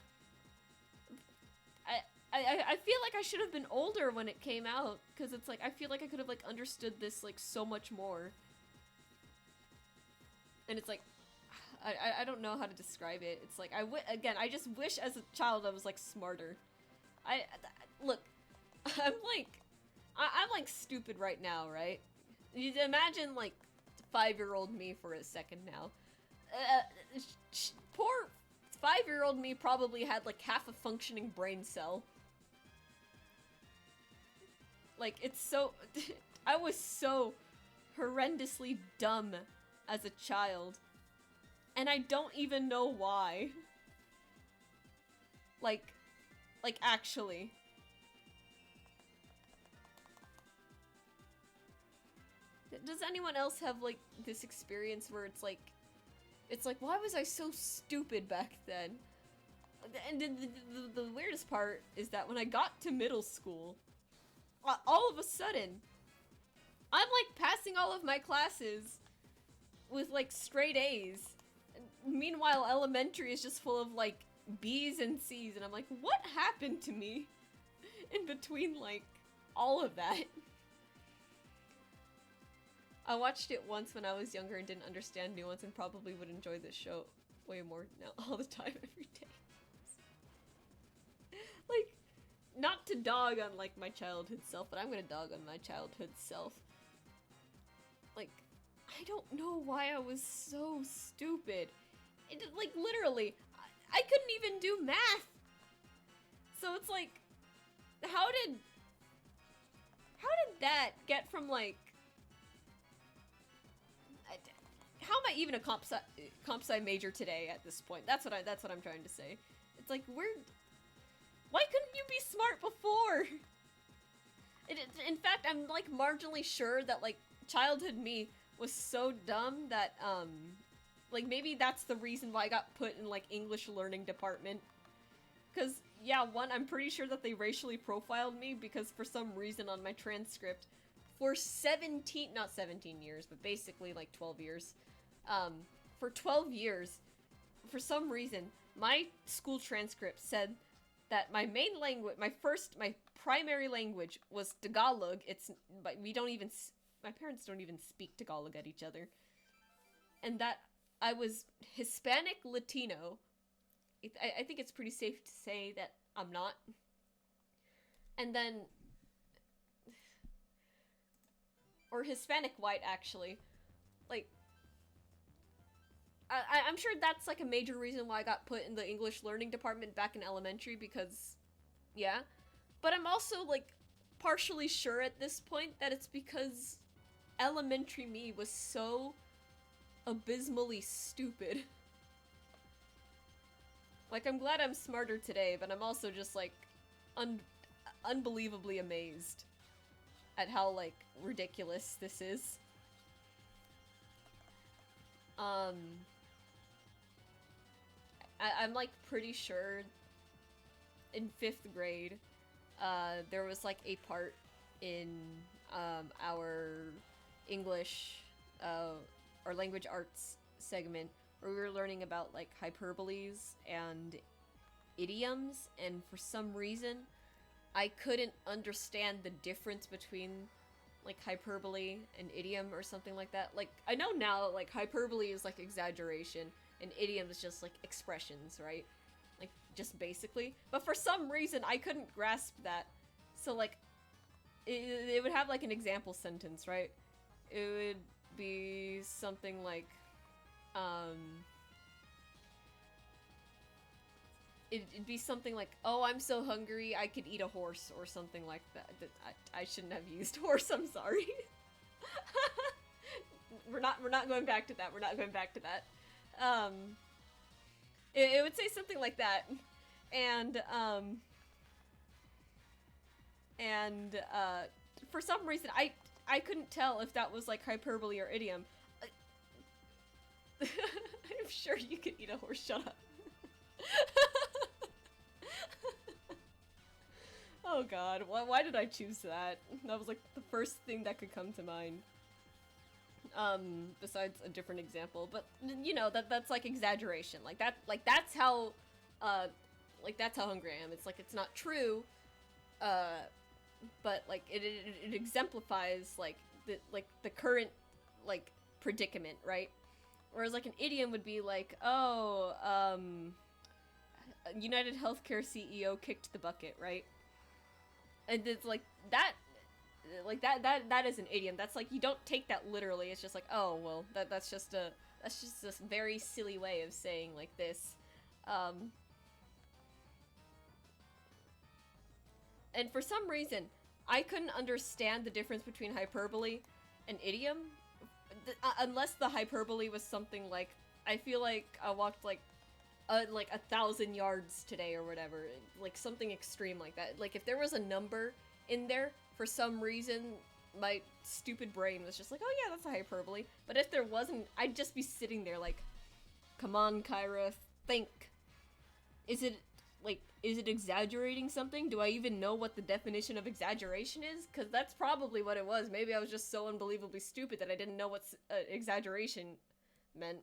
I feel like I should have been older when it came out, because it's like, I feel like I could have like understood this like so much more. And it's like, I don't know how to describe it. It's like, again, I just wish as a child I was like smarter. Look, I'm like stupid right now, right? You imagine like 5-year-old me for a second now. Poor 5-year-old me probably had like half a functioning brain cell. Like, it's so, I was so horrendously dumb as a child, and I don't even know why. Like actually. Does anyone else have like this experience where it's like, why was I so stupid back then? And the weirdest part is that when I got to middle school, all of a sudden, I'm like passing all of my classes with like straight A's. Meanwhile, elementary is just full of like B's and C's, and I'm like, what happened to me in between like all of that? I watched it once when I was younger and didn't understand nuance, and probably would enjoy this show way more now, all the time, every day. Like, not to dog on like my childhood self, but I'm gonna dog on my childhood self. Like, I don't know why I was so stupid. Like, literally, I couldn't even do math. So it's like, how did that get from like, how am I even a comp sci major today at this point? That's what I'm trying to say. It's like, why couldn't you be smart before? In fact, I'm like marginally sure that like childhood me was so dumb that like maybe that's the reason why I got put in like English learning department. Cause yeah, one, I'm pretty sure that they racially profiled me because for some reason on my transcript for not 17 years, but basically like 12 years. For 12 years, for some reason, my school transcript said that my main language, my primary language was Tagalog. But my parents don't even speak Tagalog at each other. And that I was Hispanic Latino. I think it's pretty safe to say that I'm not. And then, or Hispanic white, actually. Like, I'm sure that's like a major reason why I got put in the English learning department back in elementary, because, yeah. But I'm also like partially sure at this point that it's because elementary me was so abysmally stupid. Like, I'm glad I'm smarter today, but I'm also just like unbelievably amazed at how like ridiculous this is. Um, I'm like pretty sure in 5th grade, there was like a part in our English or language arts segment where we were learning about like hyperboles and idioms, and for some reason, I couldn't understand the difference between like hyperbole and idiom or something like that. Like I know now like hyperbole is like exaggeration and idiom is just like expressions, right? Like just basically. But for some reason I couldn't grasp that. So like it would have like an example sentence, right? It would be something like um it'd be something like, "Oh, I'm so hungry, I could eat a horse," or something like that. I shouldn't have used horse. I'm sorry. We're not going back to that. We're not going back to that. Um, it would say something like that, and for some reason, I couldn't tell if that was like hyperbole or idiom. I'm sure you could eat a horse. Shut up. Oh god, why did I choose that? That was like the first thing that could come to mind. Besides a different example, but you know, that's like exaggeration. That's how that's how hungry I am. It's like it's not true, but like it exemplifies like the current like predicament, right? Whereas like an idiom would be like, oh, United Healthcare CEO kicked the bucket, right? And it's like that that is an idiom. That's like you don't take that literally. It's just like, oh well, that's just this very silly way of saying like this. And for some reason, I couldn't understand the difference between hyperbole and idiom, unless the hyperbole was something like, I feel like I walked like 1,000 yards today or whatever, like something extreme like that. Like if there was a number in there, for some reason, my stupid brain was just like, oh yeah, that's a hyperbole. But if there wasn't, I'd just be sitting there like, come on, Kyra, think. Is it exaggerating something? Do I even know what the definition of exaggeration is? Because that's probably what it was. Maybe I was just so unbelievably stupid that I didn't know what exaggeration meant.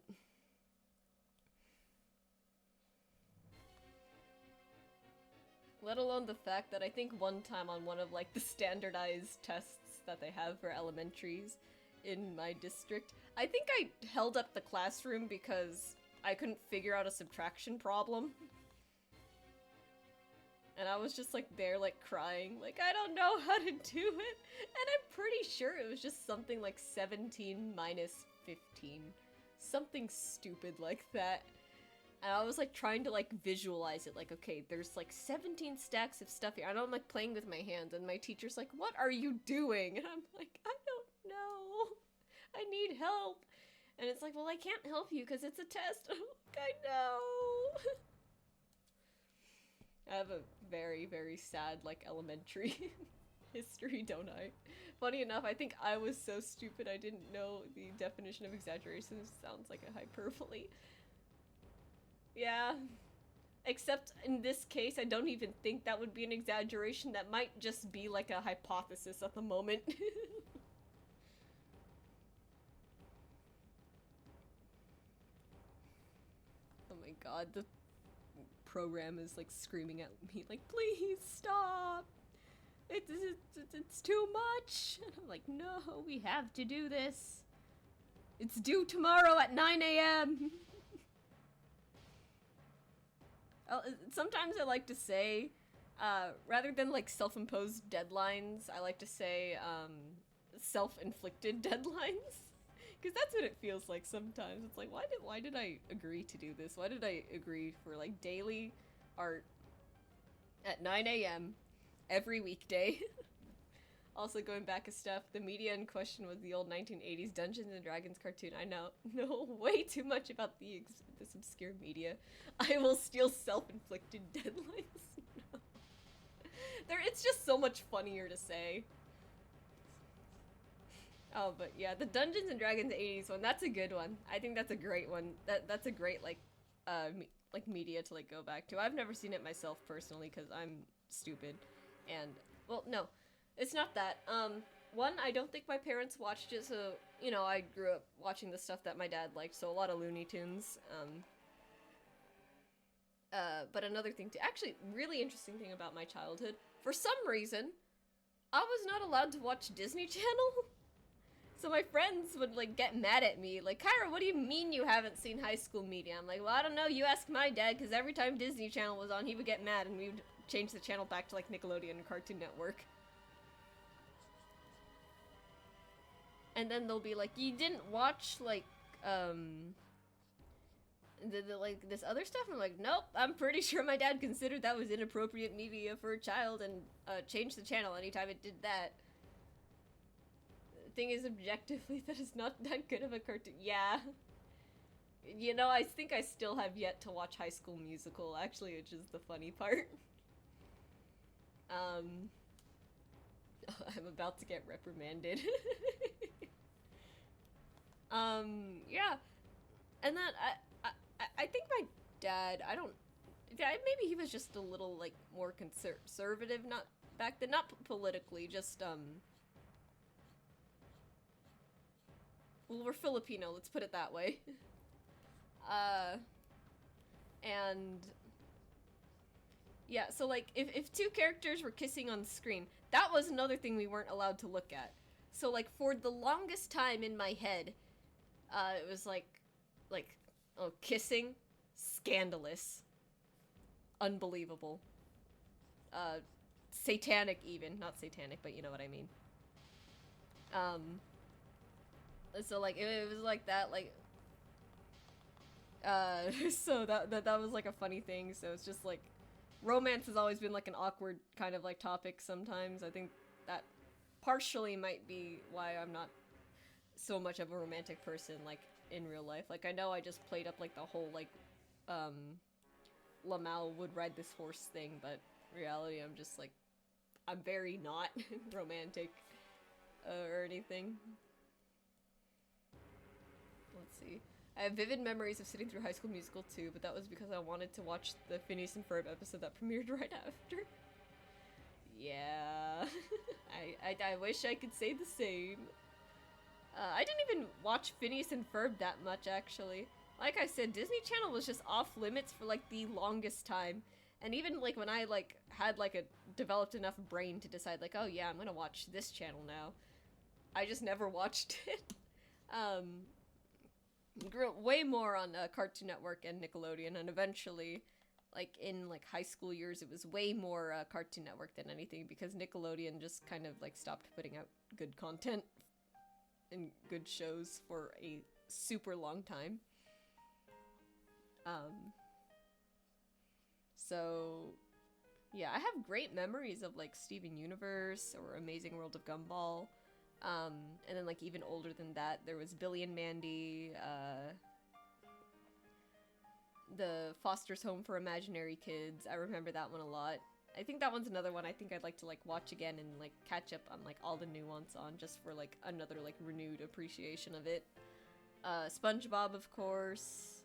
Let alone the fact that I think one time on one of like the standardized tests that they have for elementaries in my district, I think I held up the classroom because I couldn't figure out a subtraction problem. And I was just like there like crying, like I don't know how to do it. And I'm pretty sure it was just something like 17 minus 15. Something stupid like that. And I was like trying to like visualize it, like, okay, there's like 17 stacks of stuff here. I know I'm like playing with my hands, and my teacher's like, what are you doing? And I'm like, I don't know. I need help. And it's like, well, I can't help you because it's a test. I'm like, I know. I have a very, very sad like elementary history, don't I? Funny enough, I think I was so stupid I didn't know the definition of exaggeration sounds like a hyperbole. Yeah. Except in this case, I don't even think that would be an exaggeration. That might just be like a hypothesis at the moment. Oh my god, the program is like screaming at me like, please stop! It's too much! And I'm like, no, we have to do this. It's due tomorrow at 9 a.m. Sometimes I like to say, rather than like self-imposed deadlines, I like to say self-inflicted deadlines. Because that's what it feels like sometimes. It's like, why did I agree to do this? Why did I agree for like daily art at 9 a.m. every weekday? Also, going back a step, the media in question was the old 1980s Dungeons and Dragons cartoon. I know way too much about this obscure media. I will steal self-inflicted deadlines. No. It's just so much funnier to say. Oh, but yeah, the Dungeons and Dragons '80s one, that's a good one. I think that's a great one. That's a great like like media to like go back to. I've never seen it myself personally cuz I'm stupid. And well, no. It's not that. One, I don't think my parents watched it, so you know, I grew up watching the stuff that my dad liked, so a lot of Looney Tunes. But another thing, actually, really interesting thing about my childhood, for some reason, I was not allowed to watch Disney Channel. So my friends would like get mad at me, like, Kyra, what do you mean you haven't seen High School Media? I'm like, well, I don't know. You ask my dad, because every time Disney Channel was on, he would get mad, and we would change the channel back to like Nickelodeon and Cartoon Network. And then they'll be like, you didn't watch like like this other stuff. And I'm like, nope, I'm pretty sure my dad considered that was inappropriate media for a child and changed the channel anytime it did that. The thing is, objectively, that is not that good of a cartoon. Yeah. You know, I think I still have yet to watch High School Musical, actually, which is the funny part. I'm about to get reprimanded. Yeah. And then I think my dad, I don't, yeah, maybe he was just a little like more conservative, not back then, not politically, just well, we're Filipino, let's put it that way. uh, and yeah, so like if two characters were kissing on screen, that was another thing we weren't allowed to look at. So like for the longest time in my head, it was like, oh, kissing, scandalous, unbelievable, satanic even, not satanic, but you know what I mean. Um, so like it was like that, like, so that was like a funny thing. So it's just like romance has always been like an awkward kind of like topic sometimes. I think that partially might be why I'm not so much of a romantic person like in real life. Like I know I just played up like the whole like um Lamau would ride this horse thing, but reality I'm just like I'm very not romantic or anything. Let's see. I have vivid memories of sitting through High School Musical too, but that was because I wanted to watch the Phineas and Ferb episode that premiered right after. Yeah, I wish I could say the same. I didn't even watch Phineas and Ferb that much, actually. Like I said, Disney Channel was just off limits for like the longest time. And even like when I like had like a developed enough brain to decide like, oh yeah, I'm gonna watch this channel now, I just never watched it. um, Grew up way more on Cartoon Network and Nickelodeon, and eventually, like in like high school years, it was way more Cartoon Network than anything because Nickelodeon just kind of like stopped putting out good content and good shows for a super long time. Um, so yeah, I have great memories of like Steven Universe or Amazing World of Gumball. Um, and then like even older than that, there was Billy and Mandy, the Foster's Home for Imaginary Kids. I remember that one a lot. I think that one's another one I think I'd like to like watch again and like catch up on like all the nuance on just for like another like renewed appreciation of it. SpongeBob, of course.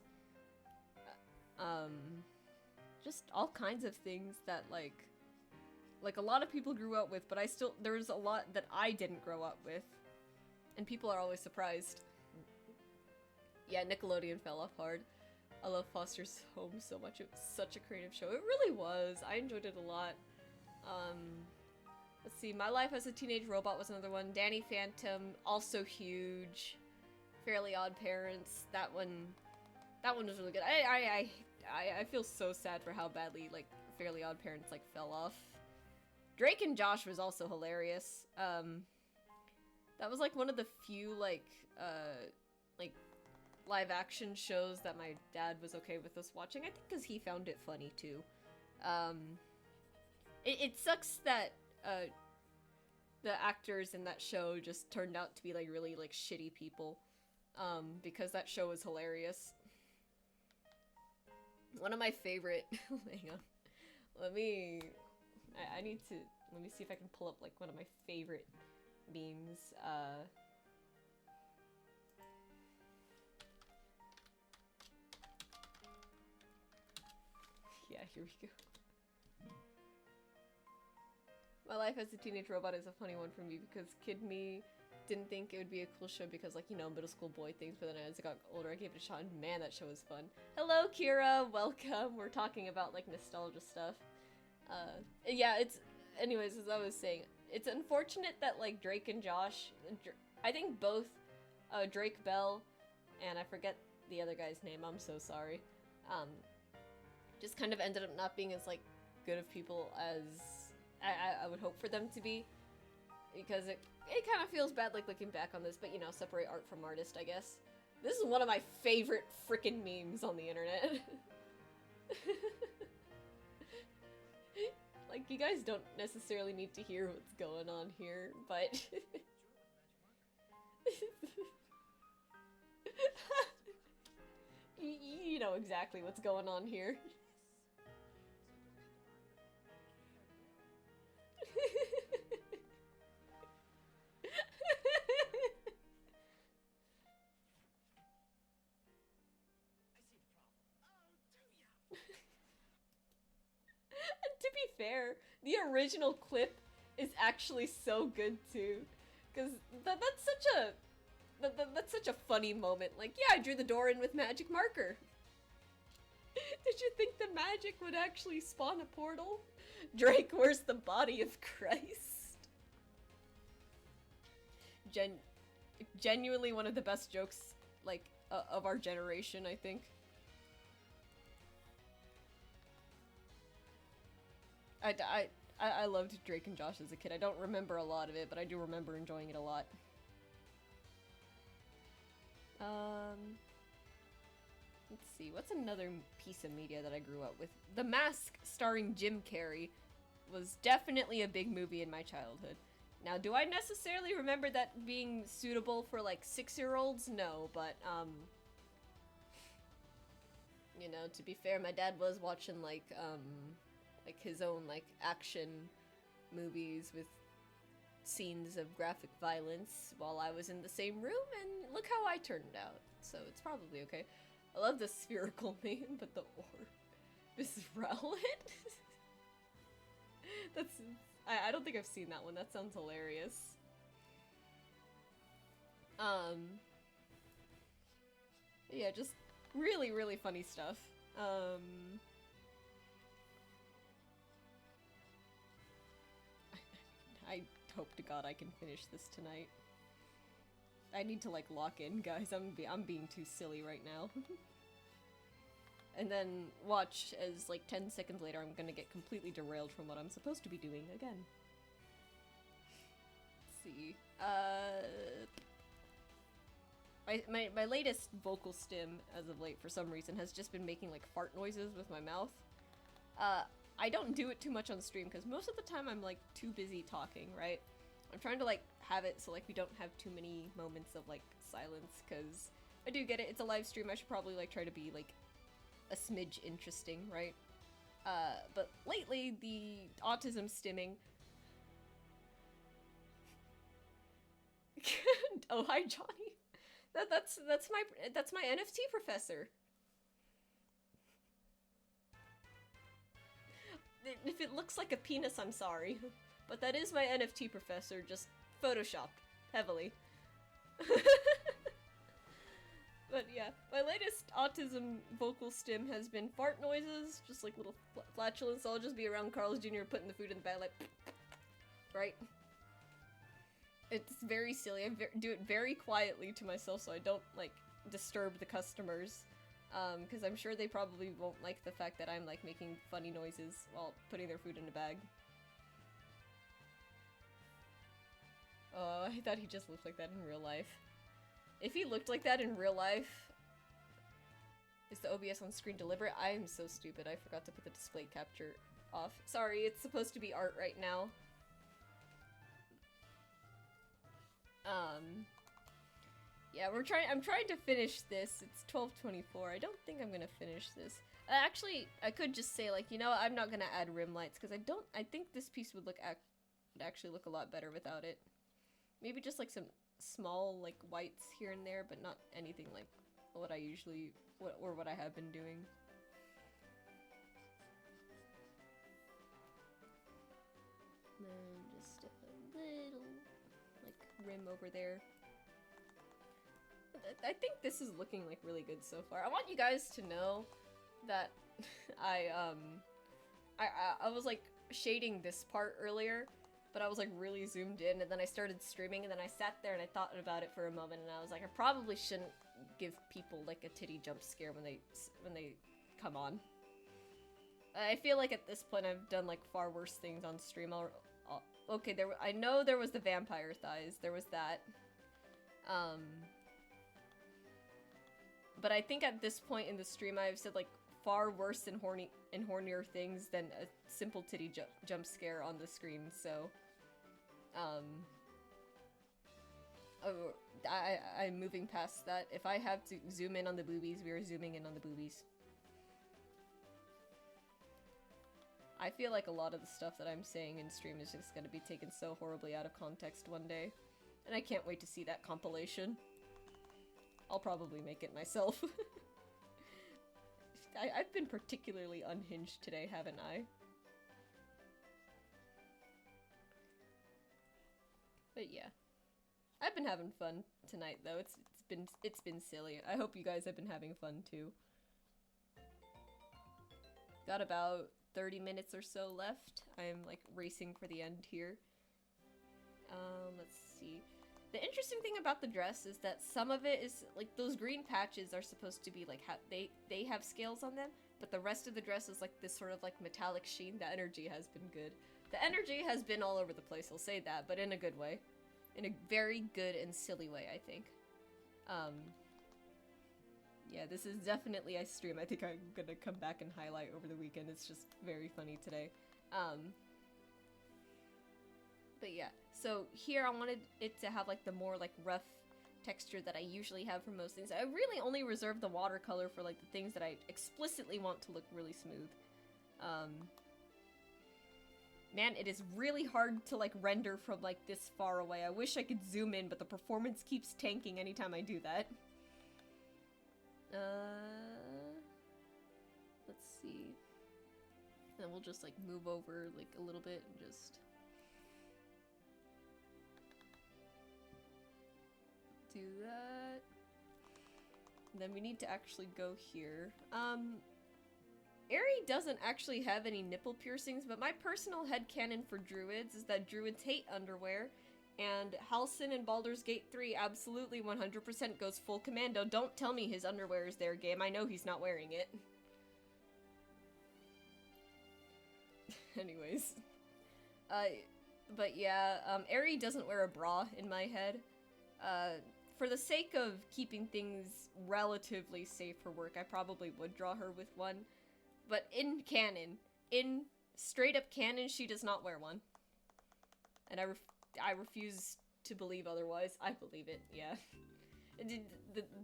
Um, just all kinds of things that like a lot of people grew up with, but there's a lot that I didn't grow up with, and people are always surprised. Yeah, Nickelodeon fell off hard. I love Foster's Home so much. It was such a creative show. It really was. I enjoyed it a lot. Um, let's see. My Life as a Teenage Robot was another one. Danny Phantom, also huge. Fairly Odd Parents. That one was really good. I feel so sad for how badly like Fairly Odd Parents like fell off. Drake and Josh was also hilarious. That was like one of the few like live action shows that my dad was okay with us watching. I think because he found it funny too. It sucks that the actors in that show just turned out to be like really like shitty people. Because that show was hilarious. One of my favorite. Hang on. I need to. Let me see if I can pull up like one of my favorite memes. here we go. My life as a teenage robot is a funny one for me because kid me didn't think it would be a cool show because, like, you know, middle school boy things, but then as I got older, I gave it a shot, and man, that show was fun. Hello, Kira! Welcome! We're talking about, like, nostalgia stuff. Yeah, it's... Anyways, as I was saying, it's unfortunate that, like, Drake and Josh... I think both Drake Bell, and I forget the other guy's name, I'm so sorry, just kind of ended up not being as, like, good of people as I would hope for them to be. Because it kind of feels bad, like, looking back on this, but, you know, separate art from artist, I guess. This is one of my favorite frickin' memes on the internet. Like, you guys don't necessarily need to hear what's going on here, but... you know exactly what's going on here. To be fair, the original clip is actually so good too, because that's such a funny moment. Like, yeah, I drew the door in with magic marker. Did you think the magic would actually spawn a portal? Drake, where's the body of Christ? Genuinely one of the best jokes, like, of our generation, I think. I loved Drake and Josh as a kid. I don't remember a lot of it, but I do remember enjoying it a lot. Let's see, what's another piece of media that I grew up with? The Mask, starring Jim Carrey, was definitely a big movie in my childhood. Now, do I necessarily remember that being suitable for, like, 6-year-olds? No, but, you know, to be fair, my dad was watching, like his own, like, action movies with scenes of graphic violence while I was in the same room, and look how I turned out. So it's probably okay. I love the spherical name, but the orb is Rowlet? That's... I don't think I've seen that one. That sounds hilarious. Yeah, just really, really funny stuff. I hope to God I can finish this tonight. I need to, like, lock in, guys. I'm being too silly right now. And then watch as, like, 10 seconds later I'm gonna get completely derailed from what I'm supposed to be doing again. Let's see. My latest vocal stim, as of late, for some reason, has just been making, like, fart noises with my mouth. I don't do it too much on stream, because most of the time I'm, like, too busy talking, right? I'm trying to, like, have it so, like, we don't have too many moments of, like, silence, because I do get it, it's a live stream, I should probably, like, try to be, like, a smidge interesting, right? But lately, the autism stimming... Oh, hi, Johnny! That's my NFT professor! If it looks like a penis, I'm sorry. But that is my NFT professor, just photoshopped heavily. But yeah, my latest autism vocal stim has been fart noises, just like little flatulence. I'll just be around Carl's Jr. putting the food in the bag, like, right? It's very silly. I do it very quietly to myself so I don't, like, disturb the customers. Because I'm sure they probably won't like the fact that I'm, like, making funny noises while putting their food in a bag. Oh, I thought he just looked like that in real life. If he looked like that in real life... Is the OBS on screen deliberate? I am so stupid, I forgot to put the display capture off. Sorry, it's supposed to be art right now. Yeah, I'm trying to finish this. It's 12:24. I don't think I'm gonna finish this. Actually, I could just say, like, you know, I'm not gonna add rim lights, because I think this piece would actually look a lot better without it. Maybe just, like, some small, like, whites here and there, but not anything like what I usually, what I have been doing. And then just a little, like, rim over there. I think this is looking, like, really good so far. I want you guys to know that I was, like, shading this part earlier, but I was, like, really zoomed in, and then I started streaming, and then I sat there and I thought about it for a moment, and I was like, I probably shouldn't give people, like, a titty jump scare when they come on. I feel like at this point I've done, like, far worse things on stream. Okay, I know there was the vampire thighs. There was that. But I think at this point in the stream I've said, like, far worse and hornier things than a simple titty jump scare on the screen, so... I'm moving past that. If I have to zoom in on the boobies, we are zooming in on the boobies. I feel like a lot of the stuff that I'm saying in stream is just gonna be taken so horribly out of context one day. And I can't wait to see that compilation. I'll probably make it myself. I've been particularly unhinged today, haven't I? But yeah. I've been having fun tonight though. It's been silly. I hope you guys have been having fun too. Got about 30 minutes or so left. I'm like racing for the end here. Let's see. The interesting thing about the dress is that some of it is like those green patches are supposed to be like they have scales on them, but the rest of the dress is like this sort of like metallic sheen. The energy has been good. The energy has been all over the place, I'll say that, but in a good way. In a very good and silly way, I think. Yeah, this is definitely a stream I think I'm gonna come back and highlight over the weekend. It's just very funny today. But yeah, so here I wanted it to have like the more like rough texture that I usually have for most things. I really only reserve the watercolor for like the things that I explicitly want to look really smooth. Man, it is really hard to like render from like this far away. I wish I could zoom in, but the performance keeps tanking anytime I do that. Let's see. Then we'll just like move over like a little bit and just do that. And then we need to actually go here. Aerie doesn't actually have any nipple piercings, but my personal headcanon for druids is that druids hate underwear, and Halsin in Baldur's Gate 3 absolutely 100% goes full commando. Don't tell me his underwear is their game. I know he's not wearing it. Anyways. But yeah, Aerie doesn't wear a bra in my head. For the sake of keeping things relatively safe for work, I probably would draw her with one. But in canon, in straight-up canon, she does not wear one. And I refuse to believe otherwise. I believe it, yeah.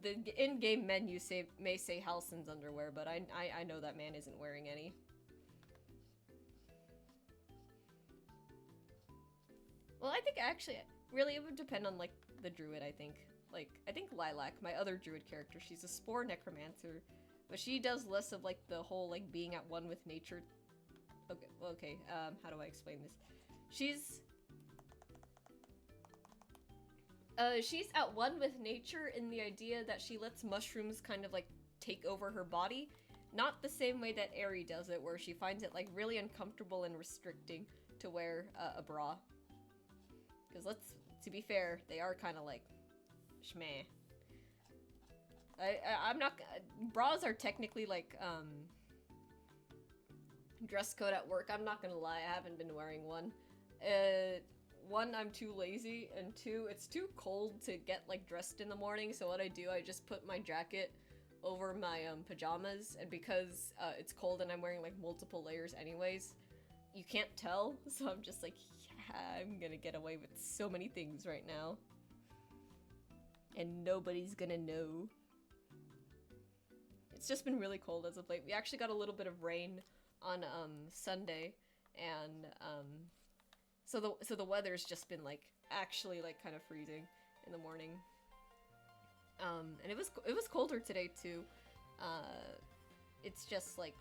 The in-game menu may say Halsin's underwear, but I know that man isn't wearing any. Well, I think actually, really, it would depend on, like, the druid, I think. Like, I think Lilac, my other druid character, she's a spore necromancer. But she does less of, like, the whole, like, being at one with nature. Okay, how do I explain this? She's at one with nature in the idea that she lets mushrooms kind of, like, take over her body. Not the same way that Aerie does it, where she finds it, like, really uncomfortable and restricting to wear a bra. Because to be fair, they are kind of, like, schmeh. I'm not, bras are technically like, dress code at work. I'm not gonna lie, I haven't been wearing one. One, I'm too lazy, and two, it's too cold to get like dressed in the morning, so what I do, I just put my jacket over my pajamas, and because it's cold and I'm wearing like multiple layers anyways, you can't tell, so I'm just like, yeah, I'm gonna get away with so many things right now. And nobody's gonna know. It's just been really cold as of late. We actually got a little bit of rain on Sunday, and so the weather's just been like actually like kind of freezing in the morning. And it was colder today too. It's just like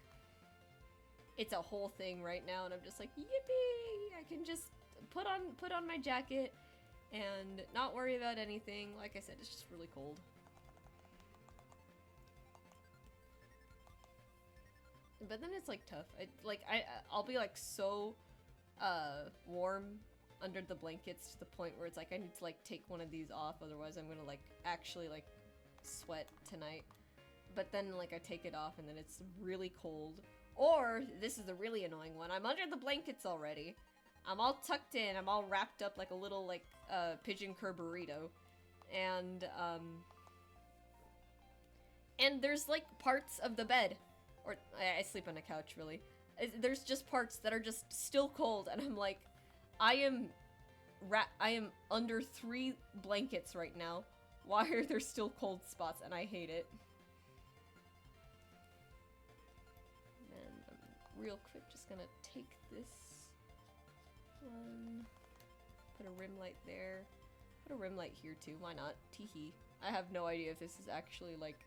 it's a whole thing right now, and I'm just like, yippee! I can just put on my jacket and not worry about anything. Like I said, it's just really cold. But then it's like tough. I'll be like so warm under the blankets to the point where it's like I need to like take one of these off, otherwise I'm gonna like actually like sweat tonight. But then like I take it off and then it's really cold. Or this is the really annoying one. I'm under the blankets already. I'm all tucked in. I'm all wrapped up like a little like pigeon cur burrito, and there's like parts of the bed, or I sleep on a couch really. There's just parts that are just still cold, and I'm like, I am under 3 blankets right now. Why are there still cold spots? And I hate it. And I'm real quick just gonna take this one, put a rim light there, put a rim light here too, why not? Teehee. I have no idea if this is actually like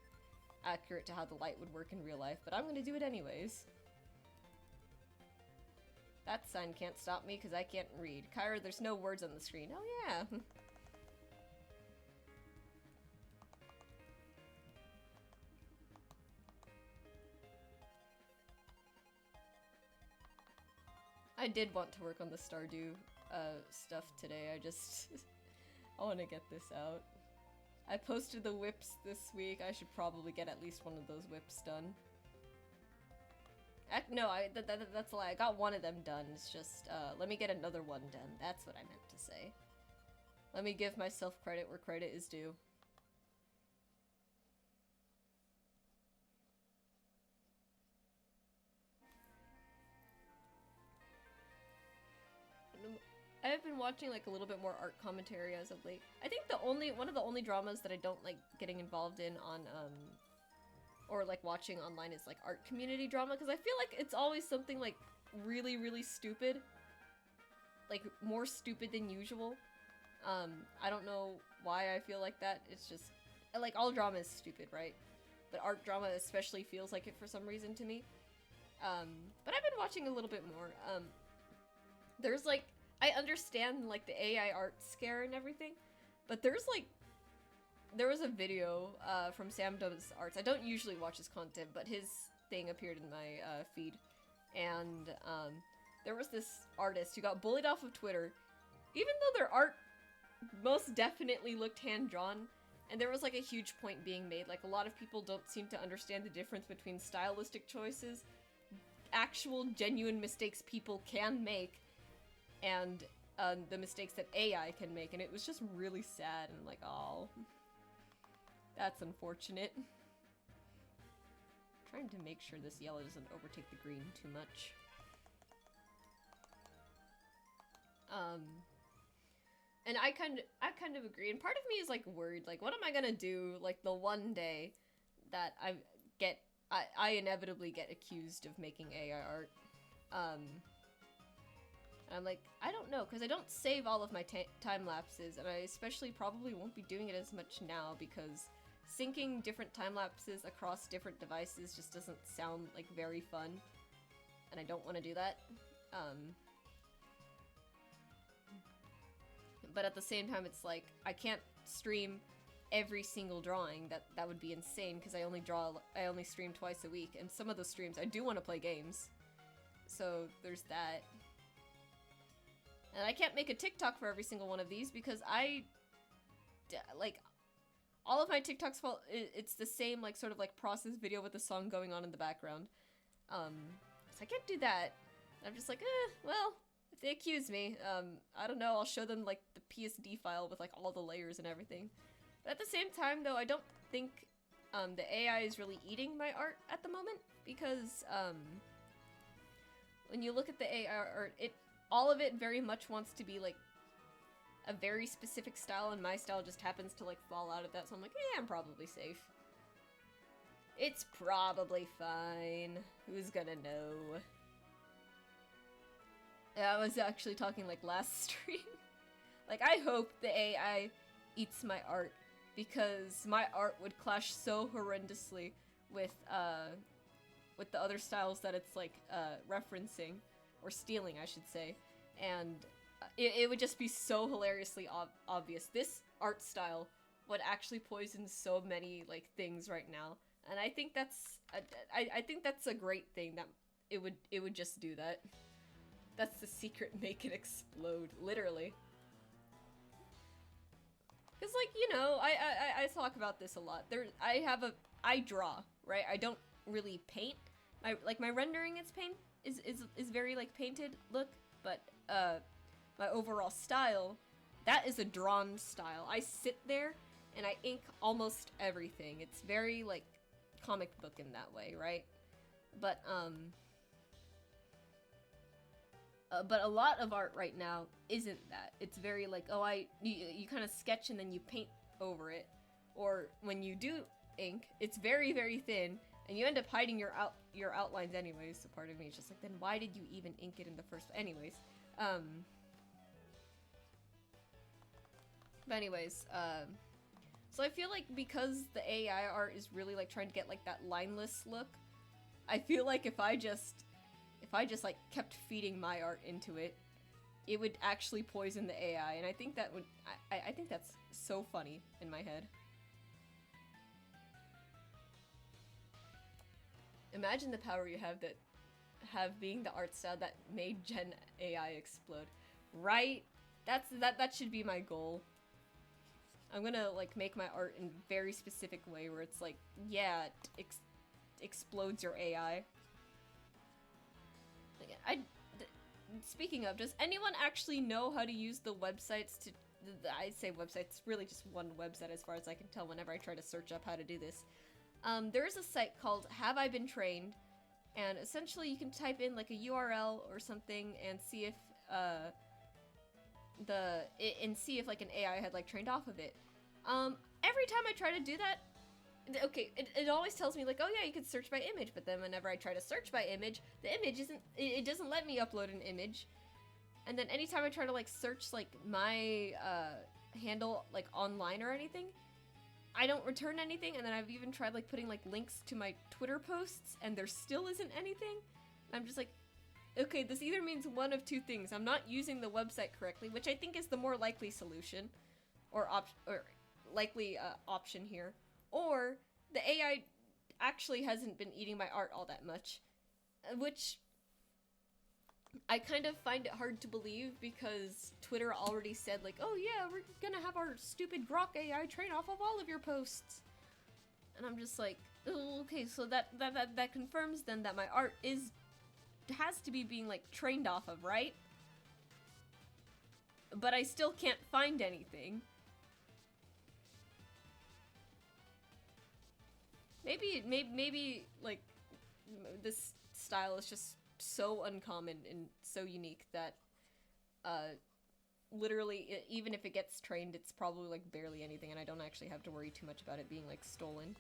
accurate to how the light would work in real life, but I'm gonna do it anyways. That sign can't stop me because I can't read. Kyra, there's no words on the screen. Oh yeah. I did want to work on the Stardew stuff today. I just I want to get this out. I posted the whips this week. I should probably get at least one of those whips done. No, that's a lie. I got one of them done. It's just, let me get another one done. That's what I meant to say. Let me give myself credit where credit is due. I've been watching like a little bit more art commentary as of late. I think one of the only dramas that I don't like getting involved in on or like watching online is like art community drama, because I feel like it's always something like really, really stupid. Like more stupid than usual. I don't know why I feel like that. It's just like all drama is stupid, right? But art drama especially feels like it for some reason to me. But I've been watching a little bit more. There's like, I understand like the AI art scare and everything, but there was a video from Sam Does Arts. I don't usually watch his content, but his thing appeared in my feed, and there was this artist who got bullied off of Twitter, even though their art most definitely looked hand-drawn, and there was like a huge point being made, like a lot of people don't seem to understand the difference between stylistic choices, actual genuine mistakes people can make, and the mistakes that AI can make, and it was just really sad, and like, oh, that's unfortunate. Trying to make sure this yellow doesn't overtake the green too much. And I kind of agree, and part of me is like worried, like what am I gonna do like the one day that I inevitably get accused of making AI art. And I'm like, I don't know, because I don't save all of my time lapses, and I especially probably won't be doing it as much now because syncing different time lapses across different devices just doesn't sound like very fun, and I don't want to do that. But at the same time, it's like I can't stream every single drawing. That would be insane because I only stream twice a week, and some of those streams I do want to play games. So there's that. And I can't make a TikTok for every single one of these because like, all of my TikToks fall, it's the same, like, sort of, like, process video with the song going on in the background. So I can't do that. I'm just like, well, if they accuse me, I don't know, I'll show them, like, the PSD file with, like, all the layers and everything. But at the same time, though, I don't think, the AI is really eating my art at the moment, because, when you look at the AI art, all of it very much wants to be, like, a very specific style, and my style just happens to, like, fall out of that, so I'm like, I'm probably safe. It's probably fine. Who's gonna know? Yeah, I was actually talking, like, last stream. Like, I hope the AI eats my art, because my art would clash so horrendously with the other styles that it's, like, referencing, or stealing, I should say, and it would just be so hilariously obvious. This art style would actually poison so many like things right now, and I think that's I think that's a great thing that it would just do that. That's the secret, make it explode, literally. Cause like, you know, I talk about this a lot. I draw, right? I don't really paint. My rendering is very like painted look, but my overall style, that is a drawn style. I sit there and I ink almost everything. It's very like comic book in that way, right? But a lot of art right now isn't that. It's very like, oh, you kind of sketch and then you paint over it. Or when you do ink, it's very, very thin, and you end up hiding your outlines anyways. So part of me is just like, then why did you even ink it in the first place? Anyways, so I feel like because the AI art is really like trying to get like that lineless look, I feel like if I just like kept feeding my art into it, it would actually poison the AI, and I think that would I think that's so funny in my head. Imagine the power you have being the art style that made Gen AI explode. Right? That should be my goal. I'm gonna like make my art in a very specific way where it's like, yeah, it explodes your AI. Speaking of, does anyone actually know how to use the websites to... I say websites, it's really just one website as far as I can tell whenever I try to search up how to do this. There's a site called Have I Been Trained, and essentially you can type in like a URL or something and see if see if like an AI had like trained off of it. Every time I try to do that, okay, it always tells me like, oh yeah, you can search by image, but then whenever I try to search by image, the image it doesn't let me upload an image. And then anytime I try to like search like my handle like online or anything, I don't return anything. And then I've even tried like putting like links to my Twitter posts, and there still isn't anything. And I'm just like, okay, this either means one of two things. I'm not using the website correctly, which I think is the more likely solution, or likely option here. Or the AI actually hasn't been eating my art all that much, which I kind of find it hard to believe because Twitter already said like, oh yeah, we're gonna have our stupid Grok AI train off of all of your posts. And I'm just like, oh, okay, so that confirms then that my art has to be being like trained off of, right? But I still can't find anything. Maybe like this style is just so uncommon and so unique that literally even if it gets trained, it's probably like barely anything, and I don't actually have to worry too much about it being like stolen.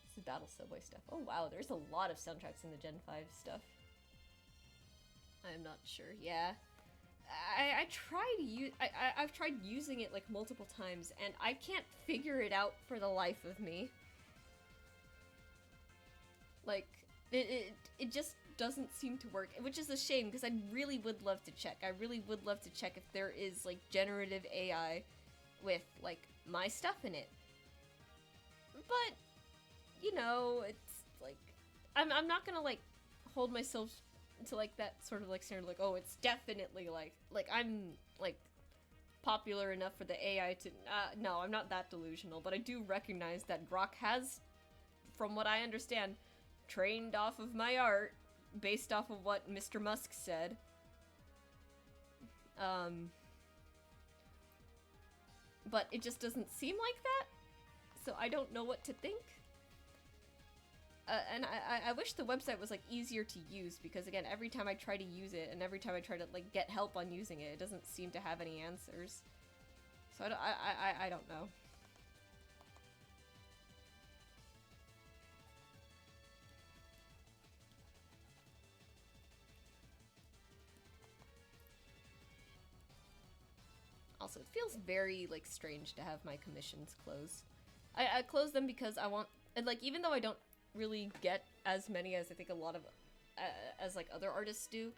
This is Battle Subway stuff. Oh wow, there's a lot of soundtracks in the Gen 5 stuff. I'm not sure. Yeah. I've tried using it like multiple times, and I can't figure it out for the life of me. Like, it just doesn't seem to work, which is a shame because I really would love to check. I really would love to check if there is like generative AI with like my stuff in it. But you know, it's like I'm not gonna like hold myself to like that sort of like standard, like, oh, it's definitely like I'm like popular enough for the AI to no, I'm not that delusional, but I do recognize that Grok has, from what I understand, trained off of my art based off of what Mr. Musk said. But it just doesn't seem like that, so I don't know what to think. And I wish the website was like easier to use, because again, every time I try to use it and every time I try to like get help on using it, it doesn't seem to have any answers. So I don't know. Also, it feels very like strange to have my commissions close. I close them because I want, and like, even though I don't really get as many as I think a lot of as like other artists do,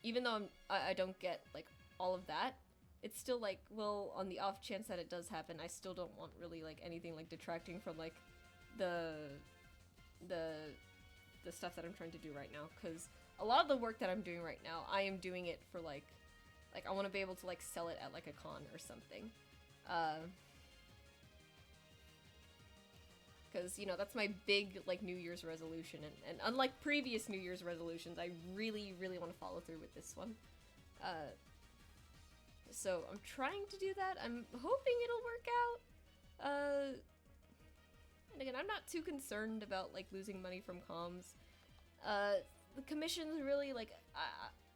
even though I don't get like all of that, it's still like, well, on the off chance that it does happen, I still don't want really like anything like detracting from like the the the stuff that I'm trying to do right now, because a lot of the work that I'm doing right now, I am doing it for like I want to be able to like sell it at like a con or something. Because, you know, that's my big, like, New Year's resolution, and unlike previous New Year's resolutions, I really, really want to follow through with this one. So I'm trying to do that. I'm hoping it'll work out. And again, I'm not too concerned about, like, losing money from comms. The commissions really, like,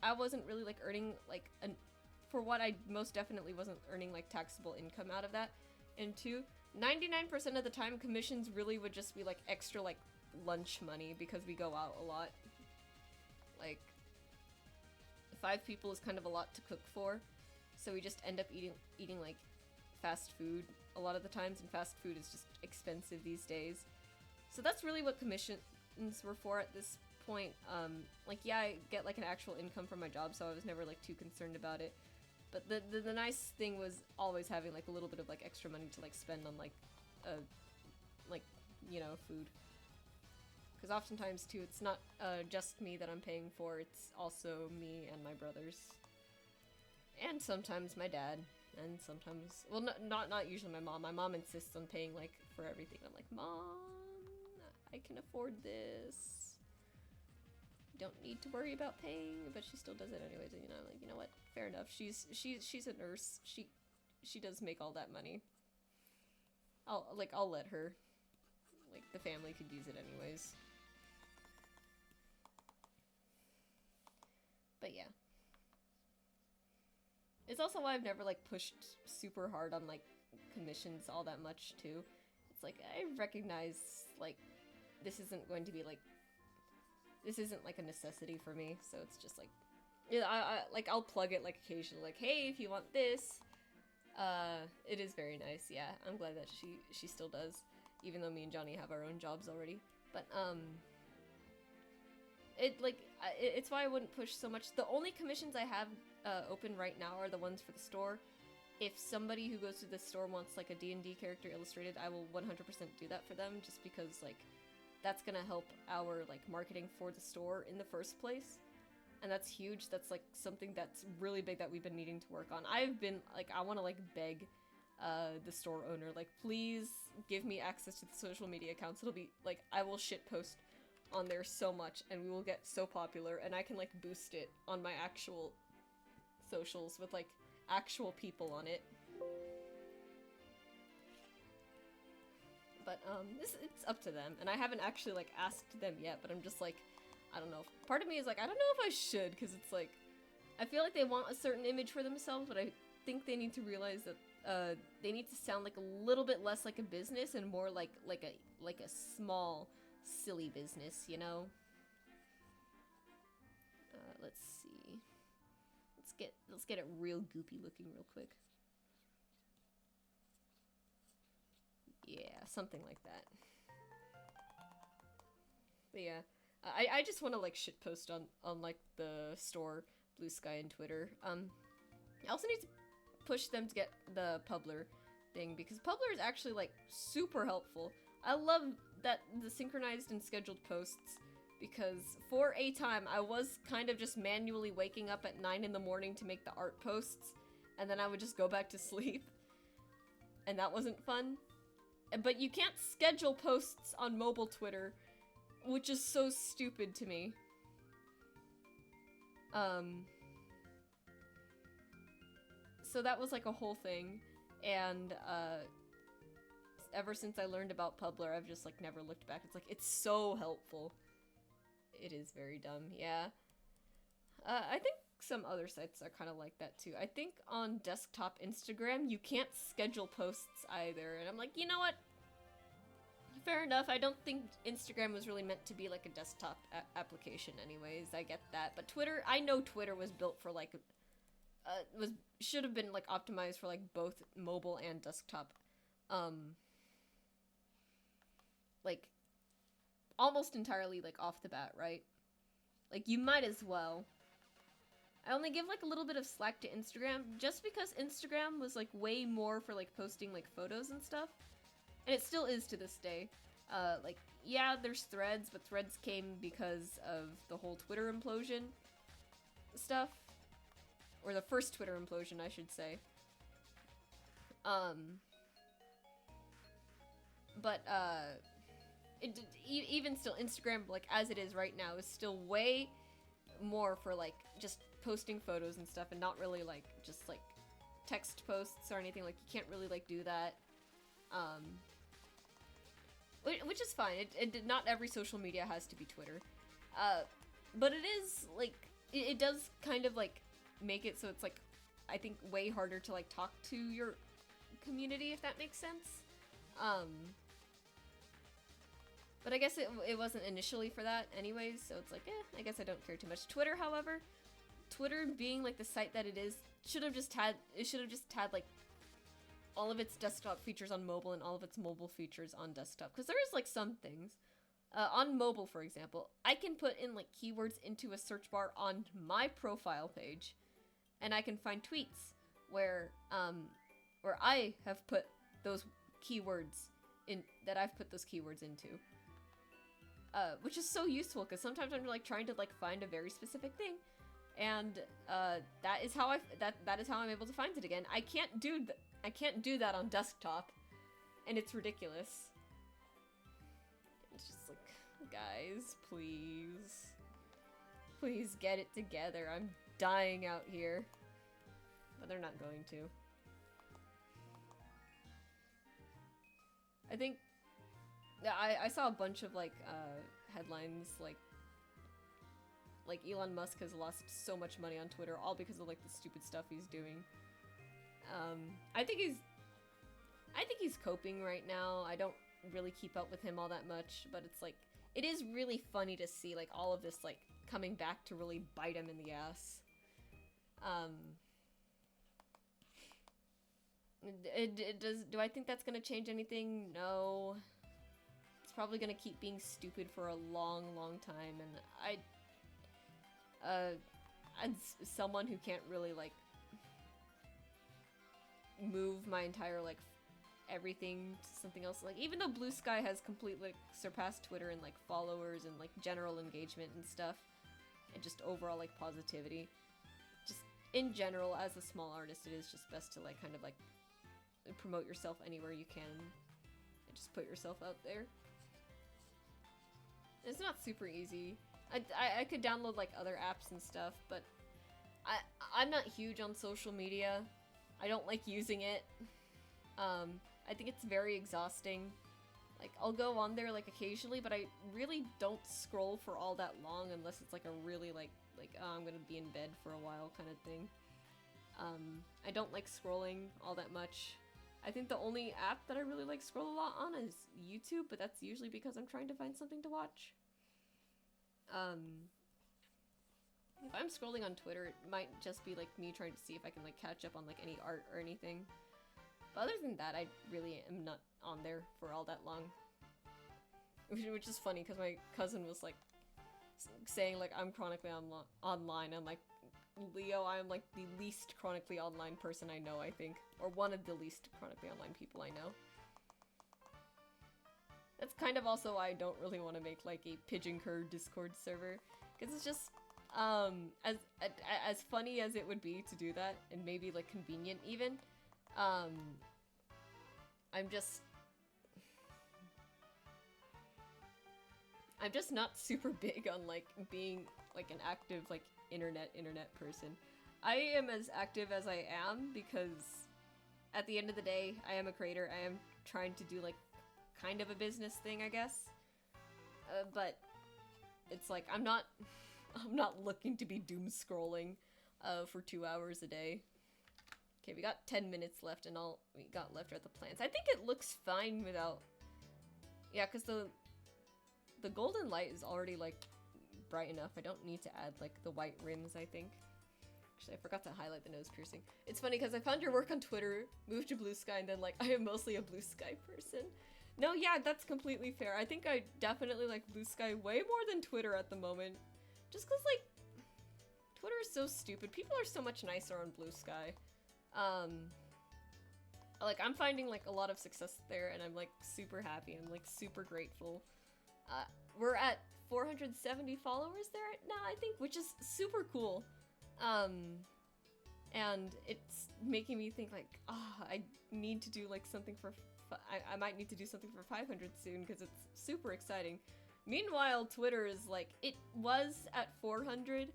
I wasn't really, like, earning, like, for what I most definitely wasn't earning, like, taxable income out of that. And two, 99% of the time, commissions really would just be, like, extra, like, lunch money because we go out a lot. Like, 5 people is kind of a lot to cook for, so we just end up eating like, fast food a lot of the times, and fast food is just expensive these days. So that's really what commissions were for at this point. Like, yeah, I get, like, an actual income from my job, so I was never, like, too concerned about it. But the nice thing was always having, like, a little bit of, like, extra money to, like, spend on, like, you know, food. Because oftentimes, too, it's not just me that I'm paying for, it's also me and my brothers. And sometimes my dad. And sometimes, well, not usually my mom. My mom insists on paying, like, for everything. I'm like, Mom, I can afford this. Don't need to worry about paying, but she still does it anyways. And, you know, like, you know what? Fair enough. She's a nurse. She does make all that money. I'll let her. Like, the family could use it anyways. But yeah. It's also why I've never, like, pushed super hard on, like, commissions all that much, too. It's like, I recognize, like, this isn't going to be, like, this isn't, like, a necessity for me, so it's just, like, yeah, I'll plug it, like, occasionally, like, hey, if you want this. It is very nice, yeah. I'm glad that she still does, even though me and Johnny have our own jobs already. But, it's why I wouldn't push so much. The only commissions I have open right now are the ones for the store. If somebody who goes to the store wants, like, a D&D character illustrated, I will 100% do that for them, just because, like, that's gonna help our, like, marketing for the store in the first place. And that's huge. That's, like, something that's really big that we've been needing to work on. I've been, like, I want to, like, beg the store owner, like, please give me access to the social media accounts. It'll be, like, I will shitpost on there so much, and we will get so popular, and I can, like, boost it on my actual socials with, like, actual people on it. But, it's up to them, and I haven't actually, like, asked them yet, but I'm just, like, I don't know. Part of me is like, I don't know if I should, because it's like, I feel like they want a certain image for themselves, but I think they need to realize that, they need to sound, like, a little bit less like a business and more like a small, silly business, you know? Let's see. Let's get it real goopy looking real quick. Yeah, something like that. But yeah, I just want to, like, shitpost on like the store, Blue Sky, and Twitter. I also need to push them to get the Publer thing, because Publer is actually, like, super helpful. I love that the synchronized and scheduled posts, because for a time I was kind of just manually waking up at 9 in the morning to make the art posts, and then I would just go back to sleep, and that wasn't fun. But you can't schedule posts on mobile Twitter, which is so stupid to me. So that was, like, a whole thing, and ever since I learned about Publer, I've just, like, never looked back. It's like, it's so helpful. It is very dumb, yeah. I think some other sites are kind of like that too. I think on desktop Instagram, you can't schedule posts either, and I'm like, you know what? Fair enough. I don't think Instagram was really meant to be, like, a desktop application anyways. I get that. But Twitter, I know Twitter was built for, like, should have been, like, optimized for, like, both mobile and desktop. Like, almost entirely, like, off the bat, right? Like, you might as well. I only give like a little bit of slack to Instagram just because Instagram was like way more for like posting like photos and stuff. And it still is to this day. Like, yeah, there's Threads, but Threads came because of the whole Twitter implosion stuff. Or the first Twitter implosion, I should say. But, even still, Instagram, like, as it is right now, is still way more for, like, just posting photos and stuff, and not really, like, just, like, text posts or anything. Like, you can't really, like, do that. Which is fine. Not every social media has to be Twitter. But it is, like, it does kind of, like, make it so it's, like, I think way harder to, like, talk to your community, if that makes sense. But I guess it wasn't initially for that anyways, so it's like, I guess I don't care too much. Twitter, however, Twitter being, like, the site that it is, should have just had, like, all of its desktop features on mobile and all of its mobile features on desktop. Because there is, like, some things. On mobile, for example, I can put in, like, keywords into a search bar on my profile page, and I can find tweets where I have put those keywords in, that I've put those keywords into. Which is so useful, because sometimes I'm, like, trying to, like, find a very specific thing, and, that is how I'm able to find it again. I can't do that on desktop, and it's ridiculous. It's just like, guys, please. Please get it together. I'm dying out here. But they're not going to. I think... I saw a bunch of, like, headlines, like Elon Musk has lost so much money on Twitter, all because of, like, the stupid stuff he's doing. I think he's coping right now. I don't really keep up with him all that much, but it's like, it is really funny to see, like, all of this, like, coming back to really bite him in the ass. Do I think that's gonna change anything? No. It's probably gonna keep being stupid for a long, long time, and as someone who can't really, like, move my entire, like, everything to something else, like, even though Blue Sky has completely, like, surpassed Twitter in, like, followers and, like, general engagement and stuff, and just overall, like, positivity, just in general, as a small artist, it is just best to, like, kind of, like, promote yourself anywhere you can, and just put yourself out there. It's not super easy. I could download, like, other apps and stuff, but I'm not huge on social media. I don't like using it. I think it's very exhausting. Like, I'll go on there, like, occasionally, but I really don't scroll for all that long unless it's, like, a really, like, oh, I'm gonna be in bed for a while kind of thing. I don't like scrolling all that much. I think the only app that I really, like, scroll a lot on is YouTube, but that's usually because I'm trying to find something to watch. If I'm scrolling on Twitter, it might just be, like, me trying to see if I can, like, catch up on, like, any art or anything. But other than that, I really am not on there for all that long. Which is funny, because my cousin was, like, saying, like, I'm chronically online. I'm like, Leo, I am, like, the least chronically online person I know, I think. Or one of the least chronically online people I know. That's kind of also why I don't really want to make, like, a Pigeon Curve Discord server. Because it's just, as funny as it would be to do that, and maybe, like, convenient even, I'm just not super big on, like, being, like, an active, like, internet person. I am as active as I am because at the end of the day, I am a creator. I am trying to do, like, kind of a business thing, I guess. But it's like, I'm not looking to be doom scrolling for 2 hours a day. Okay, we got 10 minutes left, and all we got left are the plants. I think it looks fine without... Yeah, because the golden light is already, like, bright enough. I don't need to add, like, the white rims, I think. Actually, I forgot to highlight the nose piercing. It's funny, because I found your work on Twitter, moved to Blue Sky, and then, like, I am mostly a Blue Sky person. No, yeah, that's completely fair. I think I definitely like Blue Sky way more than Twitter at the moment. Just because, like, Twitter is so stupid. People are so much nicer on Blue Sky. Like, I'm finding, like, a lot of success there, and I'm, like, super happy. I'm, like, super grateful. We're at 470 followers there now, I think, which is super cool. And it's making me think, like, I need to do, like, something for... I might need to do something for 500 soon, because it's super exciting. Meanwhile, Twitter is, like, it was at 400,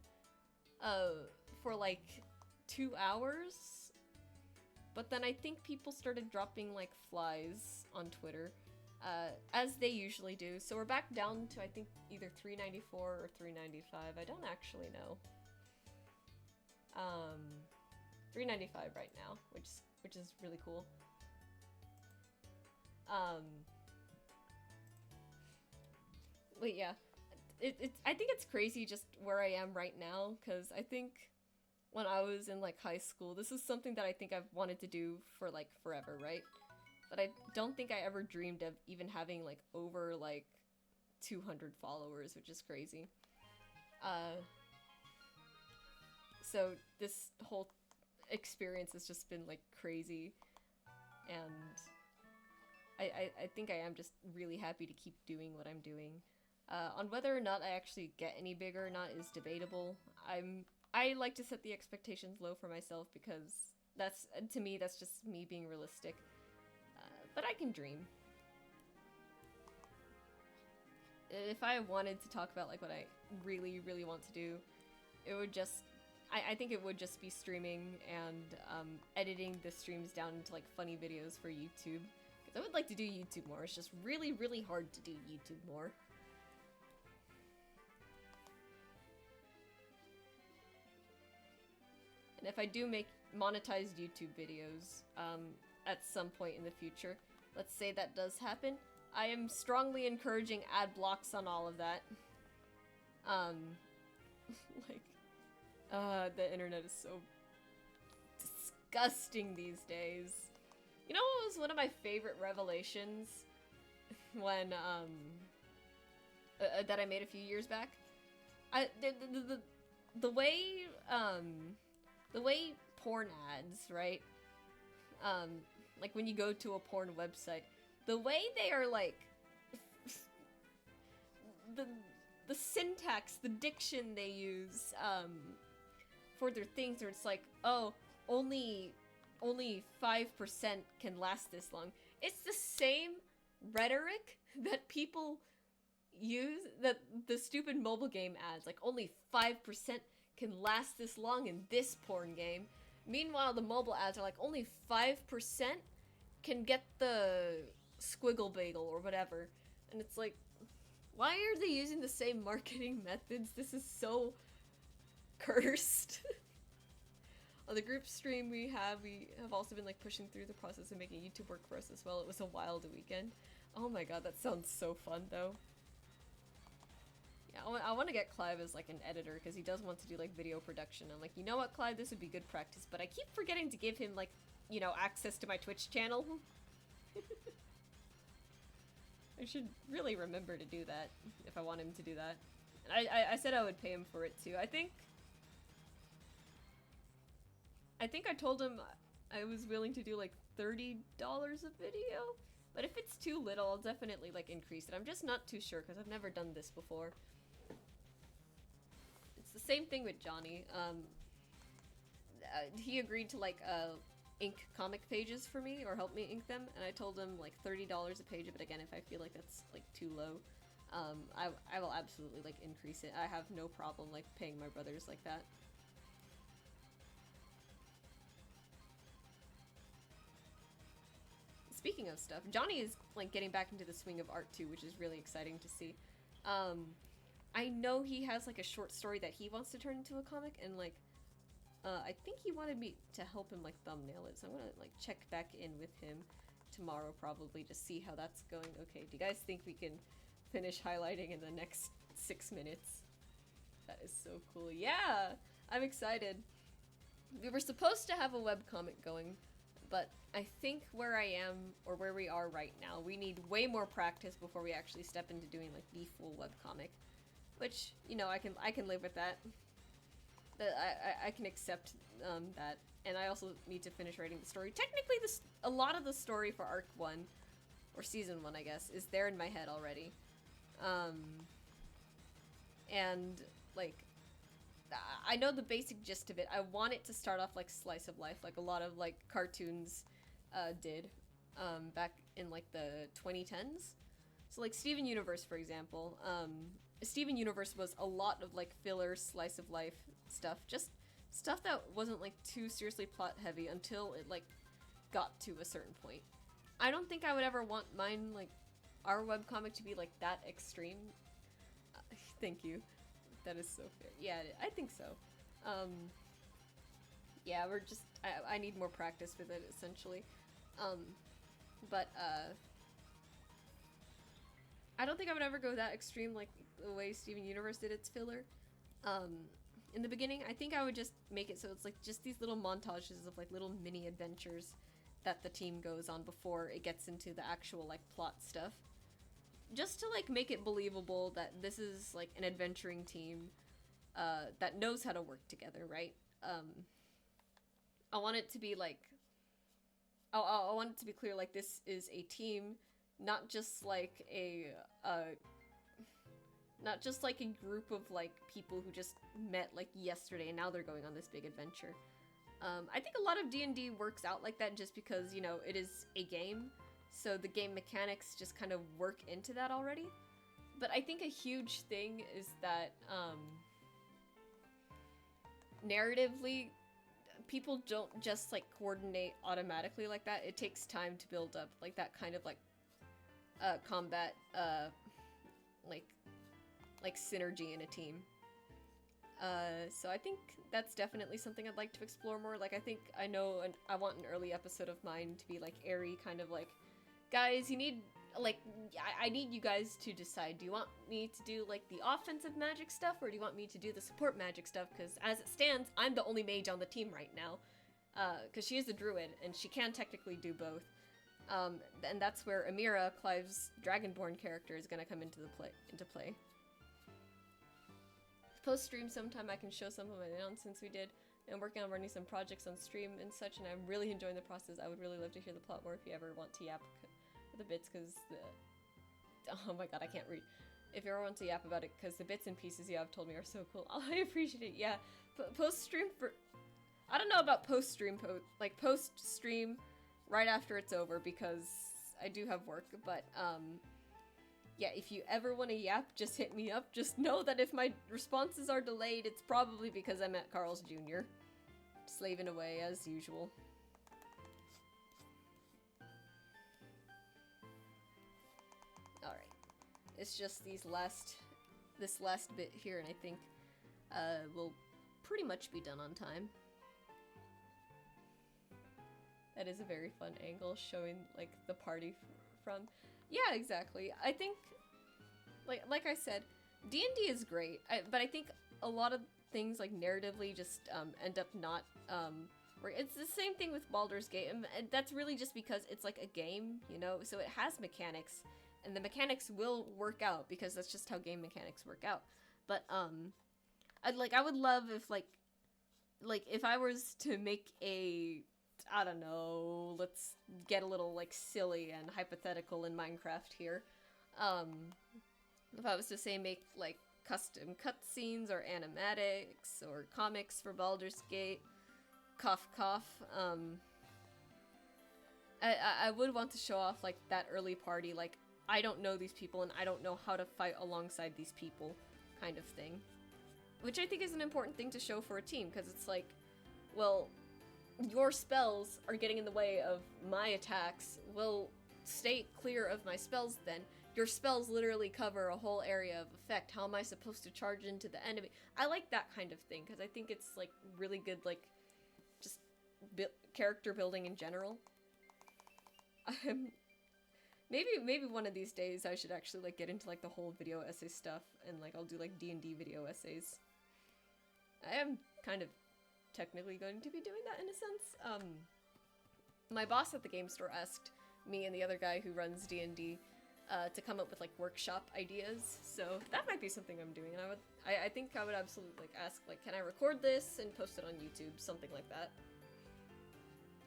for, like, 2 hours. But then I think people started dropping, like, flies on Twitter, as they usually do. So we're back down to, I think, either 394 or 395. I don't actually know. 395 right now, which is really cool. But yeah, I think it's crazy just where I am right now, because I think when I was in, like, high school, this is something that I think I've wanted to do for, like, forever, right? But I don't think I ever dreamed of even having, like, over, like, 200 followers, which is crazy. So this whole experience has just been, like, crazy, and I think I am just really happy to keep doing what I'm doing. On whether or not I actually get any bigger or not is debatable. I like to set the expectations low for myself, because that's, to me, that's just me being realistic. But I can dream. If I wanted to talk about, like, what I really, really want to do, it would just... I think it would just be streaming and editing the streams down into, like, funny videos for YouTube. Because I would like to do YouTube more. It's just really, really hard to do YouTube more. And if I do make monetized YouTube videos at some point in the future, let's say that does happen, I am strongly encouraging ad blocks on all of that. The internet is so disgusting these days. You know what was one of my favorite revelations when, that I made a few years back? The way porn ads, right? Like when you go to a porn website, the way they are, like, the syntax, the diction they use, for their things, where it's like, oh, only 5% can last this long. It's the same rhetoric that people use, that the stupid mobile game ads, like, only 5% can last this long in this porn game. Meanwhile, the mobile ads are like, only 5% can get the squiggle bagel or whatever. And it's like, why are they using the same marketing methods? This is so cursed. On the group stream we have also been, like, pushing through the process of making YouTube work for us as well. It was a wild weekend. Oh my god, that sounds so fun though. Yeah, I want to get Clive as, like, an editor, because he does want to do, like, video production. I'm like, you know what, Clive, this would be good practice, but I keep forgetting to give him, like, you know, access to my Twitch channel. I should really remember to do that, if I want him to do that. And I said I would pay him for it too. I think I told him I was willing to do, like, $30 a video, but if it's too little, I'll definitely, like, increase it. I'm just not too sure, because I've never done this before. It's the same thing with Johnny. He agreed to, like, ink comic pages for me, or help me ink them, and I told him, like, $30 a page, but again, if I feel like that's, like, too low, I will absolutely, like, increase it. I have no problem, like, paying my brothers like that. Speaking of stuff, Johnny is, like, getting back into the swing of art too, which is really exciting to see. I know he has, like, a short story that he wants to turn into a comic, and, like, I think he wanted me to help him, like, thumbnail it, so I'm gonna, like, check back in with him tomorrow probably to see how that's going. Okay, do you guys think we can finish highlighting in the next 6 minutes? That is so cool. Yeah! I'm excited. We were supposed to have a webcomic going, but I think where I am, or where we are right now, we need way more practice before we actually step into doing, like, the full webcomic. Which, you know, I can live with that. that I can accept that, and I also need to finish writing the story. Technically, a lot of the story for Arc 1, or Season 1, I guess, is there in my head already. And, like, I know the basic gist of it. I want it to start off like slice of life, like a lot of, like, cartoons did back in, like, the 2010s. So, like, Steven Universe, for example. Steven Universe was a lot of, like, filler slice of life stuff. Just stuff that wasn't, like, too seriously plot heavy until it, like, got to a certain point. I don't think I would ever want mine, like, our webcomic to be, like, that extreme. Thank you. That is so fair. Yeah, I think so. Yeah, we're just... I need more practice with it, essentially. But, I don't think I would ever go that extreme, like, the way Steven Universe did its filler. In the beginning, I think I would just make it so it's, like, just these little montages of, like, little mini adventures that the team goes on before it gets into the actual, like, plot stuff. Just to, like, make it believable that this is, like, an adventuring team that knows how to work together, right? I want it to be, like... I want it to be clear, like, this is a team, not just, like, not just, like, a group of, like, people who just met, like, yesterday and now they're going on this big adventure. I think a lot of D&D works out like that just because, you know, it is a game, so the game mechanics just kind of work into that already. But I think a huge thing is that, narratively, people don't just, like, coordinate automatically like that. It takes time to build up, like, that kind of, like, combat, like synergy in a team. So I think that's definitely something I'd like to explore more. Like, I know I want an early episode of mine to be, like, airy, kind of like, guys, you need, like, I need you guys to decide. Do you want me to do, like, the offensive magic stuff, or do you want me to do the support magic stuff? Because as it stands, I'm the only mage on the team right now. Because she is a druid, and she can technically do both. And that's where Amira, Clive's Dragonborn character, is gonna come into play. Post-stream sometime I can show some of my nonsense we did. I'm working on running some projects on stream and such, and I'm really enjoying the process. I would really love to hear the plot more if you ever want to yap the bits, because oh my god, I can't read. If you ever want to yap about it, because the bits and pieces you have told me are so cool. Oh, I appreciate it, yeah. Post-stream for... I don't know about post-stream, like post-stream right after it's over, because I do have work, but yeah, if you ever want to yap, just hit me up. Just know that if my responses are delayed, it's probably because I'm at Carl's Jr. Slaving away as usual. Alright. It's just this last bit here, and I think we'll pretty much be done on time. That is a very fun angle, showing, like, the party from... Yeah, exactly. I think, like I said, D&D is great, but I think a lot of things, like, narratively just end up not... it's the same thing with Baldur's Gate, and that's really just because it's, like, a game, you know? So it has mechanics, and the mechanics will work out, because that's just how game mechanics work out. But, I would love if, like, if I was to make a... I don't know, let's get a little, like, silly and hypothetical in Minecraft here. If I was to say make, like, custom cutscenes or animatics or comics for Baldur's Gate, cough cough, I would want to show off, like, that early party, like, I don't know these people and I don't know how to fight alongside these people kind of thing. Which I think is an important thing to show for a team, because it's like, well... your spells are getting in the way of my attacks. Well, stay clear of my spells then. Your spells literally cover a whole area of effect. How am I supposed to charge into the enemy? I like that kind of thing, because I think it's, like, really good, like, just character building in general. Maybe one of these days I should actually, like, get into, like, the whole video essay stuff, and, like, I'll do, like, D&D video essays. I am kind of technically going to be doing that in a sense. My boss at the game store asked me and the other guy who runs D&D to come up with like workshop ideas. So that might be something I'm doing, and I think I would absolutely like ask like, can I record this and post it on YouTube, something like that.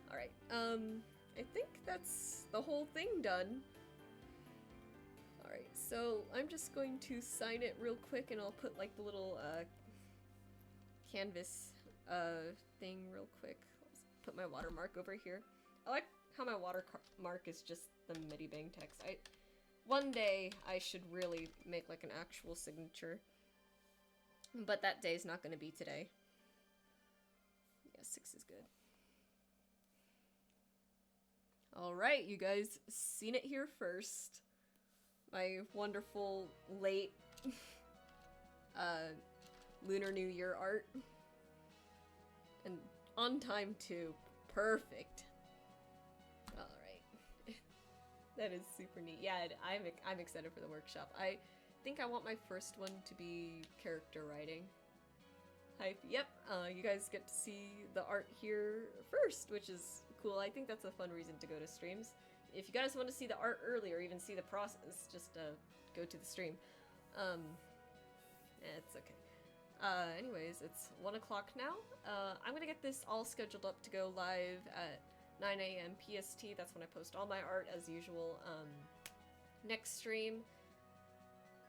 All right, I think that's the whole thing done. All right, so I'm just going to sign it real quick, and I'll put like the little canvas thing real quick. Let's put my watermark over here. I like how my watermark is just the Medibang text. One day I should really make like an actual signature, but that day's not going to be today. Yeah, 6 is good. Alright, you guys seen it here first. My wonderful late Lunar New Year art. And on time too. Perfect. Alright. That is super neat. Yeah, I'm excited for the workshop. I think I want my first one to be character writing. Hype. Yep, you guys get to see the art here first, which is cool. I think that's a fun reason to go to streams. If you guys want to see the art early or even see the process, just go to the stream. It's okay. Anyways, it's 1 o'clock now. I'm gonna get this all scheduled up to go live at 9 a.m. PST. That's when I post all my art as usual. Next stream,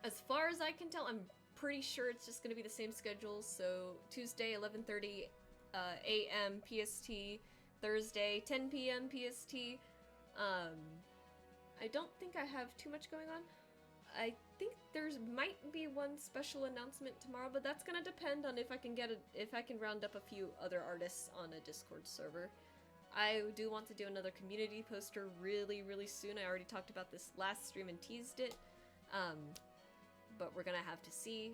as far as I can tell, I'm pretty sure it's just gonna be the same schedule. So Tuesday 11:30 a.m. PST, Thursday 10 p.m. PST. I don't think I have too much going on. I think there's might be one special announcement tomorrow, but that's gonna depend on if I can round up a few other artists on a Discord server. I do want to do another community poster really, really soon. I already talked about this last stream and teased it. But we're gonna have to see.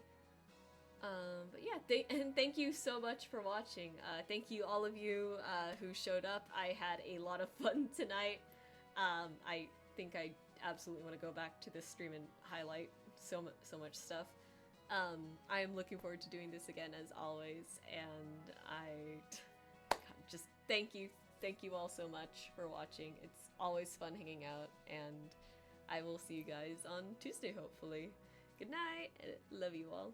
But yeah, and thank you so much for watching. Thank you all of you who showed up. I had a lot of fun tonight. I think I absolutely want to go back to this stream and highlight so much stuff. I am looking forward to doing this again as always, and God, just thank you all so much for watching. It's always fun hanging out, and I will see you guys on Tuesday hopefully. Good night. Love you all.